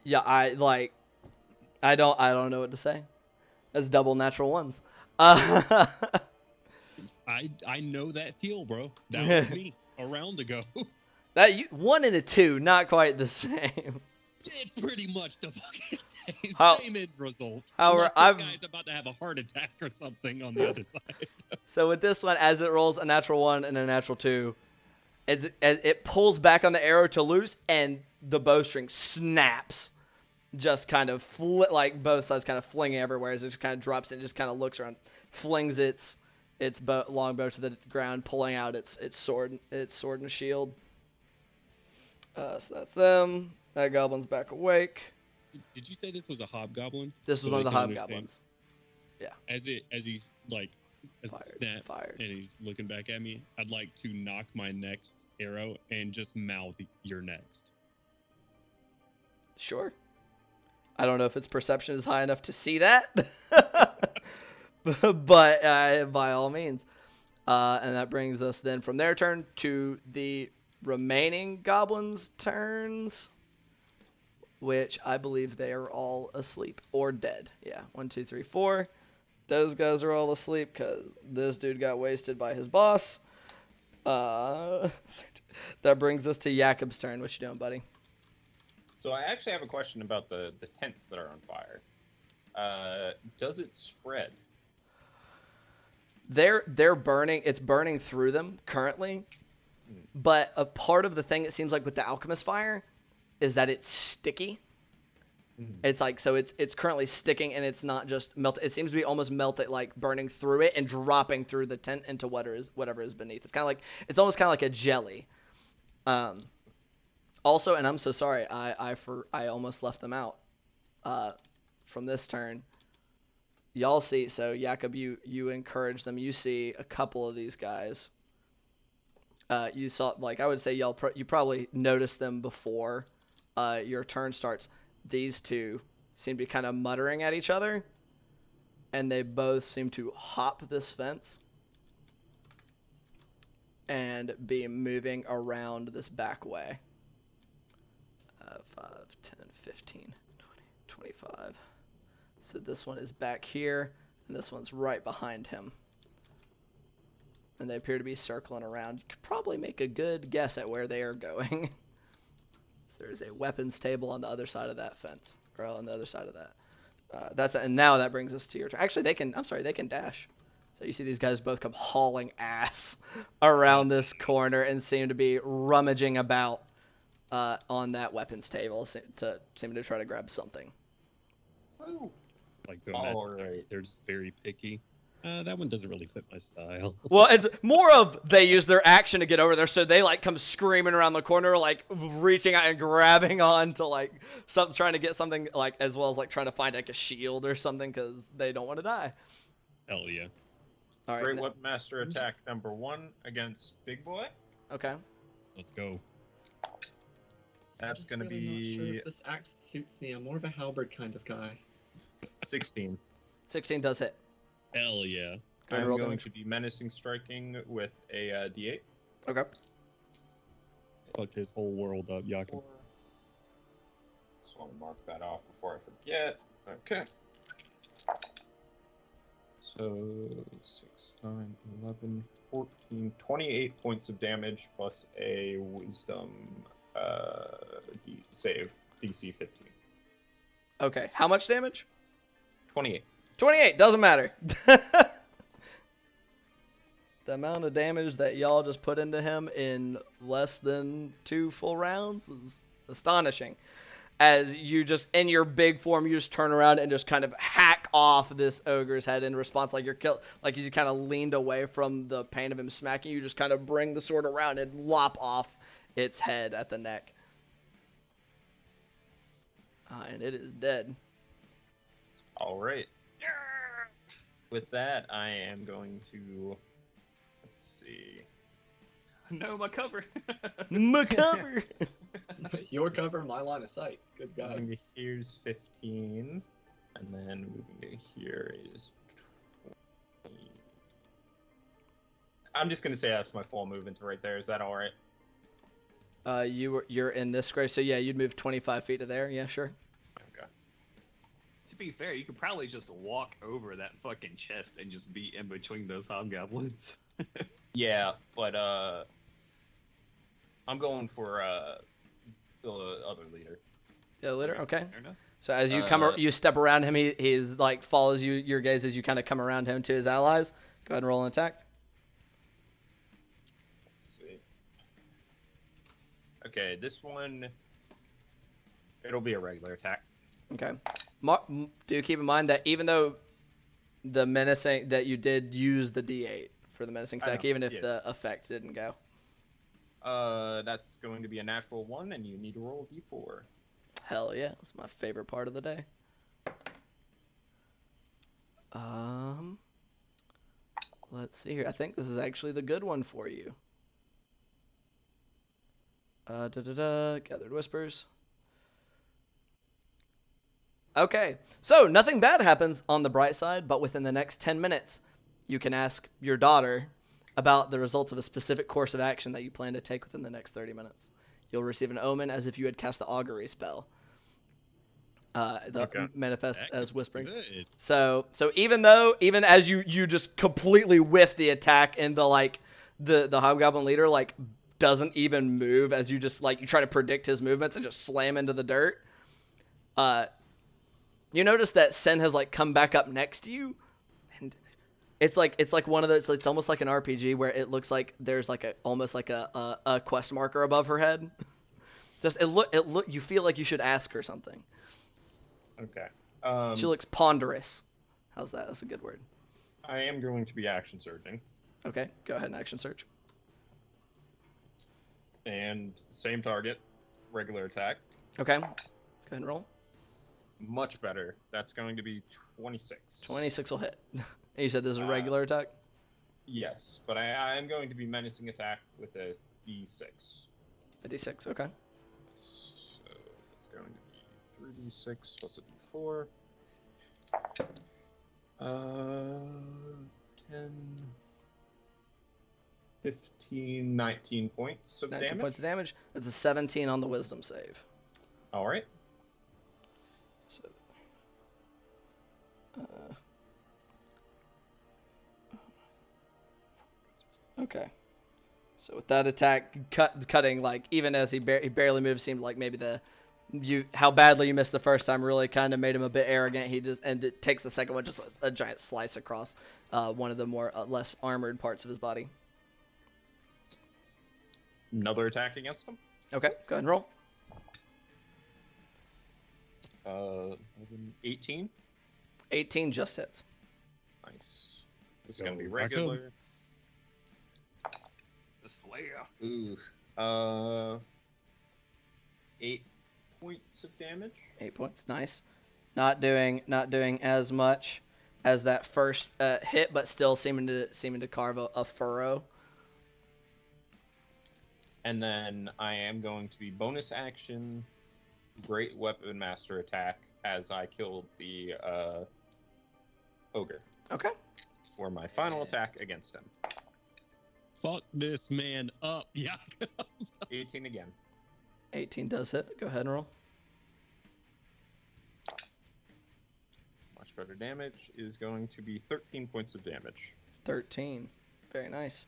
Yeah, I don't know what to say. That's double natural ones.
I know that feel, bro. That was me a round ago.
1 and a 2, not quite the same.
It's pretty much the fucking same, same end result.
However,
Unless this guy's about to have a heart attack or something on the other side.
So with this one, as it rolls a natural 1 and a natural 2, it pulls back on the arrow to loose, and the bowstring snaps. Just kind of like both sides kind of flinging everywhere as it just kind of drops and just kind of looks around, flings its longbow to the ground, pulling out its sword and shield. So that's them. That goblin's back awake.
Did you say this was a hobgoblin?
This was one of the hobgoblins. Yeah.
As he's like, as
Fired,
it snaps
fired.
and he's looking back at me, I'd like to knock my next arrow and just mouth "you're next."
Sure. I don't know if its perception is high enough to see that, but by all means. And that brings us then from their turn to the remaining goblins' turns, which I believe they are all asleep or dead. Yeah, 1, 2, 3, 4. Those guys are all asleep because this dude got wasted by his boss. That brings us to Jakob's turn. What you doing, buddy?
So I actually have a question about the tents that are on fire. Does it spread?
They're burning. It's burning through them currently. But a part of the thing, it seems like, with the alchemist fire is that it's sticky. It's like, so it's currently sticking, and it's not just melted. It seems to be almost melted, like burning through it and dropping through the tent into whatever is beneath. It's kind of like, it's almost kind of like a jelly. Also, and I'm so sorry, I almost left them out from this turn. Y'all see, so Jakob, you encourage them. You see a couple of these guys. You saw, like, I would say you probably noticed them before your turn starts. These two seem to be kind of muttering at each other, and they both seem to hop this fence and be moving around this back way. 5, 10, 15, 20, 25. So this one is back here, and this one's right behind him. And they appear to be circling around. You could probably make a good guess at where they are going. So there's a weapons table on the other side of that fence, or on the other side of that. And now that brings us to your turn. Actually, they can dash. So you see these guys both come hauling ass around this corner and seem to be rummaging about on that weapons table, seem to try to grab something.
Like, they're just very picky. That one doesn't really fit my style.
Well, it's more of they use their action to get over there, so they like come screaming around the corner, like reaching out and grabbing on to like something, trying to get something, like, as well as like trying to find like a shield or something, because they don't want to die.
Hell yeah.
All right.
Great Weapon Master attack number 1 against Big Boy.
Okay.
Let's go.
That's
I'm
going to
really not sure
be
if this axe suits me. I'm more of a halberd kind of guy.
16.
16 does hit.
Hell yeah.
Go ahead and
I'm
roll
going
damage.
to be menacing striking with a D8.
Okay.
Fucked his whole world up, Yakin.
Just want to mark that off before I forget. Okay. So 6, 9, 11, 14, 28 points of damage plus a wisdom save DC 15.
Okay. How much damage?
28.
28. Doesn't matter. The amount of damage that y'all just put into him in less than 2 full rounds is astonishing. As you just, in your big form, you just turn around and just kind of hack off this ogre's head in response, like like he's kind of leaned away from the pain of him smacking you. Just kind of bring the sword around and lop off its head at the neck. And it is dead.
All right. With that, I am going to, let's see.
No, my cover.
My cover.
Your cover, my line of sight. Good God.
Moving to here's 15, and then moving to here is 20. I'm just gonna say that's my full movement to right there. Is that all right?
You're in this square, so yeah, you'd move 25 feet to there. Yeah, sure.
Okay.
To be fair, you could probably just walk over that fucking chest and just be in between those hobgoblins.
Yeah, but I'm going for the other leader.
Yeah, later. Okay.
Fair enough.
So as you you step around him, he's like follows your gaze as you kind of come around him to his allies. Go ahead and roll an attack.
Let's see. Okay, this one, it'll be a regular attack.
Okay. Do keep in mind that even though the menacing that you did use the D8 for the menacing attack, even if the effect didn't go.
That's going to be a natural 1, and you need to roll a D4.
Hell yeah, that's my favorite part of the day. Let's see here. I think this is actually the good one for you. Gathered Whispers. Okay, so nothing bad happens on the bright side, but within the next 10 minutes, you can ask your daughter about the results of a specific course of action that you plan to take within the next 30 minutes. You'll receive an omen as if you had cast the augury spell. Manifests as whispering.
Good.
So even as you just completely whiff the attack and the hobgoblin leader doesn't even move as you just you try to predict his movements and just slam into the dirt. You notice that Sen has come back up next to you, and it's like one of those. It's almost like an RPG where it looks like there's almost like a quest marker above her head. Just you feel like you should ask her something.
Okay.
She looks ponderous. How's that? That's a good word.
I am going to be action surging.
Okay, go ahead and action search.
And same target, regular attack.
Okay, go ahead and roll.
Much better. That's going to be 26.
26 will hit. And you said this is a regular attack?
Yes, but I am going to be menacing attack with a D6.
A D6, okay.
So it's going to be 3D6 plus a D4. 10, 15, 19 points of
19
damage.
points of damage. That's a 17 on the wisdom save.
All right.
So, okay. So with that attack, cutting even as he barely moves, seemed like maybe how badly you missed the first time really kind of made him a bit arrogant. And it takes the second one, just a giant slice across one of the more less armored parts of his body.
Another attack against him.
Okay, go ahead and roll.
18.
18 just hits.
Nice. This is going to be
Back
regular.
The Slayer.
Ooh. 8 points of damage.
8 points, nice. Not doing as much. as that first hit, but still seeming to carve a furrow.
And then I am going to be bonus action, Great Weapon Master attack as I killed the ogre
Okay.
for my final attack against him.
Fuck this man up. Yeah.
18 again.
18 does hit. Go ahead and roll.
Much better damage is going to be 13 points of damage. 13.
Very nice.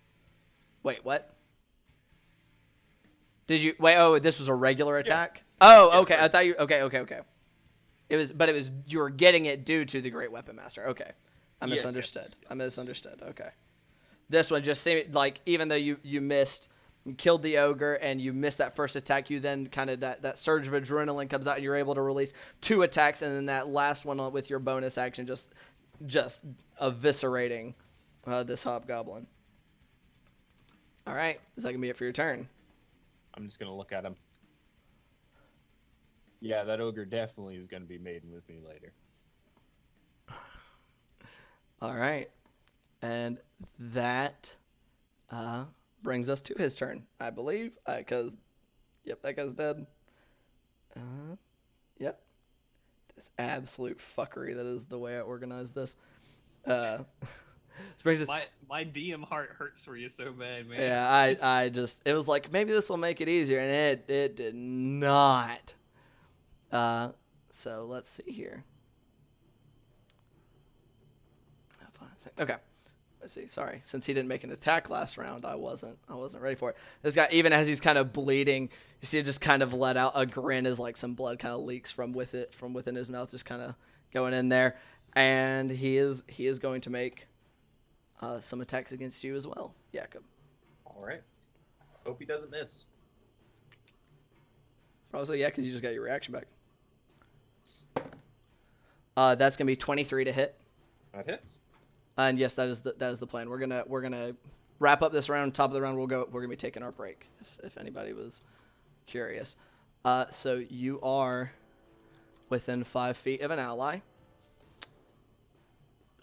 Wait, what? Did you wait? Oh, this was a regular attack. Oh,
Yeah,
okay.
right.
I thought you. Okay. It was you were getting it due to the Great Weapon Master. Okay, I
Yes,
misunderstood.
yes.
I misunderstood. Okay, this one just seemed like even though you missed, you killed the ogre and you missed that first attack, you then kind of that surge of adrenaline comes out and you're able to release 2 attacks, and then that last one with your bonus action just eviscerating this hobgoblin. All right, is that gonna be it for your turn?
I'm just going to look at him. Yeah, that ogre definitely is going to be mating with me later.
All right, and that brings us to his turn, I believe, because yep, that guy's dead. Yep, this absolute fuckery that is the way I organized this. This brings us.
My DM heart hurts for you so bad, man.
Yeah, I just it was like maybe this will make it easier, and it did not. So let's see here. Okay, let's see. Sorry, since he didn't make an attack last round, I wasn't ready for it. This guy, even as he's kind of bleeding, you see it just kind of let out a grin as like some blood kind of leaks from within his mouth, just kind of going in there, and he is going to make some attacks against you as well, Jakob.
All right. Hope he doesn't miss.
Probably yeah, because you just got your reaction back. That's gonna be 23 to hit.
That hits.
And yes, that is the plan. We're gonna wrap up this round. Top of the round, we're gonna be taking our break. If anybody was curious, so you are within 5 feet of an ally.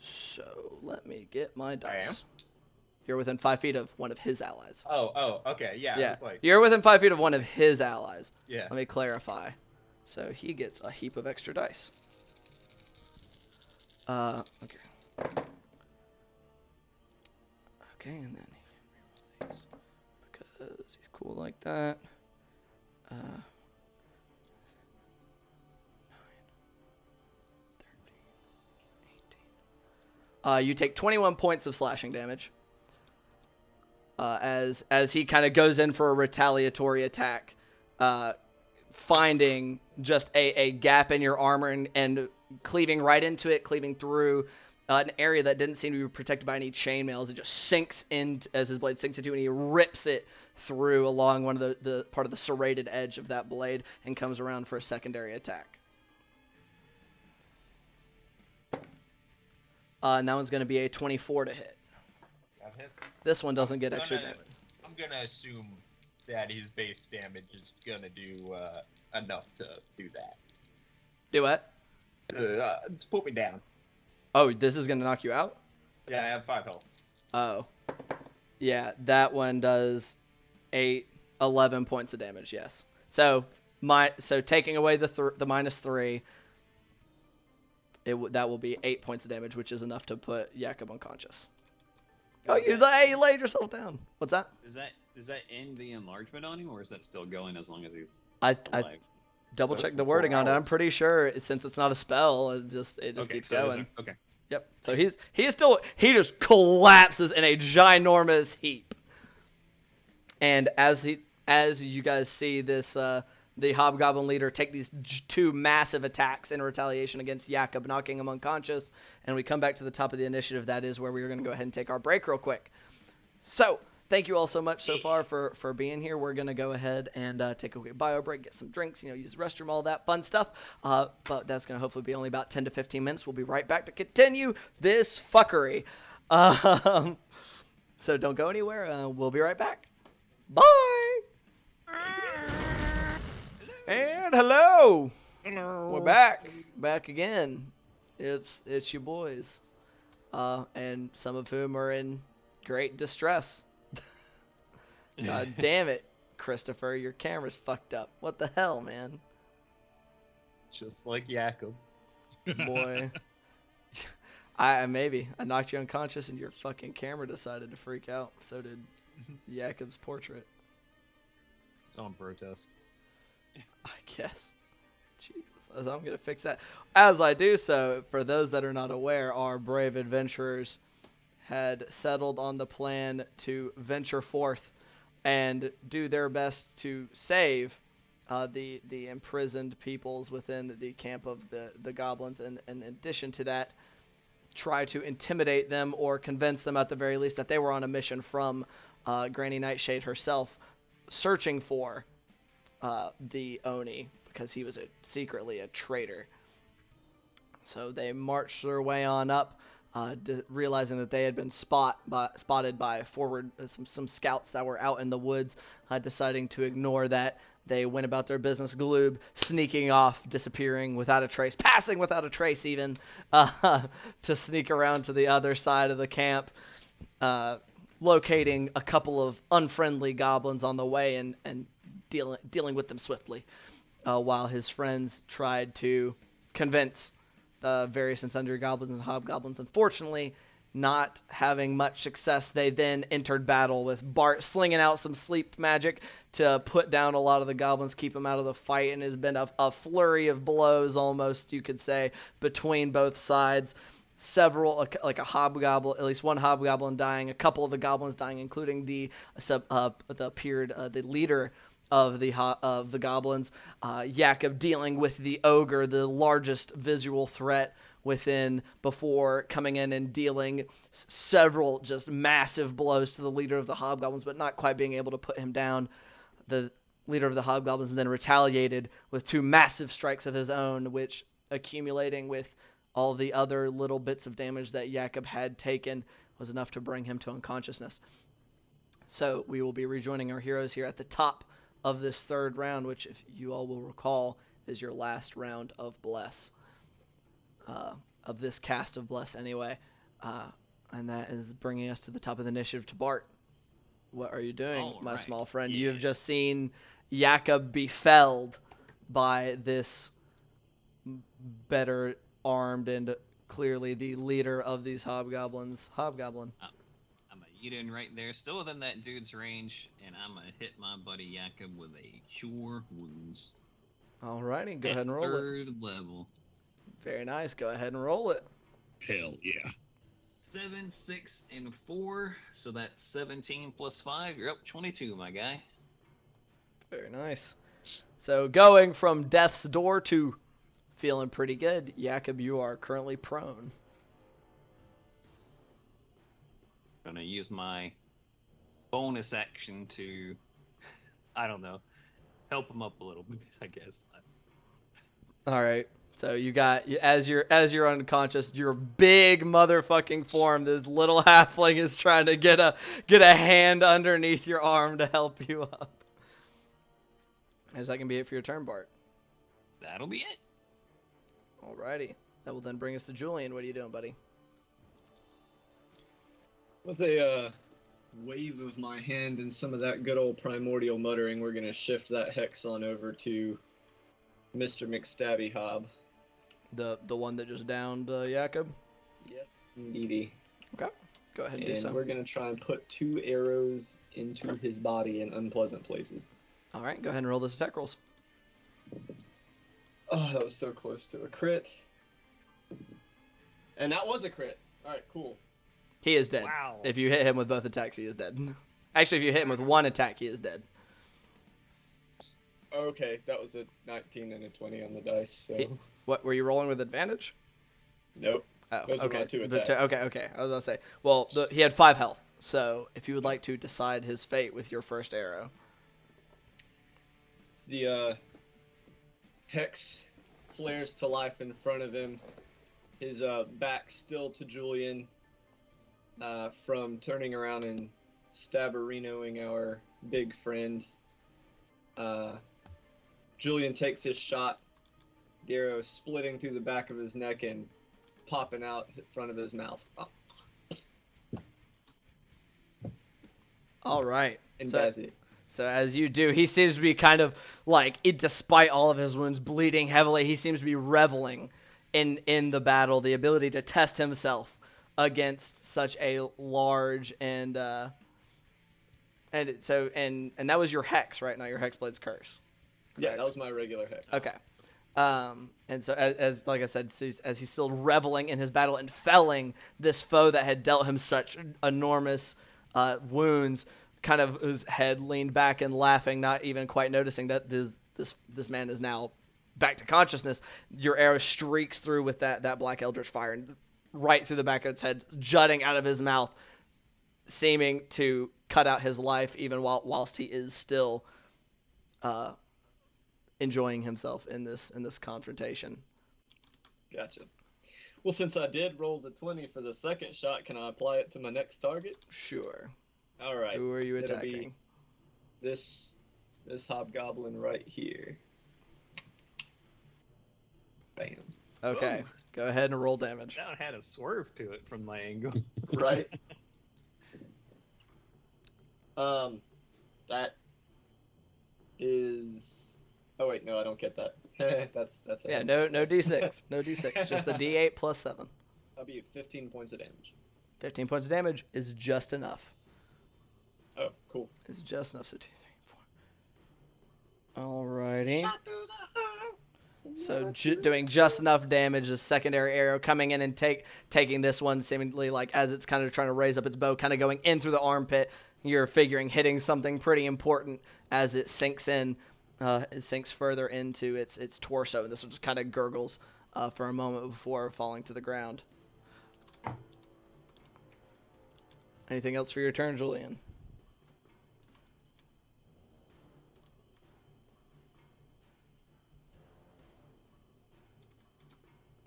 So let me get my dice.
I am?
You're within 5 feet of one of his allies.
Oh, okay, yeah.
Yeah,
I was like,
you're within 5 feet of one of his allies.
yeah.
Let me clarify. So he gets a heap of extra dice. Okay. Okay, and then he can reroll these because he's cool like that. 9, 13, 18. You take 21 points of slashing damage. As he kind of goes in for a retaliatory attack, finding just a gap in your armor and cleaving right into it, cleaving through an area that didn't seem to be protected by any chainmails. It just sinks in as his blade sinks into it, and he rips it through along one of the part of the serrated edge of that blade and comes around for a secondary attack. And that one's going to be a 24 to hit.
That hits.
This one doesn't get extra damage.
I'm gonna assume that his base damage is gonna do enough to do that.
Do what?
Just put me down.
Oh, this is going to knock you out?
Yeah, I have 5 health.
Oh. Yeah, that one does 11 points of damage, yes. So taking away the -3, that will be 8 points of damage, which is enough to put Jakob unconscious. Oh, you laid yourself down. What's that?
Does that end the enlargement on him, or is that still going as long as he's
I
alive?
double check the wording on it. I'm pretty sure since it's not a spell, it just keeps going.
Okay.
Yep. So he just collapses in a ginormous heap. And as you guys see this, the Hobgoblin leader take these 2 massive attacks in retaliation against Jakob, knocking him unconscious, and we come back to the top of the initiative. That is where we are going to go ahead and take our break real quick. So thank you all so much so far for being here. We're going to go ahead and take a quick bio break, get some drinks, use the restroom, all that fun stuff. But that's going to hopefully be only about 10 to 15 minutes. We'll be right back to continue this fuckery. So don't go anywhere. We'll be right back. Bye! And hello!
Hello.
We're back again. It's your boys. and some of whom are in great distress. God damn it, Christopher, your camera's fucked up. What the hell, man?
Just like Jakob.
Boy. Maybe. I knocked you unconscious and your fucking camera decided to freak out. So did Jakob's portrait.
It's on protest.
I guess. Jesus. I'm going to fix that. As I do so, for those that are not aware, our brave adventurers had settled on the plan to venture forth and do their best to save the imprisoned peoples within the camp of the goblins, and in addition to that, try to intimidate them or convince them at the very least that they were on a mission from Granny Nightshade herself, searching for the Oni, because he was secretly a traitor. So they marched their way on up, realizing that they had been spotted by some scouts that were out in the woods, deciding to ignore that. They went about their business, Gloob, sneaking off, disappearing without a trace, passing without a trace even, to sneak around to the other side of the camp, locating a couple of unfriendly goblins on the way and dealing with them swiftly, while his friends tried to convince the various and sundry goblins and hobgoblins. Unfortunately, not having much success, they then entered battle with Bart slinging out some sleep magic to put down a lot of the goblins, keep them out of the fight, and has been a flurry of blows, almost, you could say, between both sides. Several, like a hobgoblin, at least one hobgoblin dying, a couple of the goblins dying, including the leader of the goblins, Jakob dealing with the ogre, the largest visual threat within, before coming in and dealing several just massive blows to the leader of the hobgoblins, but not quite being able to put him down. The leader of the hobgoblins then retaliated with 2 massive strikes of his own, which, accumulating with all the other little bits of damage that Jakob had taken, was enough to bring him to unconsciousness. So we will be rejoining our heroes here at the top of this third round, which, if you all will recall, is your last round of Bless. Of this cast of Bless anyway. And that is bringing us to the top of the initiative to Bart. What are you doing, my small friend? You have just seen Jakob be felled by this better armed and clearly the leader of these hobgoblins. Hobgoblin.
I'm gonna eat in right there, still within that dude's range, and I'm gonna hit my buddy Jakob with a Cure Wounds.
Alrighty, go ahead and roll it.
Third level.
Very nice. Go ahead and roll it.
Hell yeah.
7, 6, and 4. So that's 17 plus 5. You're up 22, my guy.
Very nice. So going from death's door to feeling pretty good, Jakob, you are currently prone.
Gonna use my bonus action to, I don't know, help him up a little bit, I guess.
All right. So you got, as you're unconscious, your big motherfucking form, this little halfling is trying to get a hand underneath your arm to help you up. As that can be it for your turn, Bart.
That'll be it.
Alrighty. That will then bring us to Julian. What are you doing, buddy?
With a wave of my hand and some of that good old primordial muttering, we're going to shift that hex on over to Mr. McStabby Hob.
The one that just downed Jakob?
Yes, indeedy.
Okay. Go ahead and do so.
We're going to try and put 2 arrows into his body in unpleasant places.
Alright, go ahead and roll those attack rolls.
Oh, that was so close to a crit. And that was a crit. Alright, cool.
He is dead.
Wow.
If you hit him with both attacks, he is dead. Actually, if you hit him with one attack, he is dead.
Okay, that was a 19 and a 20 on the dice, so...
What, were you rolling with advantage?
Nope.
Oh,
Those are
okay.
my 2
The
attacks.
okay. I was going to say, well, he had 5 health, so if you would like to decide his fate with your first arrow.
The hex flares to life in front of him. His back still to Julian from turning around and stabberinoing our big friend. Julian takes his shot, the arrow splitting through the back of his neck and popping out in front of his mouth.
All right.
And
So,
that's it.
so as you do, he seems to be kind of like, despite all of his wounds, bleeding heavily, he seems to be reveling in the battle, the ability to test himself against such a large and that was your hex, right? Not your Hexblade's curse.
Yeah,
Correct?
that was my regular hex.
Okay. And so as like I said, as he's still reveling in his battle and felling this foe that had dealt him such enormous wounds, kind of his head leaned back and laughing, not even quite noticing that this man is now back to consciousness. Your arrow streaks through with that black eldritch fire and right through the back of its head, jutting out of his mouth, seeming to cut out his life even whilst he is still enjoying himself in this confrontation.
Gotcha. Well, since I did roll the 20 for the second shot, can I apply it to my next target?
Sure.
All right.
Who are you
It'll
attacking?
be this hobgoblin right here. Bam.
Okay. Go ahead and roll damage.
That had a swerve to it from my angle.
Right. That is. Oh wait, no, I don't get that. that's a
Yeah,
hex.
no d6. No d6. Just the d8 plus 7.
That'll be 15 points of damage.
15 points of damage is just enough.
Oh, cool.
It's just enough. So 2, 3, 4. Alrighty. So doing just enough damage, the secondary arrow coming in and taking this one seemingly like as it's kind of trying to raise up its bow, kind of going in through the armpit. You're figuring hitting something pretty important as it sinks in. It sinks further into its torso, and this one just kind of gurgles for a moment before falling to the ground. Anything else for your turn, Julian?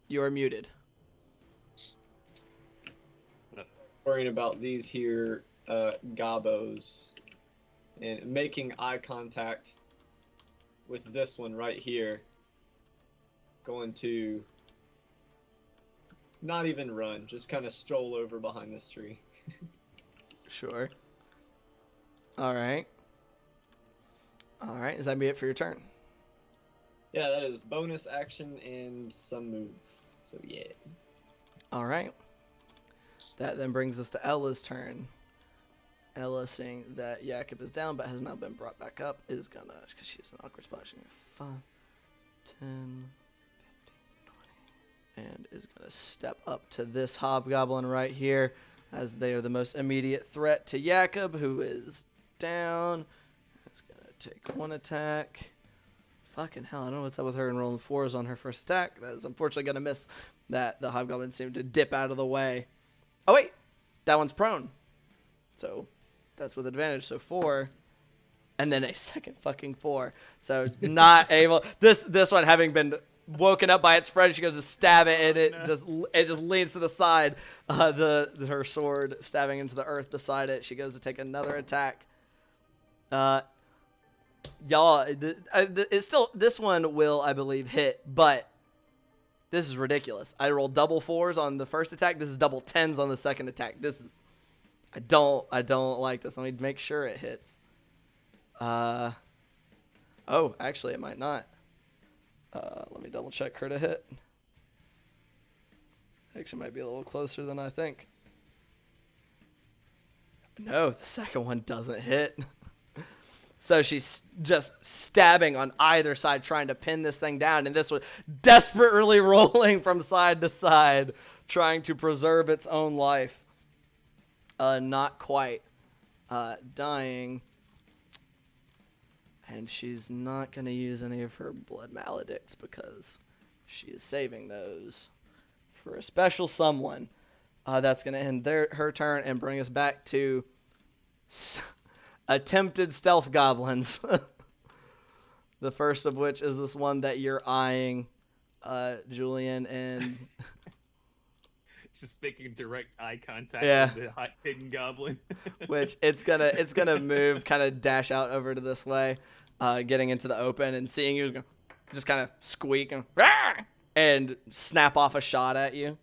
You are muted.
Worrying about these here gobos and making eye contact with this one right here. Going to not even run, just kind of stroll over behind this tree.
Sure. Alright. Alright, does that be it for your turn?
Yeah, that is bonus action and some move. So yeah.
Alright. That then brings us to Ella's turn. Ella, seeing that Jakob is down but has now been brought back up, is gonna, because she's an awkward spot, she's gonna 5, 10, 15, 20, and is gonna step up to this hobgoblin right here, as they are the most immediate threat to Jakob, who is down. It's gonna take one attack. Fucking hell, I don't know what's up with her and rolling 4s on her first attack. That is unfortunately gonna miss. That the hobgoblin seemed to dip out of the way. Oh wait, that one's prone. So that's with advantage. So 4, and then a second fucking 4. So not able. This one having been woken up by its friend, she goes to stab it, and it just leans to the side. Her sword stabbing into the earth beside it. She goes to take another attack. Y'all, it's still, this one will, I believe, hit, but this is ridiculous. I rolled double 4s on the first attack. This is double 10s on the second attack. This is, I don't like this. Let me make sure it hits. Oh, actually, it might not. Let me double check her to hit. Actually, might be a little closer than I think. No, the second one doesn't hit. So she's just stabbing on either side, trying to pin this thing down, and this one desperately rolling from side to side, trying to preserve its own life. Not quite dying. And she's not going to use any of her blood maledicts because she is saving those for a special someone. That's going to end her turn and bring us back to attempted stealth goblins. The first of which is this one that you're eyeing, Julian, and
Just making direct eye contact
Yeah.
with the hidden goblin.
which it's gonna move, kind of dash out over to this way, getting into the open and seeing you, just kind of squeak and snap off a shot at you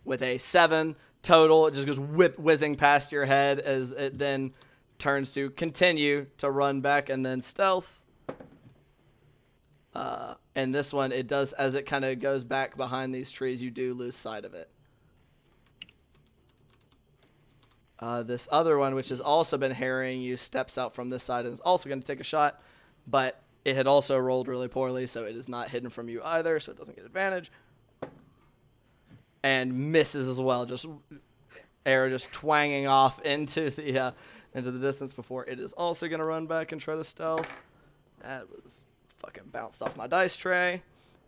with a 7 total. It just goes whizzing past your head as it then turns to continue to run back, and then stealth. And this one, it does, as it kind of goes back behind these trees, you do lose sight of it. This other one, which has also been harrying you, steps out from this side and is also going to take a shot, but it had also rolled really poorly, so it is not hidden from you either, so it doesn't get advantage. And misses as well, just arrow just twanging off into the distance before it is also going to run back and try to stealth. That was fucking bounced off my dice tray,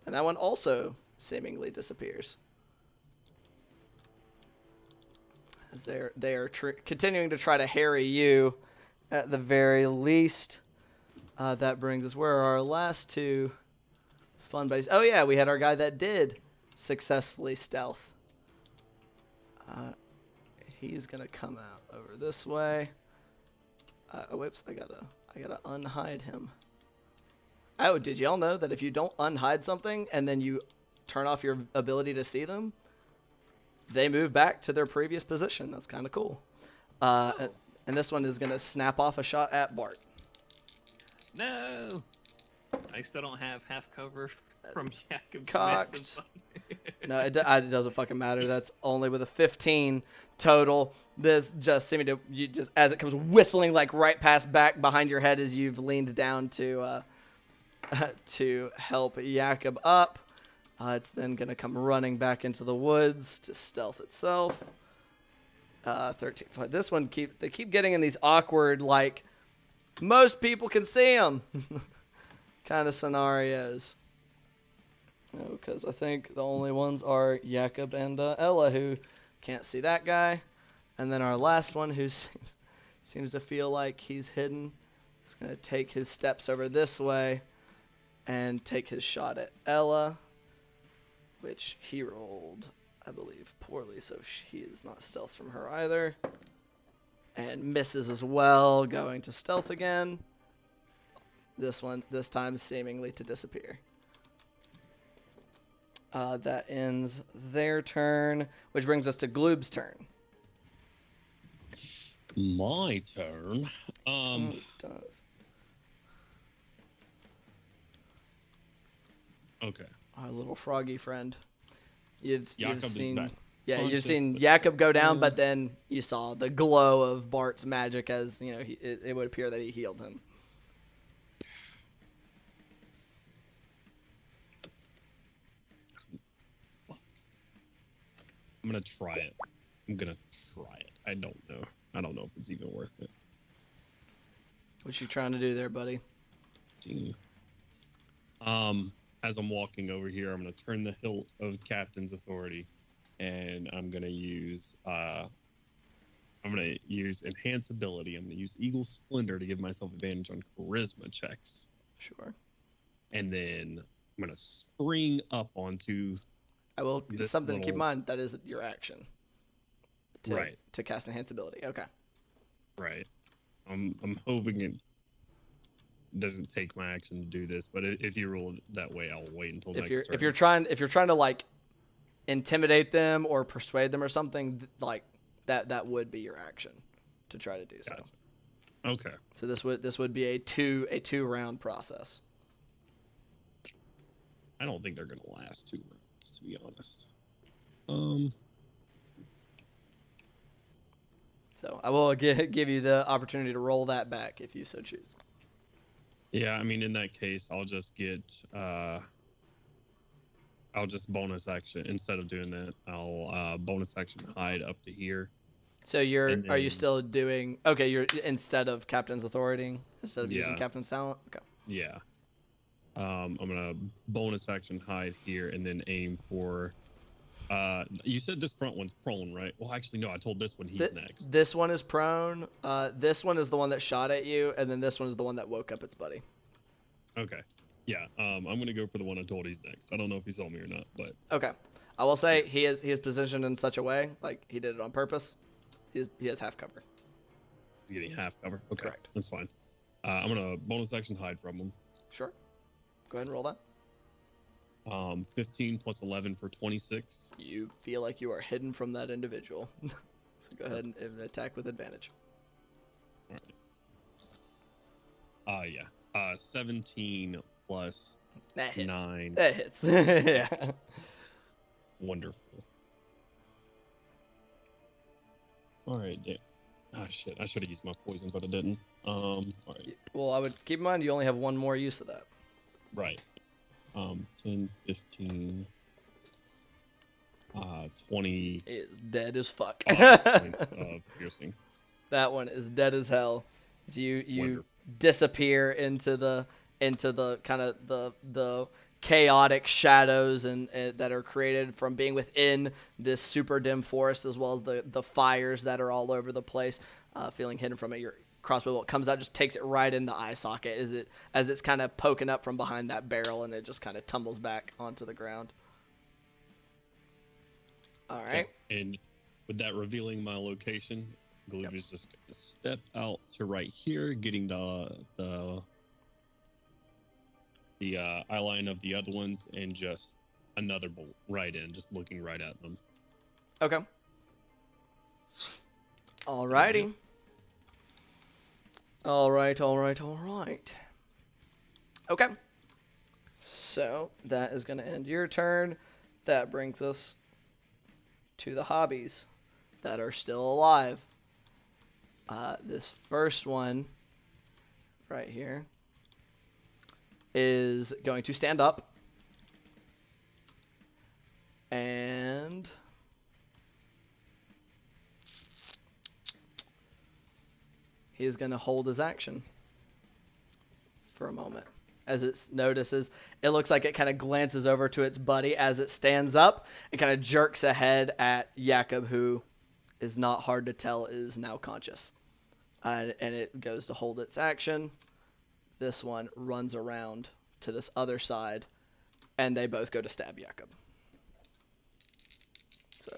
and that one also seemingly disappears. As they are continuing to try to harry you, at the very least. That brings us, where are our last two fun buddies? Oh yeah, we had our guy that did successfully stealth. He's gonna come out over this way. Whoops, I gotta unhide him. Oh, did y'all know that if you don't unhide something and then you turn off your ability to see them, they move back to their previous position? That's kind of cool. And this one is gonna snap off a shot at Bart.
No! I still don't have half cover from Jacob.
Cocked. No, it doesn't fucking matter. That's only with a 15 total. This just seeming to, you just as it comes whistling like right past back behind your head as you've leaned down to help Jacob up. It's then gonna come running back into the woods to stealth itself. 13. This one they keep getting in these awkward, like, most people can see them kind of scenarios. Because I think the only ones are Jacob and Ella, who can't see that guy. And then our last one, who seems to feel like he's hidden, is going to take his steps over this way and take his shot at Ella, which he rolled, I believe, poorly, so he is not stealth from her either. And misses as well, going to stealth again. This time seemingly to disappear. That ends their turn, which brings us to Gloob's turn.
My turn.
It does.
Okay.
Our little froggy friend. You've seen,
back.
yeah, you've
Conscious,
seen
but-
Jacob go down, but then you saw the glow of Bart's magic as, you know, it would appear that he healed him.
I'm gonna try it. I don't know. I don't know if it's even worth it.
What you trying to do there, buddy?
As I'm walking over here, I'm gonna turn the hilt of Captain's Authority, and I'm gonna use Enhance Ability. I'm gonna use Eagle Splendor to give myself advantage on Charisma checks.
Sure.
And then I'm gonna spring up onto.
I will.
This
Something to keep in
little-
mind, that is your action.
Right.
To cast Enhance Ability. Okay.
Right. I'm hoping it doesn't take my action to do this, but if you rule it that way, I'll wait until next turn.
If you're trying to like intimidate them or persuade them or something, like that would be your action to try to do so.
Gotcha. Okay.
So this would be a two round process.
I don't think they're gonna last 2 rounds, to be honest.
So I will give you the opportunity to roll that back if you so choose.
Yeah, I mean, in that case, I'll just bonus action instead of doing that. I'll bonus action hide up to here.
So are you still doing okay? You're instead of Captain's Authority, instead of using Captain's Talent. Okay.
Yeah. I'm gonna bonus action hide here and then aim for. You said this front one's prone, right? Well, actually, no. I told this one he's next.
This one is prone. This one is the one that shot at you, and then this one is the one that woke up its buddy.
Okay. Yeah. I'm gonna go for the one I told he's next. I don't know if he saw me or not, but.
Okay. I will say he is positioned in such a way, like he did it on purpose. He has half cover.
He's getting half cover. Okay.
Correct.
That's fine. I'm gonna bonus action hide from him.
Sure. Go ahead and roll that.
15 plus 11 for 26.
You feel like you are hidden from that individual. So go ahead and attack with advantage.
Yeah. 17 plus
That hits.
9.
That hits. Yeah.
Wonderful. All right. Yeah. Ah, shit. I should have used my poison, but I didn't. All right.
Well, I would keep in mind you only have one more use of that.
Right. 10, 15, 20.
It is dead as fuck.
Points of piercing.
That one is dead as hell. As you
Wonderful.
disappear into the kind of the chaotic shadows and that are created from being within this super dim forest, as well as the fires that are all over the place. Feeling hidden from it, your crossbow bolt comes out, just takes it right in the eye socket as it's kind of poking up from behind that barrel, and it just kind of tumbles back onto the ground. All right.
And with that revealing my location, Glue is just gonna step out to right here, getting the eye line of the other ones, and just another bolt right in, just looking right at them.
Okay. Alrighty. Alright. Okay. So, that is going to end your turn. That brings us to the hobbies that are still alive. This first one, right here, is going to stand up. And he's going to hold his action for a moment. As it notices, it looks like it kind of glances over to its buddy as it stands up and kind of jerks ahead at Jakob, who is not hard to tell is now conscious. And it goes to hold its action. This one runs around to this other side, and they both go to stab Jakob. So,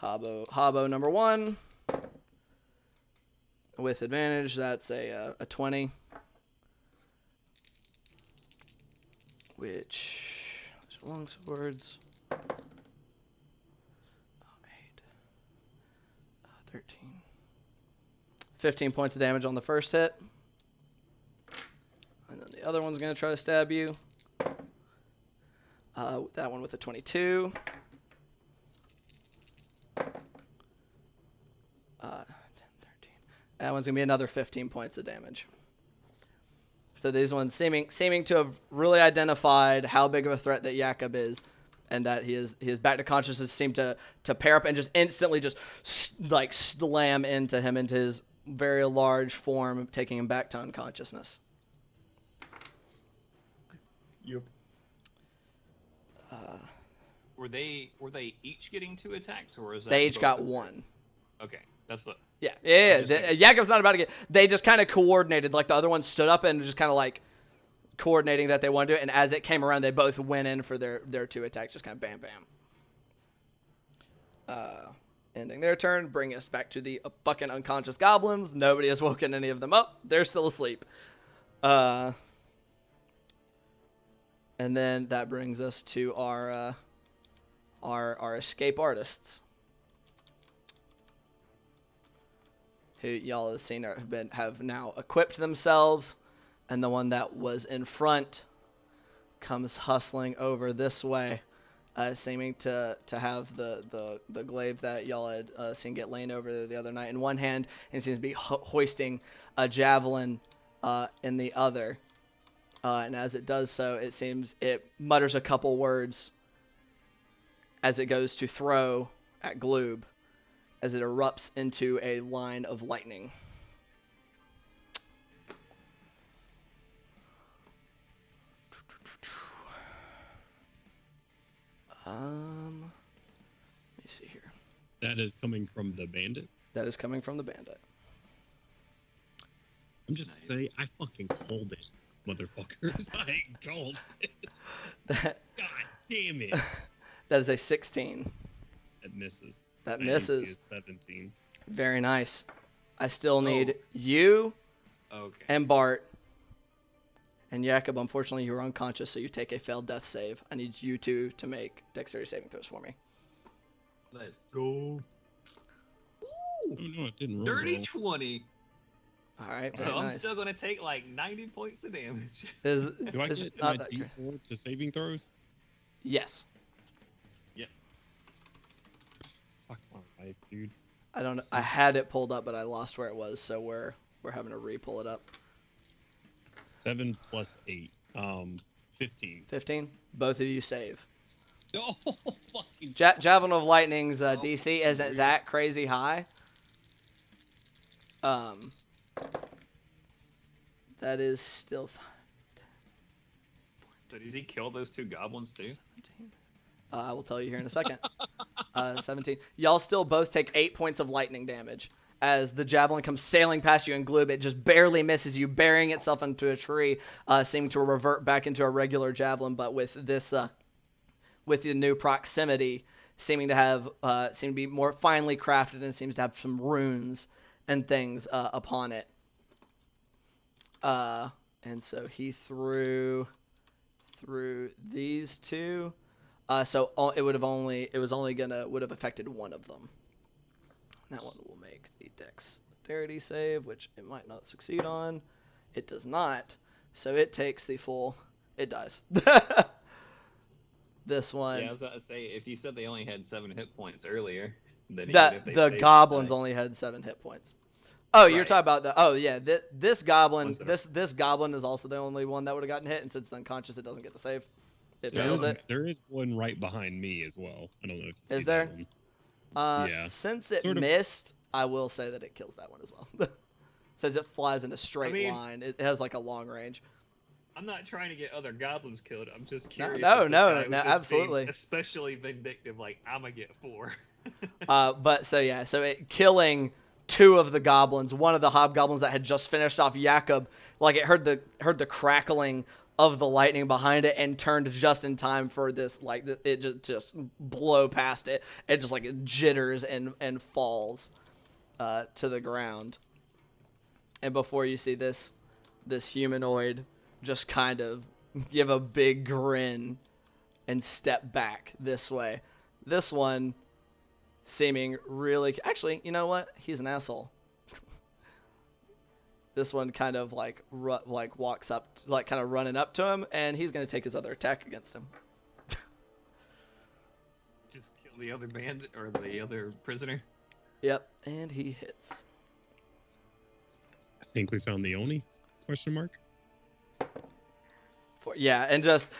Habbo number 1. With advantage, that's a 20. Which, long swords. 8. 13. 15 points of damage on the first hit. And then the other one's going to try to stab you. That one with a 22. 10, 13. That one's going to be another 15 points of damage. So these ones seeming to have really identified how big of a threat that Jakob is, and that his back to consciousness seem to pair up and just instantly just slam into him, into his very large form, taking him back to unconsciousness.
Yep.
Were they each getting 2 attacks, or is that
They each
both
got
of them?
1.
Okay, that's the.
Yeah.
Just
Jakob's not about to get. They just kind of coordinated. Like the other one stood up and just kind of like coordinating that they wanted to do it. And as it came around, they both went in for their 2 attacks. Just kind of bam, bam. Ending their turn, bring us back to the fucking unconscious goblins. Nobody has woken any of them up. They're still asleep. And then that brings us to our escape artists, who y'all have seen have now equipped themselves, and the one that was in front comes hustling over this way, seeming to have the glaive that y'all had seen get laid over the other night in one hand, and seems to be hoisting a javelin in the other. And as it does so, it mutters a couple words as it goes to throw at Gloob, as it erupts into a line of lightning. Let me see here.
That is coming from the bandit.
That is coming from the bandit.
I'm just saying, I fucking called it, motherfuckers. I called it.
That
God damn it.
that is a 16.
That misses.
That
My AC
misses.
is 17.
Very nice. I still need you
Okay.
and Bart And Jakob, unfortunately, you were unconscious, so you take a failed death save. I need you two to make dexterity saving throws for me.
Let's go.
Oh no, it didn't roll.
Dirty
well.
20.
All right,
So
very
I'm
nice.
still gonna take like 90 points of damage.
Is
Do I
is
get
not
my
that great.
D4 to saving throws?
Yes.
Fuck my life, dude.
I don't know. I had it pulled up, but I lost where it was, so we're having to re-pull it up.
7 plus 8. 15.
15. Both of you save.
Oh, fucking.
Javelin of Lightning's DC isn't that crazy high. That is still fine.
So does he kill those 2 goblins too?
17. I will tell you here in a second. 17. Y'all still both take 8 points of lightning damage as the javelin comes sailing past you, and Gloob, it just barely misses you, burying itself into a tree, seeming to revert back into a regular javelin, but with this, with the new proximity, seeming to be more finely crafted and seems to have some runes and things upon it. And so he threw these 2. So it would have affected one of them. That one will make the dexterity save, which it might not succeed on. It does not. So it takes the full. It dies. This one.
Yeah, I was about to say, if you said they only had 7 hit points earlier, then
The goblins only had 7 hit points. Oh, you're
Right.
talking about the. Oh yeah, this goblin.
Ones that are-
This goblin is also the only one that would have gotten hit, and since it's unconscious, it doesn't get the save. It
There
fails
is,
it.
there is one right behind me as well. I don't know if you see
Is there?
that one. Yeah.
Since it
Sort of-
missed, I will say that it kills that one as well. Since it flies in a straight
mean-
line, it has like a long range.
I'm not trying to get other goblins killed. I'm just
No,
curious.
no,
if this
no,
guy was
no,
just being
absolutely.
especially vindictive, like I'm gonna get 4.
But so yeah, so it killing 2 of the goblins, one of the hobgoblins that had just finished off Jakob, like it heard the crackling of the lightning behind it and turned just in time for this, like it just blow past it. It just like it jitters and falls to the ground. And before you see this humanoid just kind of give a big grin and step back this way. This one seeming really... Actually, you know what? He's an asshole. This one kind of like walks up, like kind of running up to him, and he's going to take his other attack against him.
Just kill the other bandit or the other prisoner.
Yep, and he hits.
I think we found the Oni? Question mark.
Yeah, and just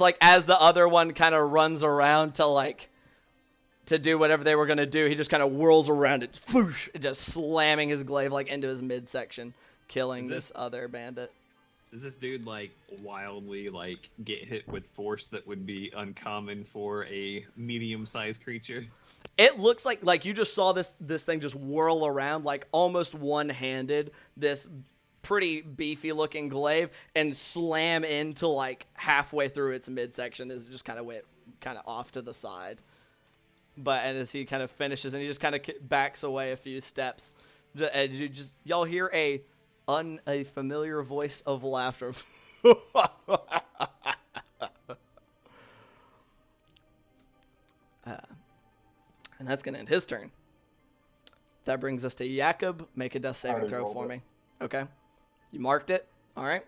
like as the other one kind of runs around to do whatever they were gonna do, he just kind of whirls around it, whoosh, just slamming his glaive like into his midsection, killing this other bandit.
Does this dude like wildly like get hit with force that would be uncommon for a medium-sized creature?
It looks like you just saw this thing just whirl around like almost one-handed, this pretty beefy looking glaive, and slam into like halfway through its midsection as it just kind of went kind of off to the side. And as he kind of finishes, and he just kind of backs away a few steps, and y'all hear a familiar voice of laughter. And that's gonna end his turn. That brings us to Jakob. Make a death saving
already
throw
rolled
for
it.
me. Okay. You marked it? Alright.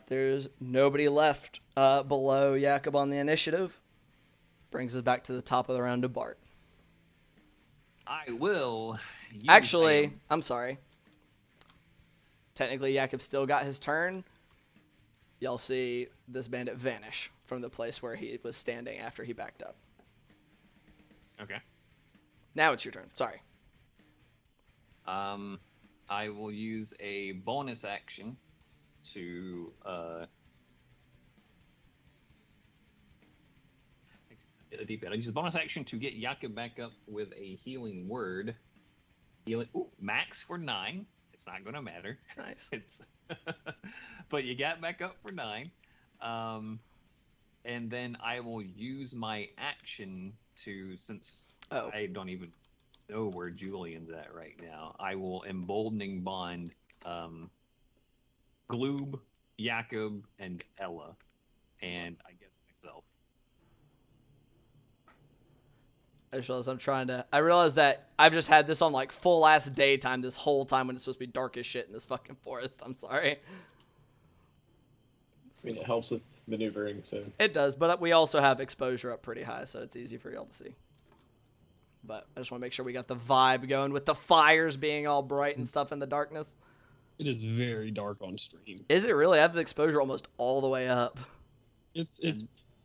There's nobody left below Jakob on the initiative. Brings us back to the top of the round to Bart.
I will.
Actually, I'm sorry. Technically, Jakob still got his turn. Y'all see this bandit vanish from the place where he was standing after he backed up.
Okay.
Now it's your turn. Sorry.
I will use a bonus action to I use a bonus action to get Jakob back up with a healing word. Max for 9. It's not gonna matter.
Nice.
It's but you got back up for 9. And then I will use my action to, since I don't even know where Julian's at right now, I will emboldening bond Gloob, Jakob, and Ella, and I guess myself.
I realize that I've just had this on like full ass daytime this whole time when it's supposed to be dark as shit in this fucking forest. I'm sorry.
I mean, it helps with maneuvering, so.
It does, but we also have exposure up pretty high, so it's easy for y'all to see. But I just want to make sure we got the vibe going with the fires being all bright and stuff in the darkness.
It is very dark on stream.
Is it really? I have the exposure almost all the way up.
It's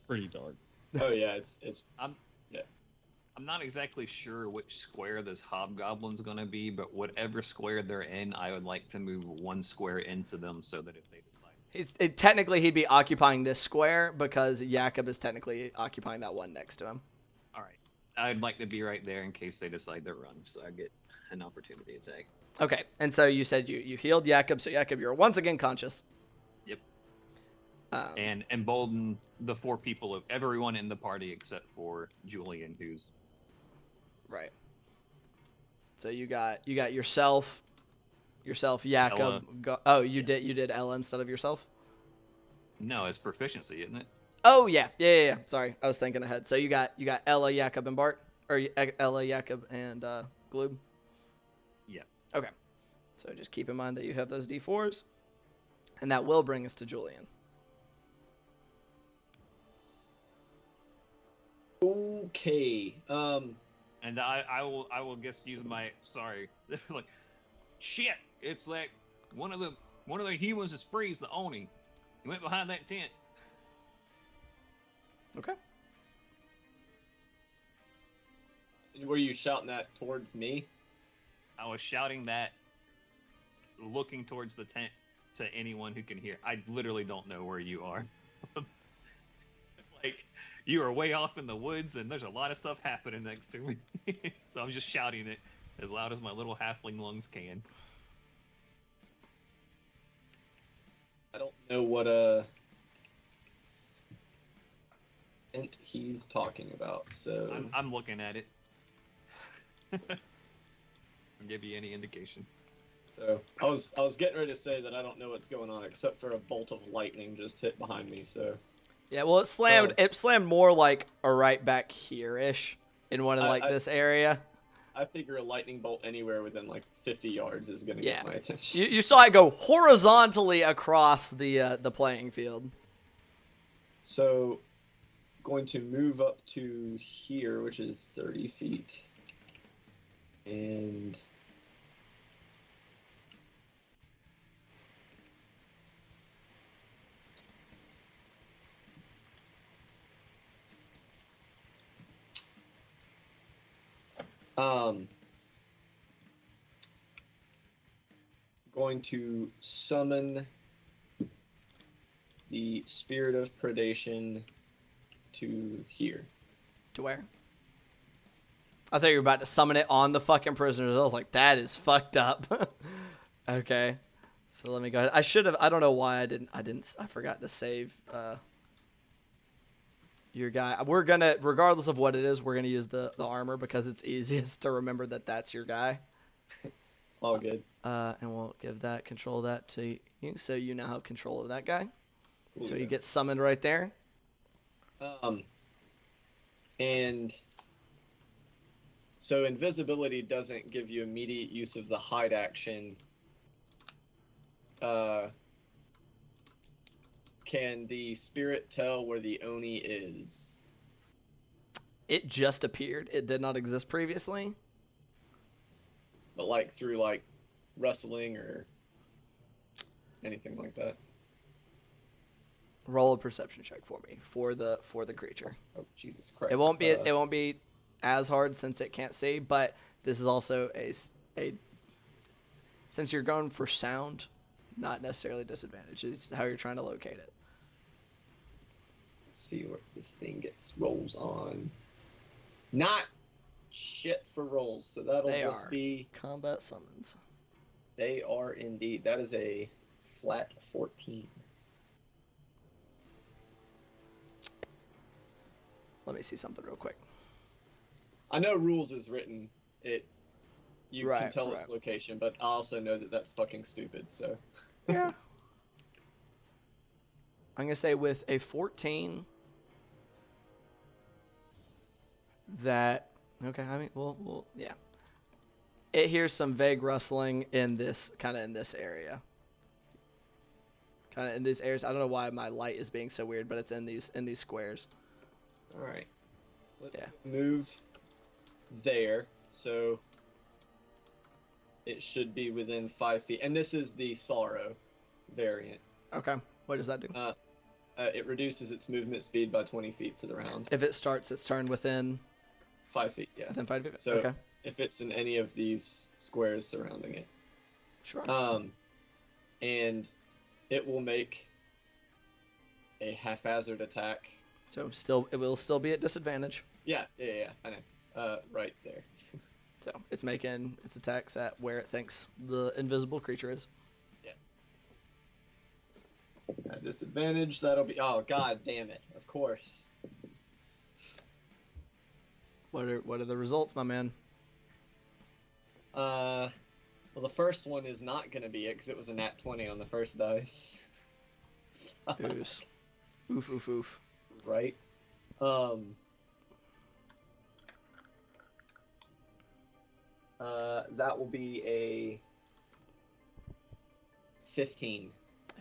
pretty dark.
Oh yeah, it's.
I'm not exactly sure which square this hobgoblin's gonna be, but whatever square they're in, I would like to move one square into them so that if they decide.
Technically, he'd be occupying this square because Jakob is technically occupying that one next to him.
All right, I'd like to be right there in case they decide to run, so I get an opportunity attack.
Okay, and so you said you healed Jakob, so Jakob, you're once again conscious.
Yep. And embolden the 4 people of everyone in the party except for Julian, who's
right. So you got yourself, Jakob. You did Ella instead of yourself.
No, it's proficiency, isn't it?
Oh yeah. Sorry, I was thinking ahead. So you got Ella, Jakob, and Bart, or Ella, Jakob, and Gloob.
Yeah.
Okay. So just keep in mind that you have those D4s, and that will bring us to Julian.
Okay.
And I will just use my like shit. It's like one of the humans is freeze the Oni. He went behind that tent.
Okay.
Were you shouting that towards me?
I was shouting that, looking towards the tent to anyone who can hear. I literally don't know where you are. Like, you are way off in the woods, and there's a lot of stuff happening next to me. So I'm just shouting it as loud as my little halfling lungs can.
I don't know what tent he's talking about, so.
I'm looking at it. I'll give you any indication.
So I was getting ready to say that I don't know what's going on except for a bolt of lightning just hit behind me. So.
Yeah, well, it slammed more like a right back here-ish in one of this area.
I figure a lightning bolt anywhere within like 50 yards is gonna get my attention.
You saw it go horizontally across the playing field.
So, going to move up to here, which is 30 feet, and. Going to summon the Spirit of Predation to here.
To where? I thought you were about to summon it on the fucking prisoners. I was like, that is fucked up. Okay. So let me go ahead. I don't know why I forgot to save your guy. We're gonna, regardless of what it is, we're gonna use the armor because it's easiest to remember that that's your guy.
All good.
And we'll give that control of that to you, so you now have control of that guy.
Cool,
so you get summoned right there.
And so invisibility doesn't give you immediate use of the hide action. Can the spirit tell where the Oni is?
It just appeared. It did not exist previously.
But like through like rustling or anything like that.
Roll a perception check for me for the creature.
Oh Jesus Christ!
It won't be as hard since it can't see, but this is also a since you're going for sound, not necessarily disadvantage. It's how you're trying to locate it.
See what this thing rolls on. Not shit for rolls, so that'll just be
combat summons.
They are indeed. That is a flat 14.
Let me see something real quick.
I know rules is written. You can tell its location, but I also know that that's fucking stupid. So.
Yeah. I'm gonna say with a 14. That okay. I mean, we'll yeah. It hears some vague rustling in this area. Kind of in these areas. I don't know why my light is being so weird, but it's in these squares.
All right. Let's
Yeah.
move there. So it should be within 5 feet. And this is the sorrow variant.
Okay. What does that do?
It reduces its movement speed by 20 feet for the round.
If it starts its turn within
5 feet, yeah.
within 5 feet.
So
Okay.
if it's in any of these squares surrounding it.
Sure.
And it will make a haphazard attack.
So it will still be at disadvantage.
Yeah, I know. Right there.
So it's making its attacks at where it thinks the invisible creature is.
At disadvantage, that'll be. Oh, god damn it! Of course.
What are the results, my man?
Well, the first one is not gonna be it because it was a nat 20 on the first dice.
Oof. Oof.
Right. That will be a 15.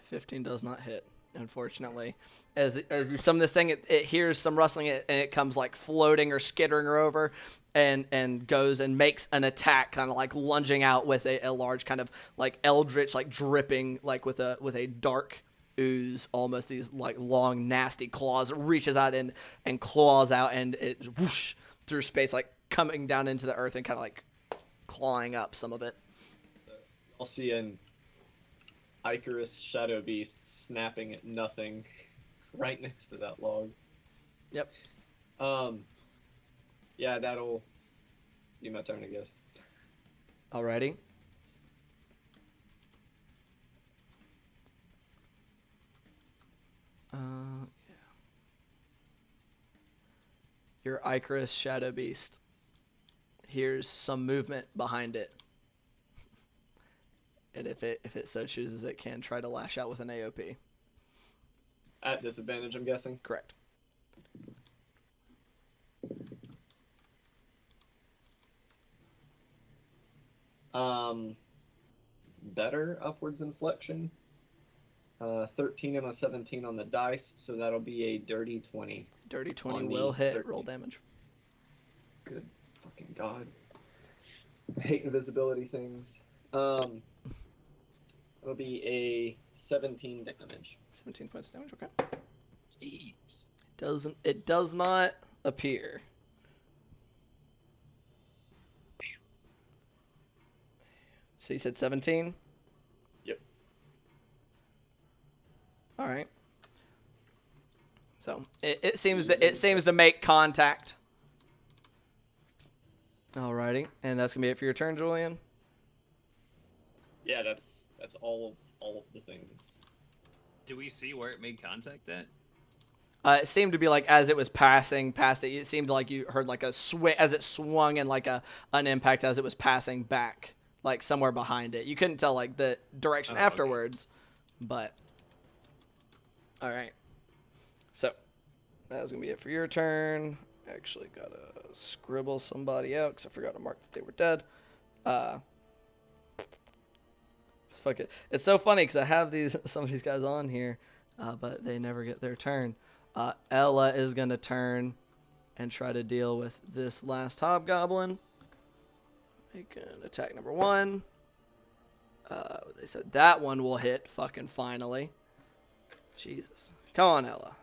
15 does not hit, unfortunately. As you summon this thing, it hears some rustling and it comes like floating or skittering over and goes and makes an attack, kind of like lunging out with a large kind of like eldritch, like dripping, like with a dark ooze, almost these like long nasty claws. It reaches out and claws out, and it whoosh through space, like coming down into the earth and kind of like clawing up some of it.
So I'll see an Icarus Shadow Beast snapping at nothing right next to that log.
Yep.
Yeah, that'll be my turn, I guess.
Alrighty. Yeah. Your Icarus Shadow Beast hears some movement behind it. And if it so chooses, it can try to lash out with an AOP.
At disadvantage, I'm guessing.
Correct.
Better upwards inflection. 13 and a 17 on the dice, so that'll be a dirty 20.
Dirty 20
On
will
the
hit.
13.
Roll damage.
Good fucking god. I hate invisibility things. It'll be a 17 damage.
17 points of damage. Okay.
Jeez.
It does not appear. So you said 17?
Yep.
All right. So it seems to make contact. Alrighty, and that's gonna be it for your turn, Julian.
Yeah, that's all of the things.
Do we see where it made contact at?
It seemed to be like as it was passing past it. It seemed like you heard like a swing as it swung and like an impact as it was passing back, like somewhere behind it. You couldn't tell like the direction
Okay.
afterwards, but all right. So that's gonna be it for your turn. Actually, gotta scribble somebody out because I forgot to mark that they were dead. It's so funny because I have some of these guys on here, but they never get their turn. Ella is gonna turn and try to deal with this last hobgoblin. Make an attack number 1. They said that one will hit. Fucking finally. Jesus. Come on, Ella.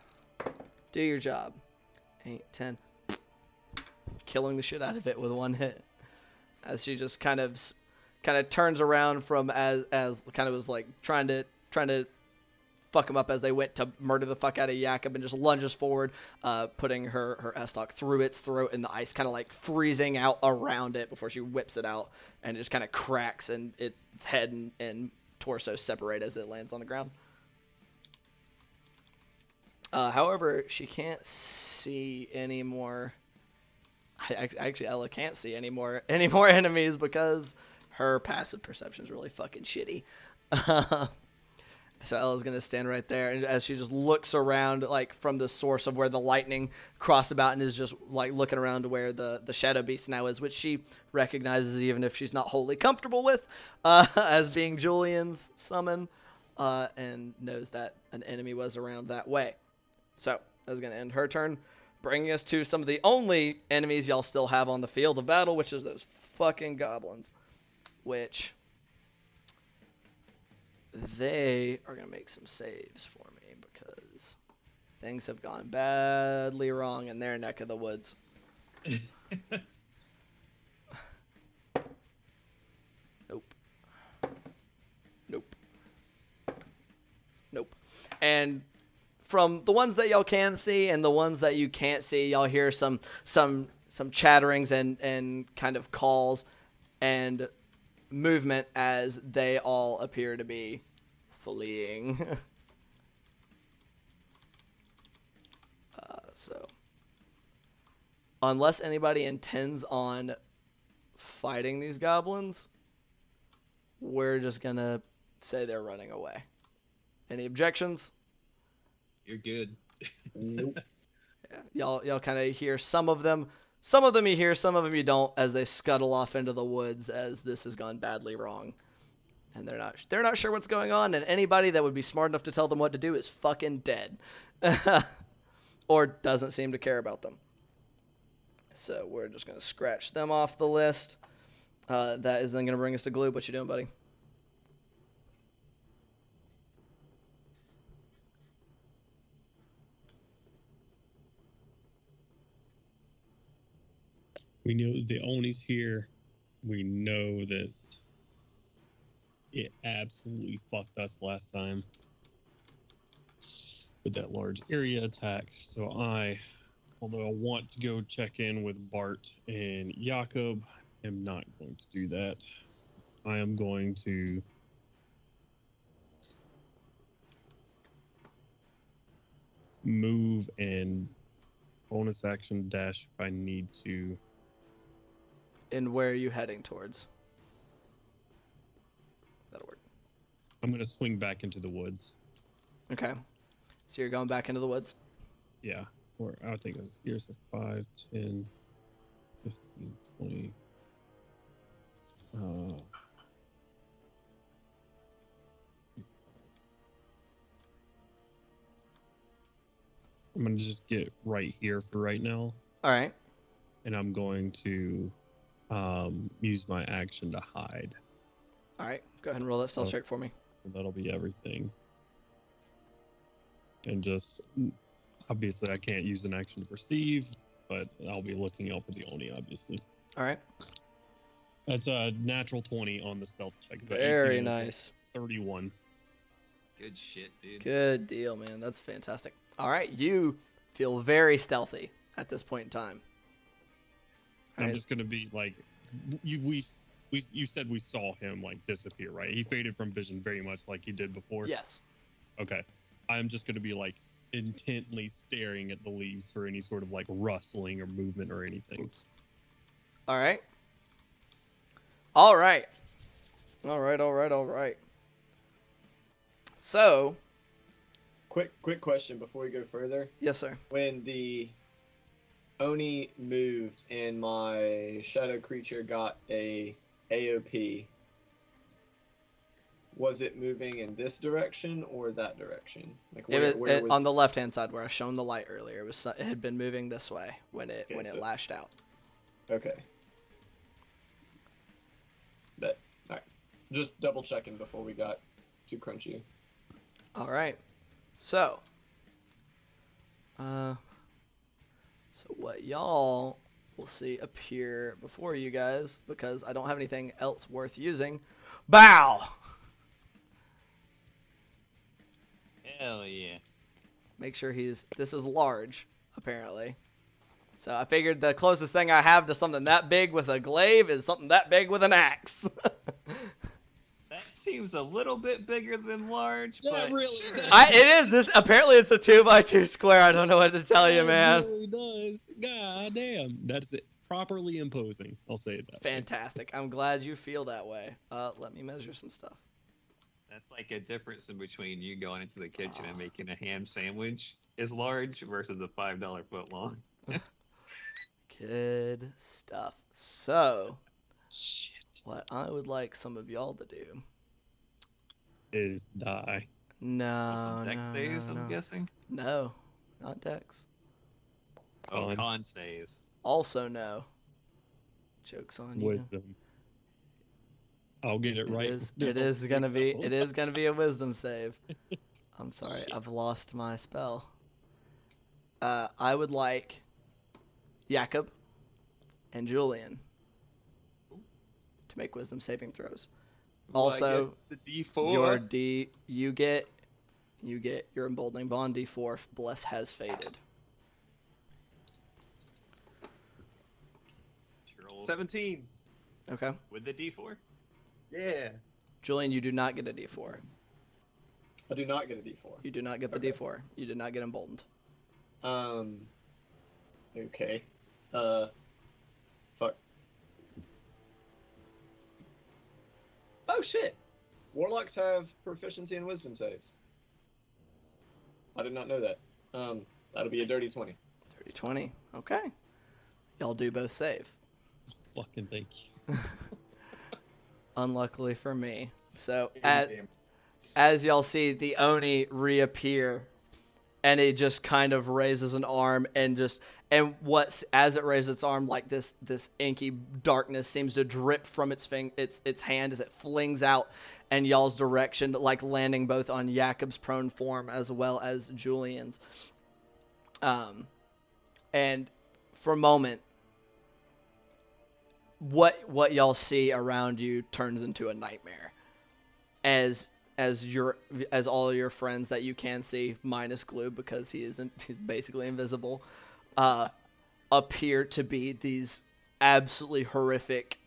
Do your job. 8, 10. Killing the shit out of it with 1 hit. As she just kind of turns around from as kind of was like trying to fuck him up as they went to murder the fuck out of Jakob, and just lunges forward, putting her S-Stock through its throat in the ice, kind of like freezing out around it before she whips it out, and it just kind of cracks and its head and torso separate as it lands on the ground. However, she can't see any more. Actually, Ella can't see any more enemies because her passive perception is really fucking shitty. So Ella's gonna stand right there, and as she just looks around, like from the source of where the lightning crossed about, and is just like looking around to where the shadow beast now is, which she recognizes even if she's not wholly comfortable with, as being Julian's summon, and knows that an enemy was around that way. So that's gonna end her turn, bringing us to some of the only enemies y'all still have on the field of battle, which is those fucking goblins, which. They are going to make some saves for me because things have gone badly wrong in their neck of the woods. Nope. Nope. Nope. And from the ones that y'all can see and the ones that you can't see, y'all hear some chatterings and kind of calls and movement as they all appear to be fleeing. So unless anybody intends on fighting these goblins, we're just gonna say they're running away. Any objections?
You're good.
Nope.
Yeah, y'all kind of hear some of them. Some of them you hear, some of them you don't, as they scuttle off into the woods as this has gone badly wrong. And they're not sure what's going on, and anybody that would be smart enough to tell them what to do is fucking dead. Or doesn't seem to care about them. So we're just going to scratch them off the list. That is then going to bring us to Gloob. What you doing, buddy?
We know that the Oni's here. We know that it absolutely fucked us last time with that large area attack. So although I want to go check in with Bart and Jakob, am not going to do that. I am going to move and bonus action dash if I need to.
And where are you heading towards? That'll work.
I'm going to swing back into the woods.
Okay. So you're going back into the woods?
Yeah. Or I think it was here's a 5, 10, 15, 20. I'm going to just get right here for right now.
All right.
And I'm going to use my action to hide.
All right. Go ahead and roll that stealth check for me.
And that'll be everything. And just, obviously I can't use an action to perceive, but I'll be looking out for the Oni, obviously.
All right.
That's a natural 20 on the stealth check.
Very nice.
31.
Good shit, dude.
Good deal, man. That's fantastic. All right. You feel very stealthy at this point in time.
I'm just gonna be like, you said we saw him like disappear, right? He faded from vision very much like he did before.
Yes.
Okay. I'm just gonna be like intently staring at the leaves for any sort of like rustling or movement or anything.
Oops. All right. All right. All right. All right. All right. So.
Quick question before we go further.
Yes, sir.
When the Oni moved and my shadow creature got a AOP, was it moving in this direction or that direction? Like where was
on the left-hand side where I shone the light earlier. It had been moving this way when it lashed out.
Okay. But all right, just double checking before we got too crunchy.
All right. So what y'all will see appear before you guys, because I don't have anything else worth using. Bow!
Hell yeah.
Make sure this is large, apparently. So I figured the closest thing I have to something that big with a glaive is something that big with an axe.
That seems a little bit bigger than large,
That
but
really
sure.
does.
It is this. Apparently, it's a 2x2 square. I don't know what to tell you, man.
It really does. God damn. That's it. Properly imposing. I'll say that.
Fantastic. I'm glad you feel that way. Let me measure some stuff.
That's like a difference in between you going into the kitchen and making a ham sandwich is large versus a $5 foot long.
Good stuff. So,
Shit.
what I would like some of y'all to do.
Is die.
No,
Some deck
no,
saves,
no,
I'm
no.
guessing.
No, not Dex.
Oh,
Fine.
con saves.
Also, no. Joke's on you.
Wisdom. I'll get it right.
It is gonna be a wisdom save. I'm sorry, I've lost my spell. I would like Jakob and Julian to make wisdom saving throws. Also,
the D4.
you get your emboldening bond D4 if Bless has faded.
17.
Okay.
With the D4?
Yeah.
Julian, you do not get a D4.
I do not get a D4.
You do not get the
Okay.
D4. You did not get emboldened.
Okay. Fuck. Oh shit! Warlocks have proficiency in wisdom saves. I did not know that. That'll be a dirty 20.
30-20. Okay. Y'all do both save.
Fucking thank you.
Unluckily for me. So as y'all see the Oni reappear, and it just kind of raises an arm and as it raises its arm, like this inky darkness seems to drip from its hand as it flings out in y'all's direction, like landing both on Jakob's prone form as well as Julian's. And for a moment, what y'all see around you turns into a nightmare, as all your friends that you can see, minus Glue because he's basically invisible, appear to be these absolutely horrific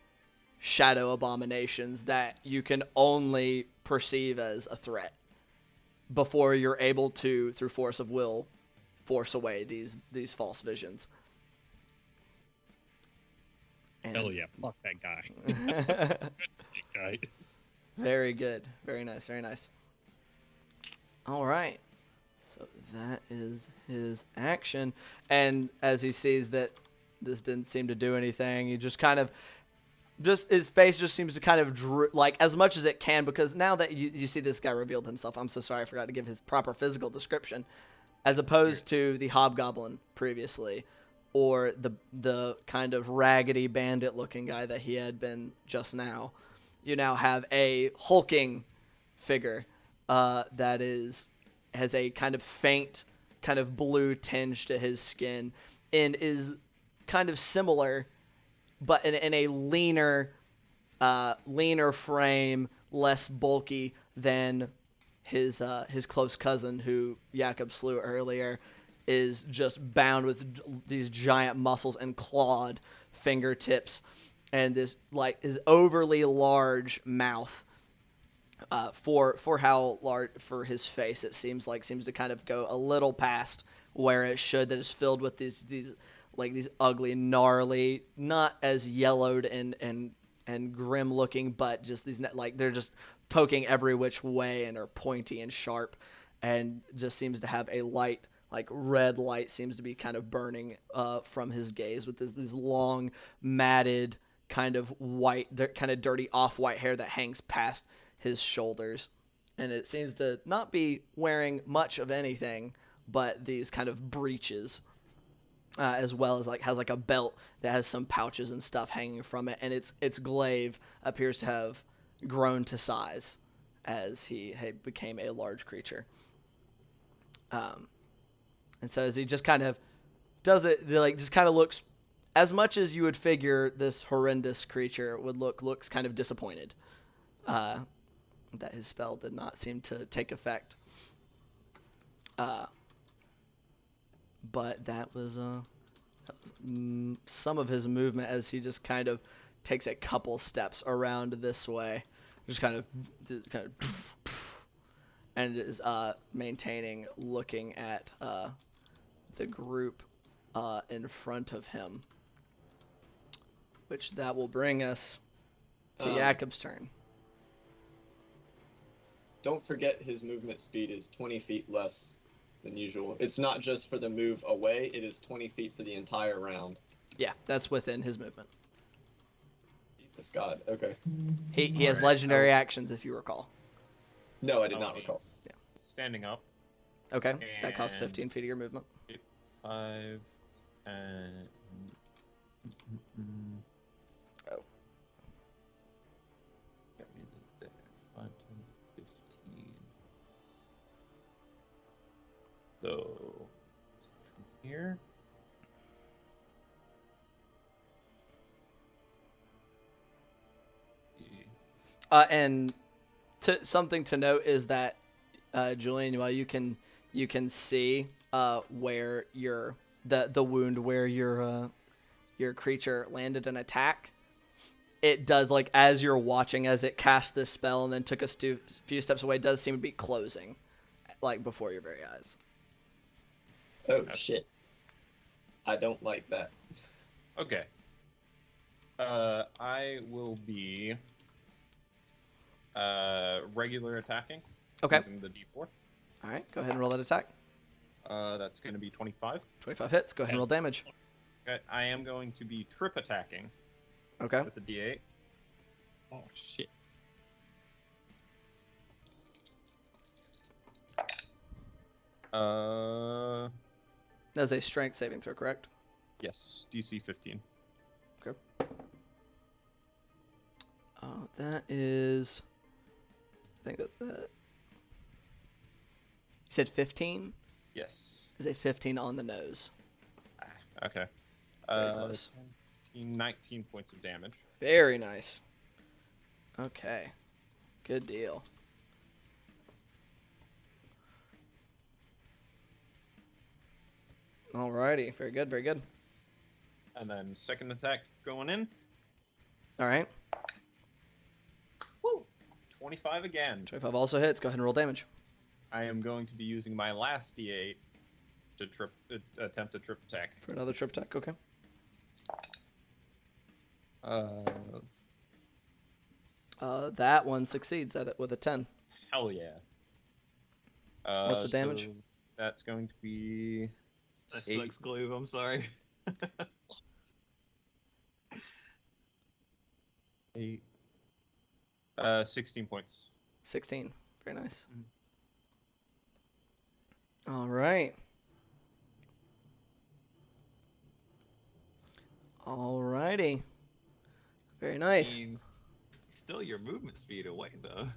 shadow abominations that you can only perceive as a threat before you're able to, through force of will, force away these false visions. And
Hell yeah, fuck that guy. Guys.
very good. Very nice, very nice. All right. So that is his action. And as he sees that this didn't seem to do anything, he just kind of his face just seems to kind of like as much as it can, because now that you see this guy revealed himself, I'm so sorry I forgot to give his proper physical description, as opposed to the hobgoblin previously, or the kind of raggedy bandit looking guy that he had been just now. You now have a hulking figure that has a kind of faint kind of blue tinge to his skin and is kind of similar, but in a leaner frame, less bulky than his close cousin who Jakob slew earlier, is just bound with these giant muscles and clawed fingertips, and this like his overly large mouth for how large for his face it seems to kind of go a little past where it should, that is filled with these ugly, gnarly, not as yellowed and grim looking, but just these like they're just poking every which way and are pointy and sharp, and just seems to have a light, like red light seems to be kind of burning from his gaze, with this long matted kind of white, kind of dirty off-white hair that hangs past his shoulders, and it seems to not be wearing much of anything but these kind of breeches, as well as has a belt that has some pouches and stuff hanging from it, and its glaive appears to have grown to size as he became a large creature. And so as he just kind of does it, just kind of looks, as much as you would figure this horrendous creature would looks kind of disappointed that his spell did not seem to take effect. But that was some of his movement as he just kind of takes a couple steps around this way, just kind of and is maintaining, looking at the group in front of him, which that will bring us to Jakob's turn.
don't forget his movement speed is 20 feet less than usual. It's not just for the move away, it is 20 feet for the entire round.
Yeah, that's within his movement.
Jesus God, okay.
He has
Alright,
legendary actions, if you recall.
No, I did not
Okay.
recall.
Standing up.
Okay, that costs
And-
15 feet of your movement.
5 and
Oh.
Get me there. 5, 10, 15. So from here.
And something to note is that Julian, while you can see where the wound where your creature landed an attack, it does, like, as you're watching as it cast this spell and then took a few steps away, it does seem to be closing, like, before your very eyes.
Oh shit. I don't like that.
Okay. I will be regular attacking.
Okay.
Using the D4.
All right, go ahead and roll that attack.
That's going to be 25.
25 hits. Go ahead and roll damage.
Okay, I am going to be trip attacking
Okay.
with the D8.
Oh shit.
That's a strength saving throw, correct?
Yes, DC 15.
That is. I think that. You said 15?
Yes.
Is a 15 on the nose.
Okay.
Very close.
19 points of damage.
Very nice. Okay. Good deal. Alrighty. Very good. Very good.
And then second attack going in.
All right.
Woo! 25 again.
25 also hits. Go ahead and roll damage.
I am going to be using my last D8 to attempt a trip attack.
For another trip attack. Okay. That one succeeds at it with a 10.
Hell yeah.
What's the damage?
So that's going to be
That
8.
sucks, Glue. I'm sorry.
8. 16 points.
16. Very nice. All right. Alrighty. Very nice.
I mean, still your movement speed away, though.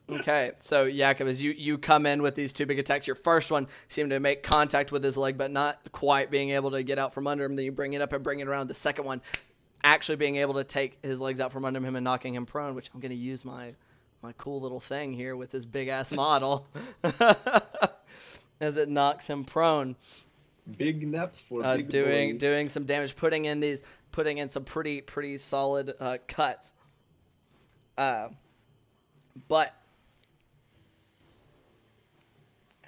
Okay, so Jakob, as you come in with these two big attacks, your first one seemed to make contact with his leg, but not quite being able to get out from under him. Then you bring it up and bring it around. The second one, actually being able to take his legs out from under him and knocking him prone, which I'm going to use my cool little thing here with this big ass model as it knocks him prone.
Big nap for big boy.
Doing some damage, putting in some pretty solid cuts. But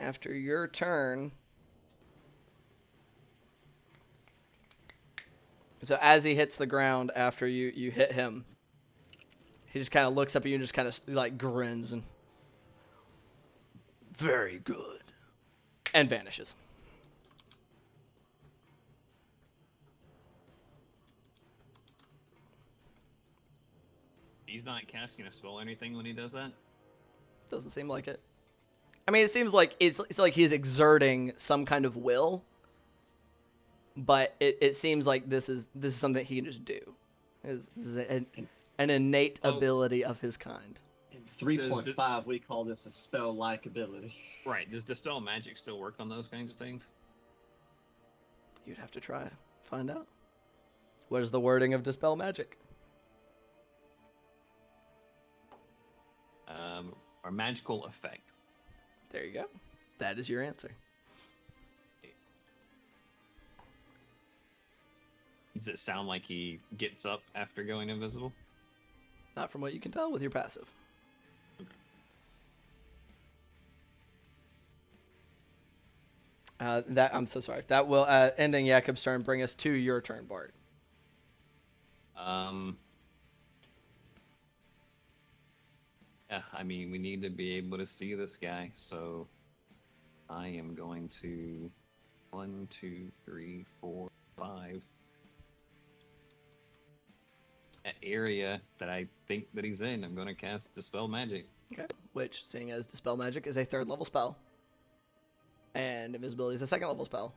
after your turn, so as he hits the ground after you hit him, he just kind of looks up at you and just kind of like grins and very good, and vanishes.
He's not casting a spell or anything when he does that?
Doesn't seem like it. I mean, it seems like it's like he's exerting some kind of will, but it seems like this is something he can just do. This is an innate ability of his kind.
In 3.5, we call this a spell-like ability.
Right. Does Dispel Magic still work on those kinds of things?
You'd have to try find out. What is the wording of Dispel Magic?
Or magical effect.
There you go. That is your answer.
Does it sound like he gets up after going invisible?
Not from what you can tell with your passive. That I'm so sorry. That will ending Jakob's turn bring us to your turn, Bart.
Yeah, I mean, we need to be able to see this guy, so I am going to 1, 2, 3, 4, 5. That area that I think that he's in, I'm going to cast Dispel Magic.
Okay. Which, seeing as Dispel Magic is a 3rd level spell, and Invisibility is a 2nd level spell,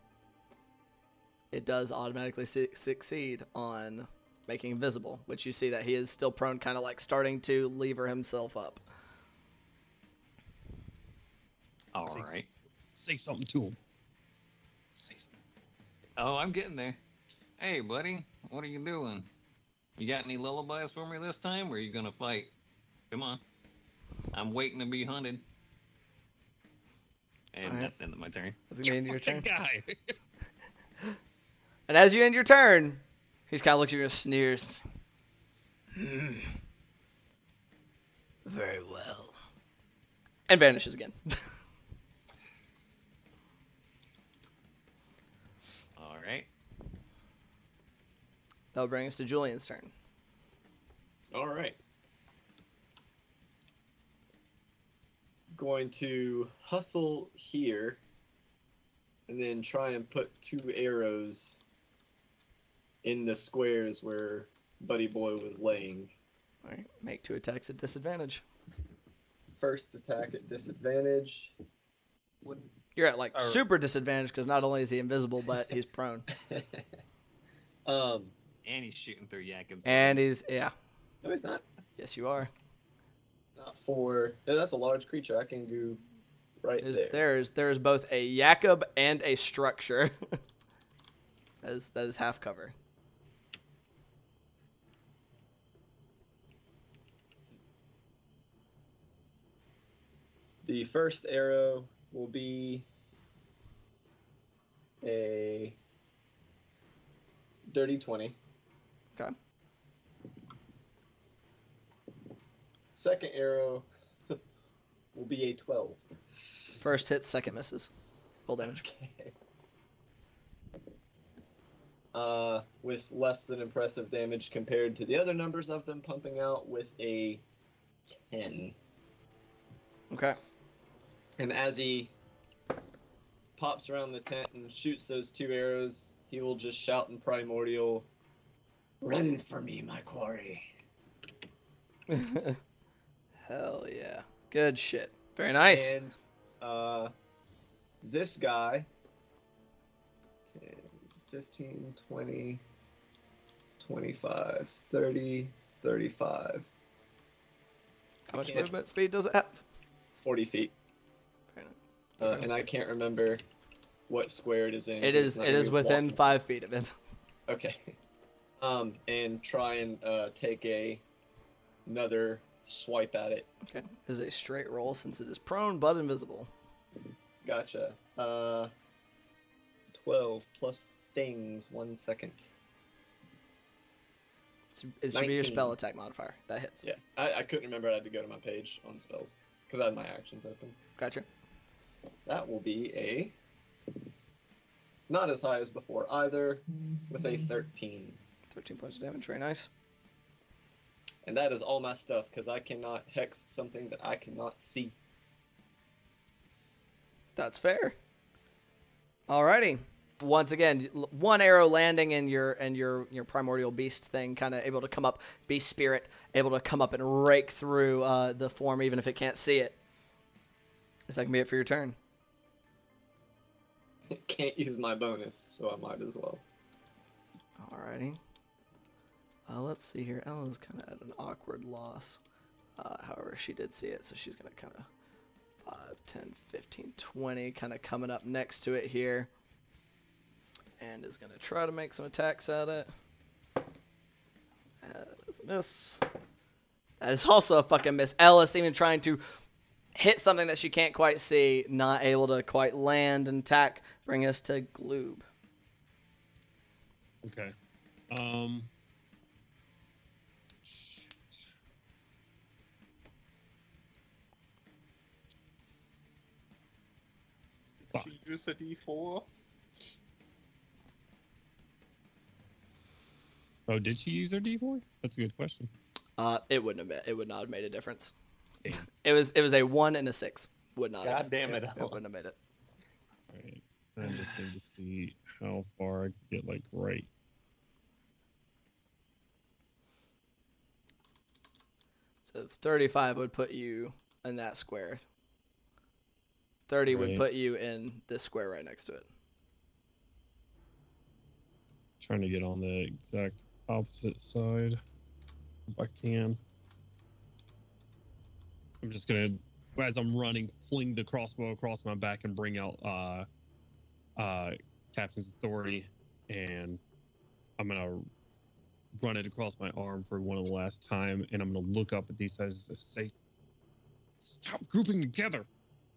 it does automatically succeed on making invisible, which you see that he is still prone, kind of like starting to lever himself up.
All
Say
right.
Say something to him. Say something.
Oh, I'm getting there. Hey, buddy, what are you doing? You got any lullabies for me this time, or are you gonna fight? Come on. I'm waiting to be hunted. And
All right.
that's the end of my turn.
That's gonna be end of your turn.
Guy.
And as you end your turn, he just kind of looks at you and sneers. Very well. And vanishes again.
All right.
That'll bring us to Julian's turn.
All right. Going to hustle here and then try and put 2 arrows in the squares where Buddy Boy was laying.
All right, make 2 attacks at disadvantage.
First attack at disadvantage.
You're at like super disadvantage because not only is he invisible, but he's prone.
Um,
And he's shooting through Yakub's
And
legs.
he's, yeah.
no, he's not.
Yes, you are.
Not for. No, that's a large creature. I can go right there.
There's both a Yakub and a structure. that is half cover.
The first arrow will be a dirty 20.
Okay.
Second arrow will be a 12.
First hits, second misses. Full damage.
Okay. With less than impressive damage compared to the other numbers I've been pumping out with a 10.
Okay.
And as he pops around the tent and shoots those 2 arrows, he will just shout in Primordial, "Run for me, my quarry."
Hell yeah. Good shit. Very nice.
And this guy, 10, 15, 20, 25, 30, 35.
How much movement speed does it have?
40 feet.
Very nice.
And I can't remember what square it is in.
It is within 5 feet of him.
Okay. And try and take another swipe at it.
Okay. This is a straight roll since it is prone but invisible.
Gotcha. 12 plus things, 1 second.
It should be your
19.
spell attack modifier. That hits.
Yeah, I couldn't remember. I had to go to my page on spells because I had my actions open.
Gotcha.
That will be a not as high as before either, with a 13.
13 points of damage. Very nice.
And that is all my stuff because I cannot hex something that I cannot see.
That's fair. Alrighty. Once again, 1 arrow landing in your primordial beast thing, kind of able to come up, beast spirit, able to come up and rake through the form even if it can't see it. Is that gonna be it for your turn?
Can't use my bonus, so I might as well.
Alrighty. Let's see here. Ella's kind of at an awkward loss. However, she did see it, so she's going to kind of 5, 10, 15, 20, kind of coming up next to it here. And is going to try to make some attacks at it. That is a miss. That is also a fucking miss. Ella's even trying to hit something that she can't quite see, not able to quite land and attack, bring us to Gloob.
Okay. Fuck.
Did you use a D4?
Oh, did she use her D4? That's a good question.
It would not have made a difference. It was a 1 and a 6. Would not.
God
have,
damn it,
It
Alan.
wouldn't have made it.
Alright. I just need to see how far I can get, like, right.
So 35 would put you in that square. 30 would
Right.
put you in this square right next to it.
Trying to get on the exact opposite side if I can. I'm just gonna, as I'm running, fling the crossbow across my back and bring out Captain's Authority, and I'm gonna run it across my arm for one of the last time, and I'm gonna look up at these guys and say, "Stop grouping together."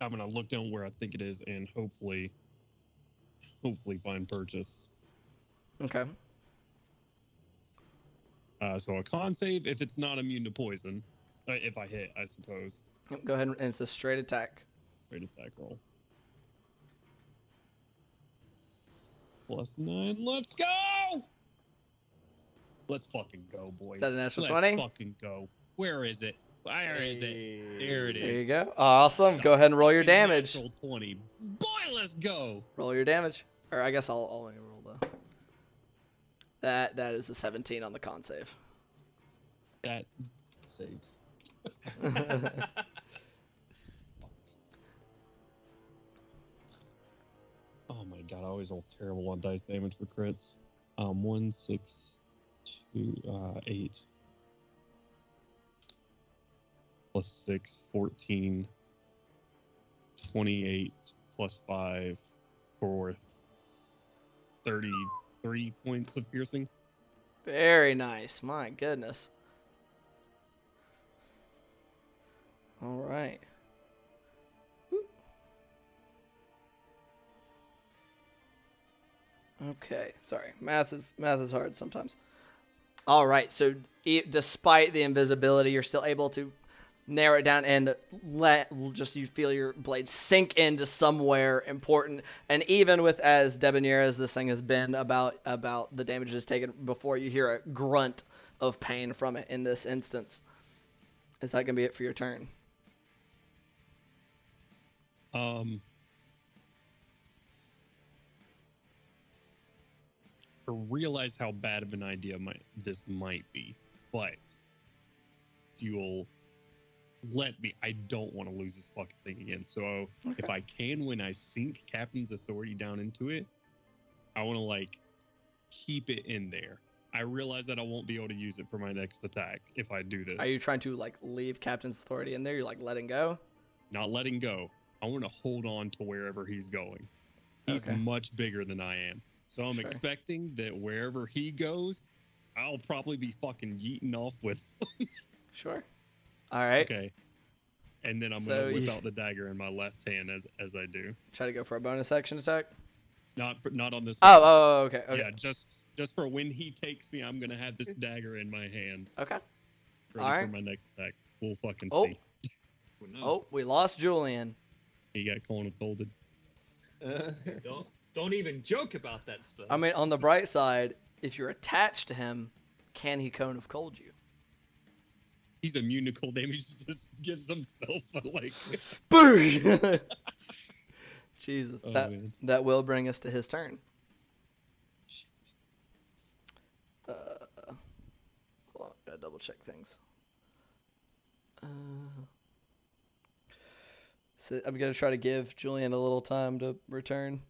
I'm gonna look down where I think it is, and hopefully find purchase.
Okay.
So a con save if it's not immune to poison. If I hit, I suppose.
Yep, go ahead and it's a straight attack.
Straight attack roll. +9. Let's go! Let's fucking go, boys.
Is that a natural
Let's
20?
fucking go. Where is it? Where is it? There it
There
is.
you go. Awesome. Go ahead and roll your
Fucking
damage.
Natural 20. Boy, let's go.
Roll your damage. Or I guess I'll only roll though. That is a 17 on the con save.
That saves. Oh my god, I always roll terrible on dice damage for crits. 1, 6, 2, 8. +6, 14. 28 +5 for 33 points of piercing.
Very nice. My goodness. All right. Okay, sorry. Math is hard sometimes. All right, so despite the invisibility, you're still able to narrow it down and you feel your blade sink into somewhere important. And even with as debonair as this thing has been about the damage it's taken before, you hear a grunt of pain from it in this instance. Is that gonna be it for your turn?
I realize how bad of an idea this might be, but if you'll let me, I don't want to lose this fucking thing again. So if I can, when I sink Captain's Authority down into it, I want to like keep it in there. I realize that I won't be able to use it for my next attack if I do this.
Are you trying to like leave Captain's Authority in there? You're like letting go?
Not letting go. I want to hold on to wherever he's going. He's
Okay.
much bigger than I am. So I'm
Sure.
expecting that wherever he goes, I'll probably be fucking yeeting off with him.
Sure. All right.
Okay. And then I'm
So
gonna whip
you-
out the dagger in my left hand as I do.
Try to go for a bonus action attack.
Not on this one.
Oh, okay.
Yeah, just for when he takes me, I'm gonna have this dagger in my hand,
Okay.
ready
Alright.
for my next attack. We'll fucking
Oh.
see.
Oh, we lost Julian.
He got colded.
Don't even joke about that stuff.
I mean, on the bright side, if you're attached to him, can he cone of cold you?
He's immune to cold damage. Just gives himself a like.
Boo! Jesus,
Oh,
that
man.
that will bring us to his turn. Hold on, gotta double check things. So I'm gonna try to give Julian a little time to return.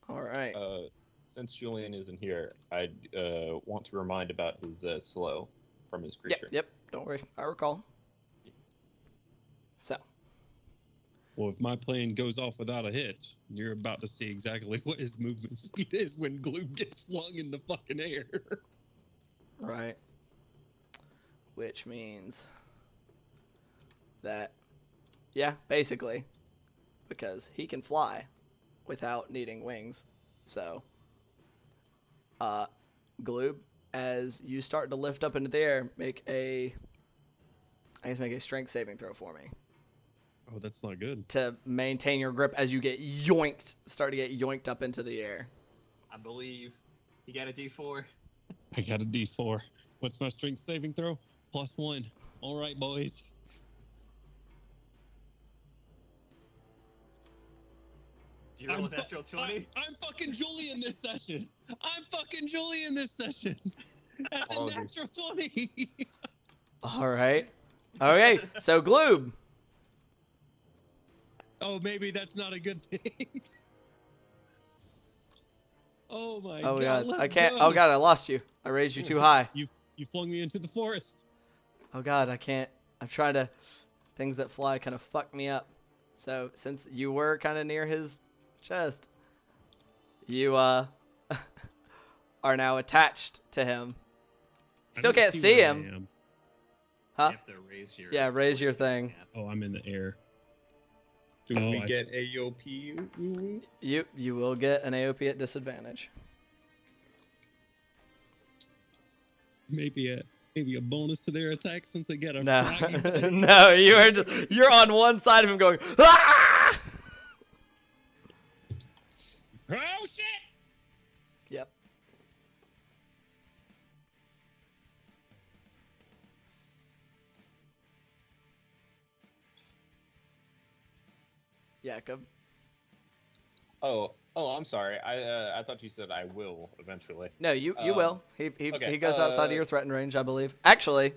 All right.
Since Julian isn't here, I want to remind about his slow from his
Yep,
creature.
yep. Don't worry, I recall. So,
Well, if my plan goes off without a hitch, you're about to see exactly what his movement speed is when glue gets flung in the fucking air.
right. Which means that, yeah, basically, because he can fly without needing wings. So, Gloob, as you start to lift up into the air, make a strength saving throw for me
Oh, that's not good.
to maintain your grip as you start to get yoinked up into the air.
I believe you got a D4.
I got a D4. What's my strength saving throw? +1. All right, boys.
Do you roll a natural 20?
I'm fucking Julian this session. That's a
August.
natural 20.
All right. Okay. So Gloob.
Oh, maybe that's not a good thing. Oh my
Oh
god.
god.
Let's
I can't.
go.
Oh god. I lost you. I raised you too high.
You flung me into the forest.
Oh god. I can't. I'm trying to. Things that fly kind of fuck me up. So since you were kind of near his chest, you are now attached to him.
I
Still
don't
can't see
where I
him.
am.
Huh?
You have to raise your.
Yeah, raise your thing.
Oh, I'm in the air.
Do
Oh,
we
I-
get AOP? Woo-woo?
You will get an AOP at disadvantage.
Maybe a bonus to their attack since they get a
No,
froggy buddy.
no, you're on one side of him going. Ah!
Oh shit!
Yep. Jakob.
Oh, I'm sorry. I thought you said I will eventually.
No, you will. He
okay,
goes outside of your threatened range, I believe. Actually,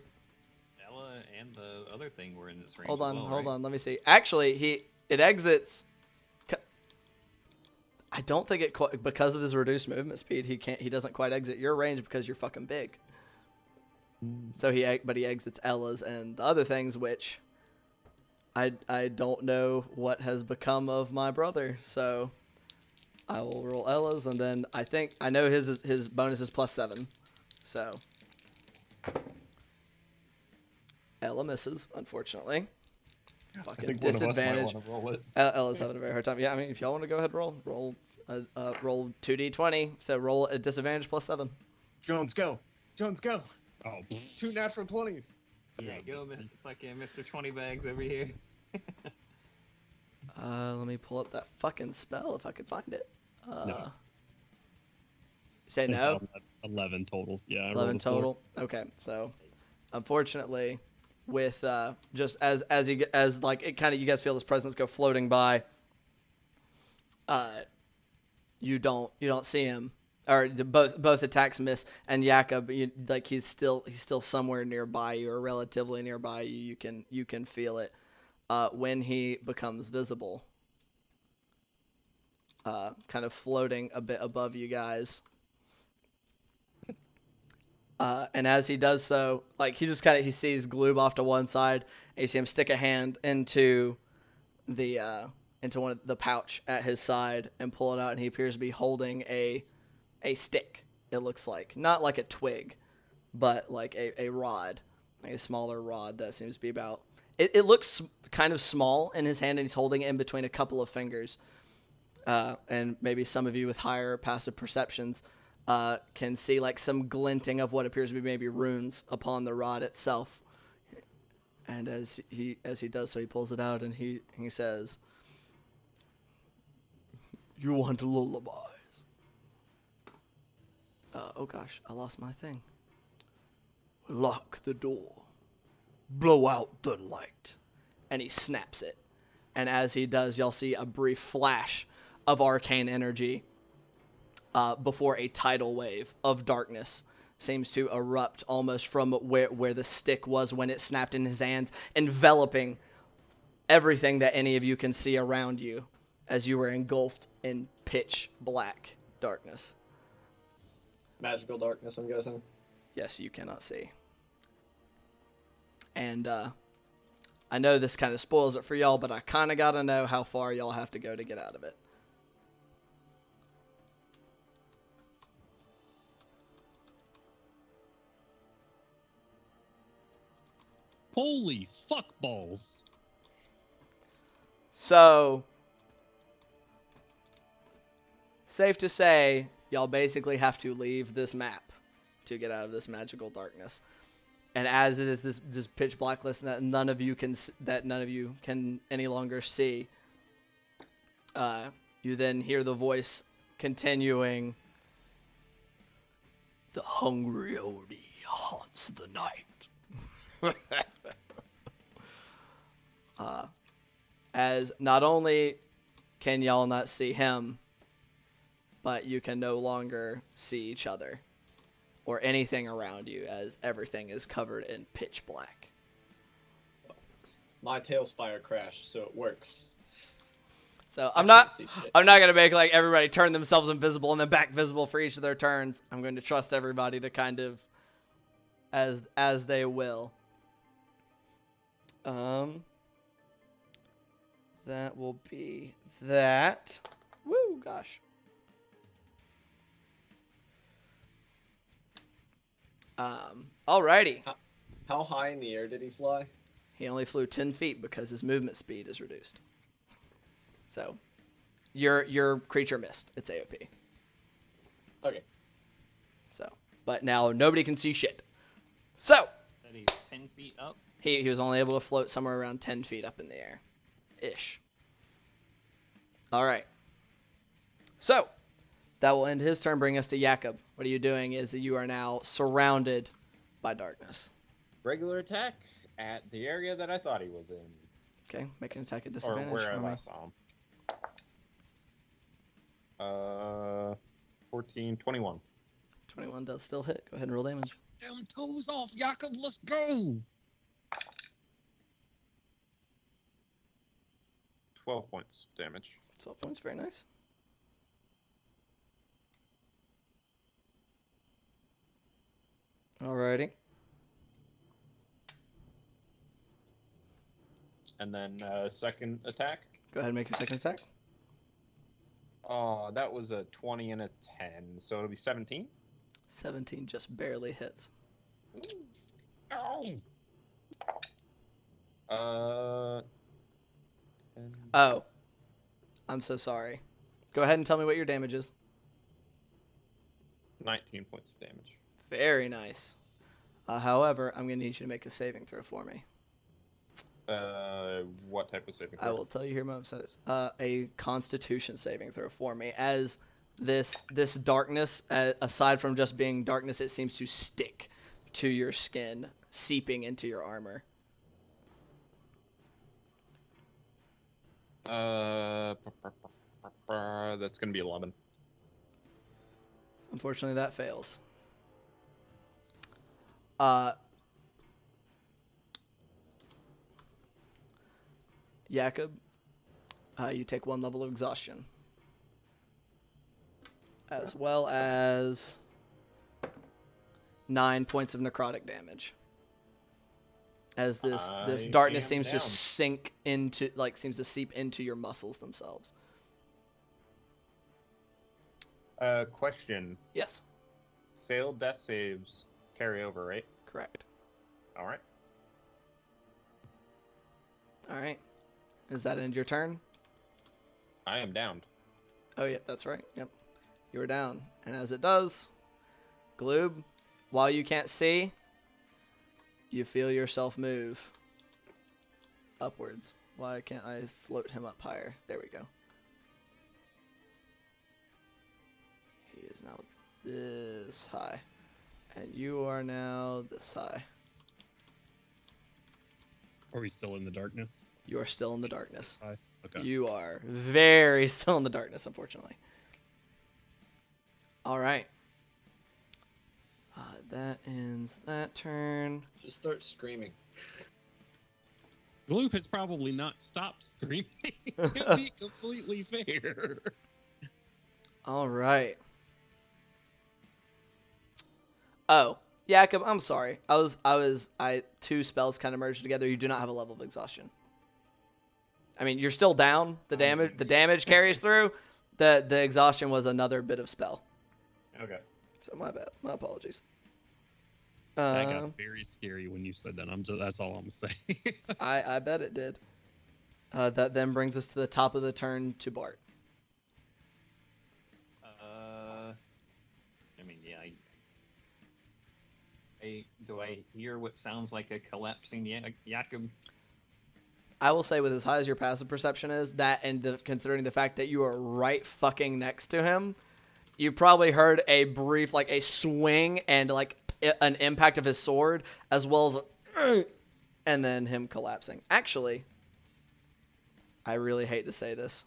Ella and the other thing were in this range.
hold
as
on,
well,
hold
right?
on. Let me see. Actually, it exits. I don't think it because of his reduced movement speed. He doesn't quite exit your range because you're fucking big. So he exits Ella's and the other things, which I don't know what has become of my brother. So I will roll Ella's, and then I know his bonus is +7. So Ella misses, unfortunately. Fucking disadvantage. Ella's having a very hard time. Yeah, I mean, if y'all want to go ahead, roll 2d20. So roll a disadvantage +7.
Jones, go. Jones, go.
Oh,
2 natural 20s.
Yeah, go, Mr. 20 bags over here.
Let me pull up that fucking spell if I could find it.
No.
Say no.
11 total. Yeah. I
11
rolled a 4.
total. Okay, so unfortunately, with just as like it kind of you guys feel his presence go floating by, you don't see him, or both attacks miss, and Jakob, he's still somewhere nearby you or relatively nearby you. You can feel it when he becomes visible, kind of floating a bit above you guys. And as he does so, like he sees Gloob off to one side, and you see him stick a hand into one of the pouch at his side and pull it out, and he appears to be holding a stick. It looks like not like a twig, but like a rod, like a smaller rod that seems to be about. It looks kind of small in his hand, and he's holding it in between a couple of fingers. And maybe some of you with higher passive perceptions can see like some glinting of what appears to be maybe runes upon the rod itself. And as he does so, he pulls it out and he says, "You want lullabies?" Oh gosh, I lost my thing. "Lock the door. Blow out the light." And he snaps it. And as he does, y'all see a brief flash of arcane energy before a tidal wave of darkness seems to erupt almost from where the stick was when it snapped in his hands, enveloping everything that any of you can see around you as you were engulfed in pitch black darkness.
Magical darkness, I'm guessing.
Yes, you cannot see. And I know this kind of spoils it for y'all, but I kind of got to know how far y'all have to go to get out of it.
Holy fuck balls.
So, safe to say, y'all basically have to leave this map to get out of this magical darkness. And as it is this pitch blackness that none of you can any longer see, you then hear the voice continuing, "The hungry Odie haunts the night." As not only can y'all not see him, but you can no longer see each other or anything around you, as everything is covered in pitch black.
My tail spire crashed, so it works.
So
I
I'm not
can't see shit.
gonna make like everybody turn themselves invisible and then back visible for each of their turns. I'm going to trust everybody to kind of as they will. That will be that. Woo, gosh. Alrighty.
How high in the air did he fly?
He only flew 10 feet because his movement speed is reduced. So, your creature missed. It's AOP.
Okay.
So, but now nobody can see shit. So,
That he's 10 feet up.
he was only able to float somewhere around 10 feet up in the air. Ish. Alright. So, that will end his turn, bring us to Jakob. What are you doing is that you are now surrounded by darkness.
Regular attack at the area that I thought he was in.
Okay, make an attack at
Or
disadvantage.
where
for
I
me.
saw him. 14, 21.
21 does still hit. Go ahead and roll damage.
Down toes off, Jakob. Let's go.
12 points damage.
12 points, very nice. Alrighty.
And then second attack.
Go ahead and make your second attack.
Oh, that was a 20 and a 10, so it'll be 17.
17 just barely hits.
Ow. 10.
Oh. I'm so sorry. Go ahead and tell me what your damage is.
19 points of damage.
Very nice. However, I'm going to need you to make a saving throw for me.
What type of saving
I
throw?
will tell you here momentarily. A Constitution saving throw for me, as this darkness, aside from just being darkness, it seems to stick to your skin, seeping into your armor.
That's gonna be 11.
Unfortunately, that fails. Jakob, you take 1 level of exhaustion, as well as 9 points of necrotic damage. As this
I
darkness
am
seems to
down.
sink into, seems to seep into your muscles themselves.
Question.
Yes,
Failed death saves carry over, right?
correct.
Alright.
All right. Is that end your turn?
I am downed.
Oh, yeah, that's right. Yep. You are down. And as it does, Gloob, while you can't see, you feel yourself move upwards. Why can't I float him up higher? There we go. He is now this high. And you are now this high.
Are we still in the darkness?
You are still in the darkness.
Hi. Okay.
You are very still in the darkness, unfortunately. All right. That ends that turn.
Just start screaming.
Gloop has probably not stopped screaming. To be completely fair.
All right. Oh, Jakob, I'm sorry. Two spells kind of merged together. You do not have a level of exhaustion. I mean, you're still down. The damage carries through. The exhaustion was another bit of spell.
Okay.
So my bad. My apologies.
That got very scary when you said that. That's all I'm saying.
I bet it did. That then brings us to the top of the turn to Bart.
I mean, yeah. Do I hear what sounds like a collapsing Jakob?
I will say, with as high as your passive perception is, that and considering the fact that you are right fucking next to him, you probably heard a brief, a swing and an impact of his sword, as well as and then him collapsing. Actually, I really hate to say this.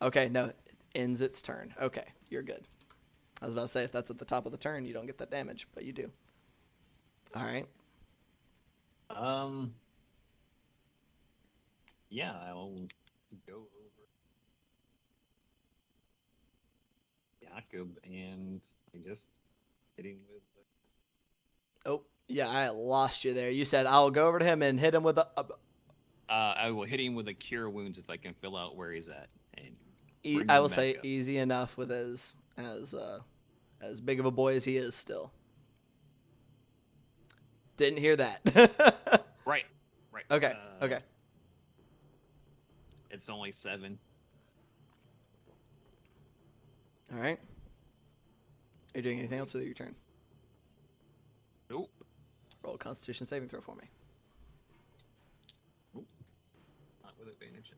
Okay, no, it ends its turn. Okay, you're good. I was about to say, if that's at the top of the turn, you don't get that damage, but you do. All right.
Yeah, I'll go over Jakob and I just hit him with.
Oh, yeah, I lost you there. You said I'll go over to him and hit him with a.
I will hit him with a cure wounds if I can fill out where he's at, and bring
I
him
will
back
say
up.
easy enough with as big of a boy as he is still. Didn't hear that.
Right.
Okay. Okay.
It's only 7.
All right. Are you doing anything else with your turn?
Nope.
Roll a Constitution saving throw for me.
Not with advantage.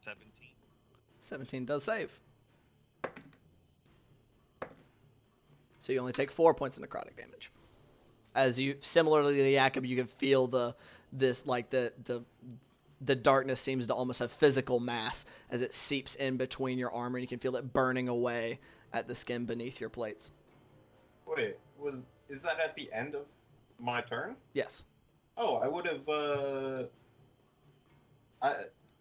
17.
17 does save. So you only take 4 points of necrotic damage. As you, similarly to Jakob, you can feel the darkness seems to almost have physical mass as it seeps in between your armor, and you can feel it burning away at the skin beneath your plates.
Wait, is that at the end of my turn?
Yes.
Oh, I would have.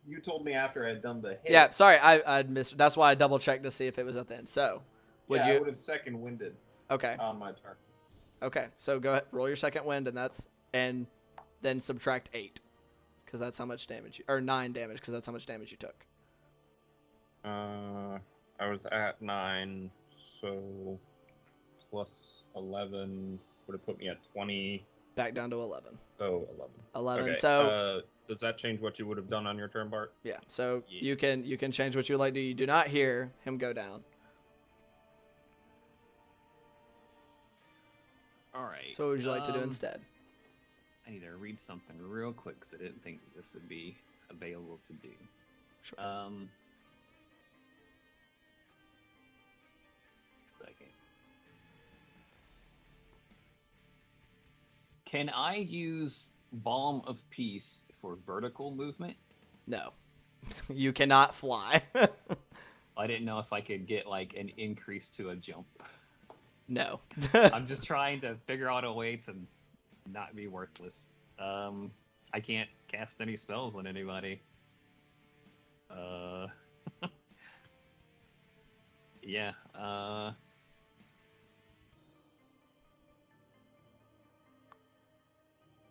You told me after I'd done the hit.
Yeah, sorry, I'd missed. That's why I double checked to see if it was at the end. So,
I would have second winded.
Okay.
On my turn.
Okay, so go ahead, roll your second wind, and then subtract 8, because that's how much damage or 9 damage, because that's how much damage you took.
I was at 9, so plus 11 would have put me at 20.
Back down to 11.
So 11.
11.
Okay.
So
does that change what you would have done on your turn, Bart?
yeah. So
Yeah.
you can change what you would like to do. You do not hear him go down.
All right.
So what would you like to do instead?
I need to read something real quick because I didn't think this would be available to do.
Sure.
Second. Can I use Balm of Peace for vertical movement?
No. You cannot fly.
I didn't know if I could get like an increase to a jump.
No.
I'm just trying to figure out a way to not be worthless. I can't cast any spells on anybody. Yeah.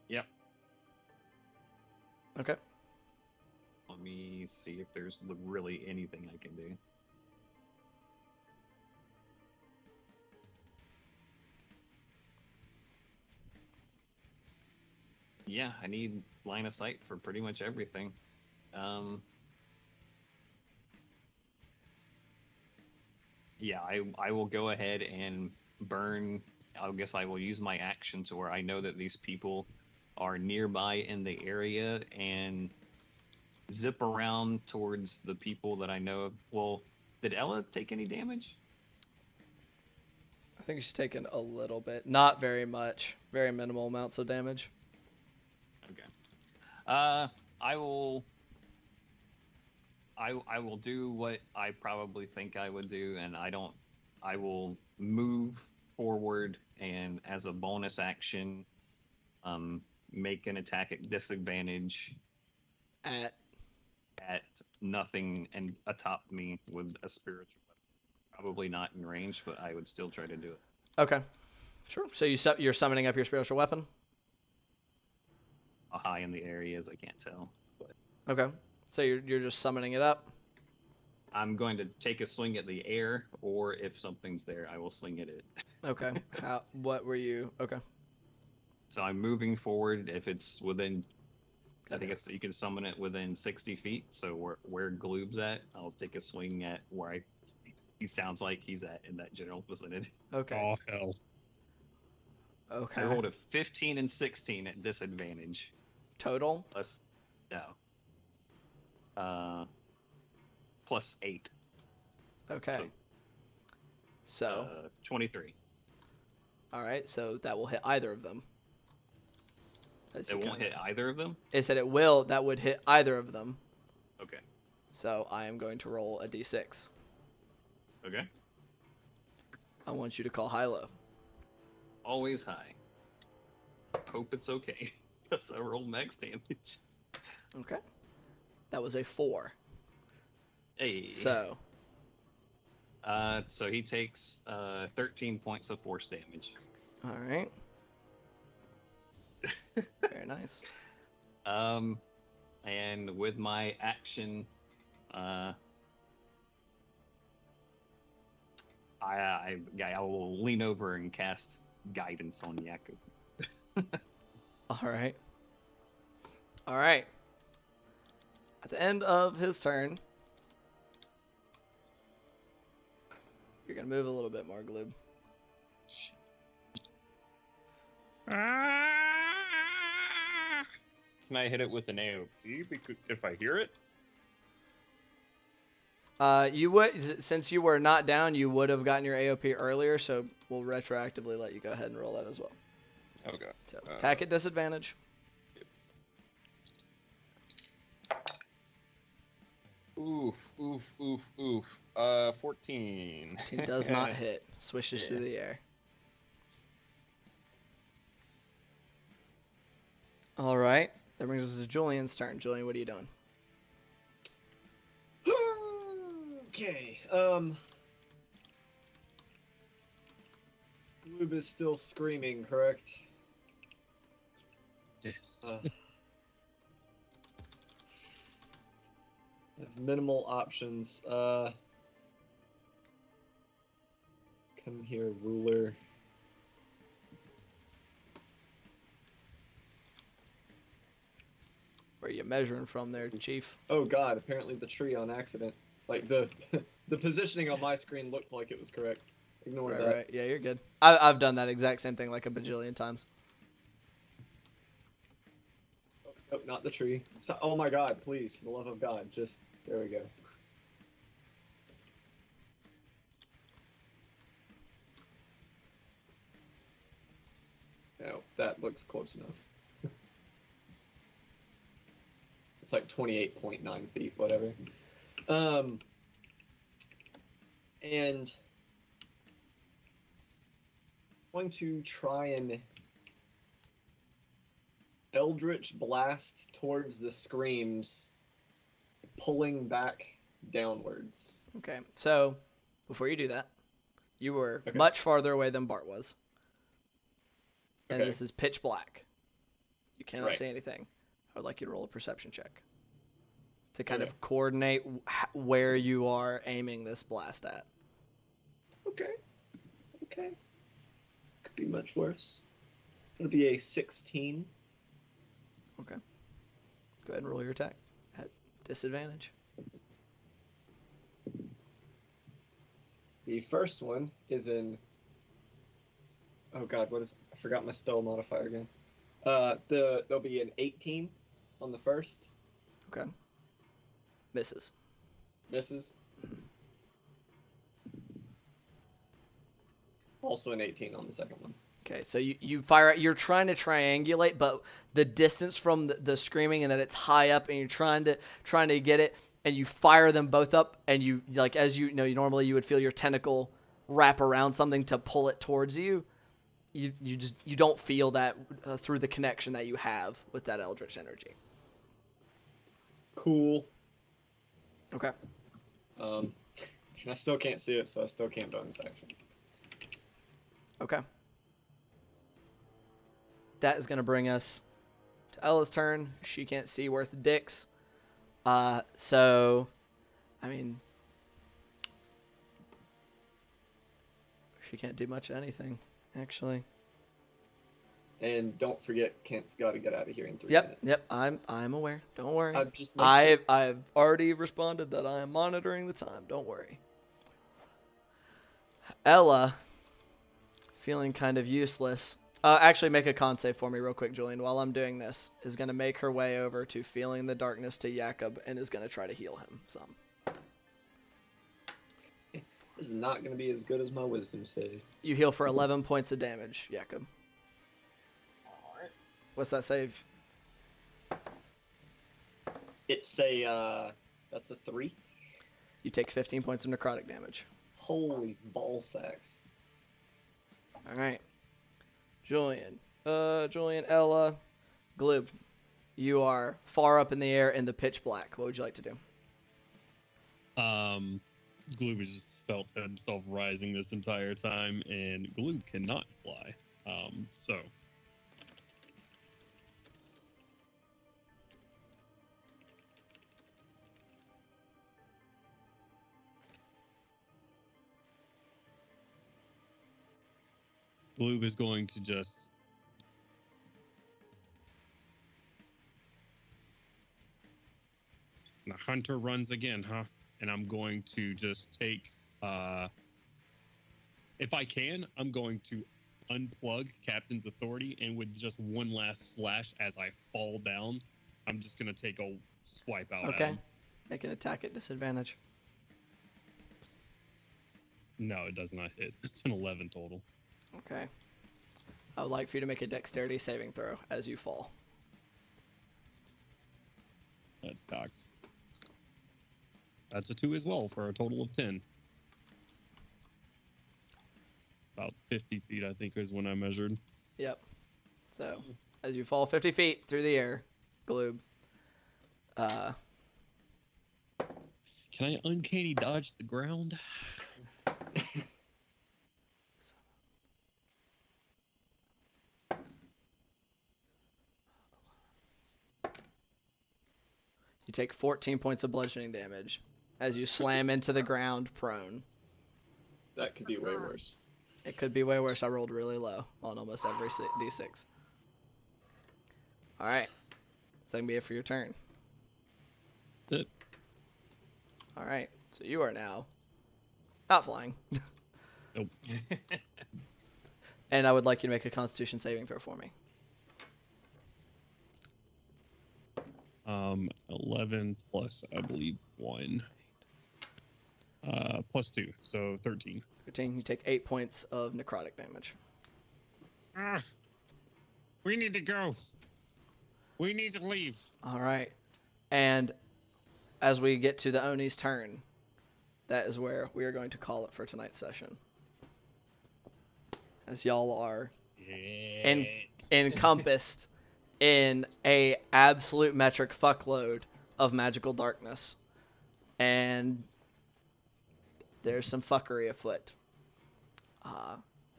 Yep.
Okay.
Let me see if there's really anything I can do. Yeah, I need line of sight for pretty much everything. Yeah, I will go ahead and burn. I guess I will use my action to where I know that these people are nearby in the area and zip around towards the people that I know of. Well, did Ella take any damage?
I think she's taken a little bit. Not very much. Very minimal amounts of damage.
Okay. I will do what I probably think I would do, and I will move forward and as a bonus action, make an attack at disadvantage
At
nothing and atop me with a spiritual weapon. Probably not in range, but I would still try to do it.
Okay. Sure. So you're summoning up your spiritual weapon?
How high in the area as I can't tell. But
Okay. So you're just summoning it up?
I'm going to take a swing at the air, or if something's there, I will swing at it.
Okay. What were you? Okay.
So I'm moving forward. If it's within, I think you can summon it within 60 feet. So where Gloob's at, I'll take a swing at where he sounds like he's at in that general vicinity.
Okay.
Oh, hell.
Okay.
I rolled a 15 and 16 at disadvantage.
Total?
Plus 8.
Okay. So
23.
All right, so that will hit either of them. As
It
you
won't
kinda-
hit either of them?
It said it will. That would hit either of them.
Okay.
So I am going to roll a d6.
Okay.
I want you to call high-low.
Always high. Hope it's okay. Because I roll max damage.
Okay. That was a 4.
Hey.
So
So he takes 13 points of force damage.
all right. Very nice.
And with my action, I will lean over and cast guidance on Jakub.
All right. All right. At the end of his turn, you're gonna move a little bit more, Gloob.
Can I hit it with an AOP if I hear it?
You would, since you were not down, you would have gotten your AOP earlier, so we'll retroactively let you go ahead and roll that as well.
Okay.
So attack at disadvantage.
Oof, oof, oof, oof. 14.
He does not hit. Swishes through the air. All right. That brings us to Julian's turn. Julian, what are you doing?
Okay. Gloob is still screaming, correct?
Yes.
I have minimal options. Come here, ruler.
Where are you measuring from there, Chief?
Oh god, apparently the tree on accident. Like the the positioning on my screen looked like it was correct. Ignore
Right,
that.
right. Yeah, you're good. I've done that exact same thing like a bajillion times.
Oh, not the tree. Stop. Oh my god, please, for the love of God, just there we go. No, that looks close enough. It's like 28.9 feet, whatever. And I'm going to try and Eldritch blast towards the screams, pulling back downwards.
Okay, so before you do that, you were
Okay.
much farther away than Bart was. And
Okay.
this is pitch black. You cannot
Right.
see anything. I would like you to roll a perception check to kind
Okay.
of coordinate where you are aiming this blast at.
Okay. Okay. Could be much worse. It'll be a 16.
Okay. Go ahead and roll your attack at disadvantage.
The first one is in. Oh god, what is? I forgot my spell modifier again. There'll be an 18 on the first.
Okay. Misses.
Misses. Also an 18 on the second one.
Okay, so you fire. You're trying to triangulate, but the distance from the screaming and that it's high up, and you're trying to get it, and you fire them both up, and you like as you know, normally you would feel your tentacle wrap around something to pull it towards you. You don't feel that through the connection that you have with that eldritch energy.
Cool.
Okay.
And I still can't see it, so I still can't bonus action.
Okay. That is going to bring us to Ella's turn. She can't see worth dicks. So, I mean, she can't do much of anything, actually.
And don't forget, Kent's got to get out of here in 3 minutes.
Yep. I'm aware. Don't worry.
I've just like
I've already responded that I am monitoring the time. Don't worry. Ella, feeling kind of useless. Actually, make a con save for me real quick, Julian. While I'm doing this, is going to make her way over to Feeling the Darkness to Jakub and is going to try to heal him some.
This is not going to be as good as my wisdom save.
You heal for 11 points of damage, Jakob.
Alright.
What's that save?
It's a, that's a 3.
You take 15 points of necrotic damage.
Holy ball sacks.
Alright. Julian, Ella, Glib. You are far up in the air in the pitch black. What would you like to do?
Gloob has just felt himself rising this entire time, and Gloob cannot fly. So Gloob is going to just the hunter runs again, huh? And I'm going to just take if I can, I'm going to unplug Captain's Authority, and with just one last slash as I fall down, I'm just gonna take a swipe out at
Okay.
him.
Make an attack at disadvantage.
No, it does not hit. It's an 11 total.
Okay. I would like for you to make a dexterity saving throw as you fall.
That's cocked. That's a 2 as well for a total of 10. About 50 feet, I think, is when I measured.
Yep. So, as you fall 50 feet through the air, Gloob.
Can I uncanny dodge the ground?
You take 14 points of bludgeoning damage as you slam into the ground prone.
That could be way worse.
It could be way worse. I rolled really low on almost every d6. Alright. So that can be it for your turn.
That's it.
Alright. So you are now not flying.
Nope.
And I would like you to make a Constitution saving throw for me.
11 plus, I believe, 1. Plus 2, so 13.
13. You take 8 points of necrotic damage.
We need to go. We need to leave.
Alright. And as we get to the Oni's turn, that is where we are going to call it for tonight's session. As y'all are encompassed in a absolute metric fuckload of magical darkness. And there's some fuckery afoot.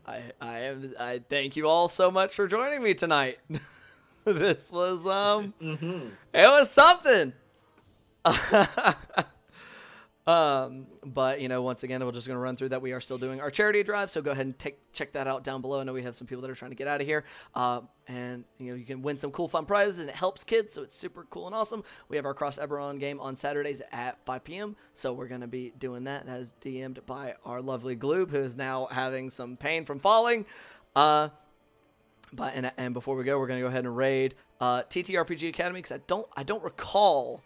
I thank you all so much for joining me tonight. This was it was something. But once again, we're just going to run through that. We are still doing our charity drive, so go ahead and check that out down below. I know we have some people that are trying to get out of here, and you can win some cool fun prizes, and it helps kids, so it's super cool and awesome. We have our Cross Eberron game on Saturdays at 5 p.m., so we're going to be doing that. That is DM'd by our lovely Gloob, who is now having some pain from falling. And before we go, we're going to go ahead and raid TTRPG Academy, because I don't recall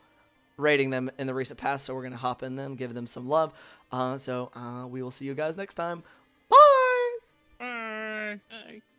rating them in the recent past, so we're going to hop in them, give them some love. So we will see you guys next time.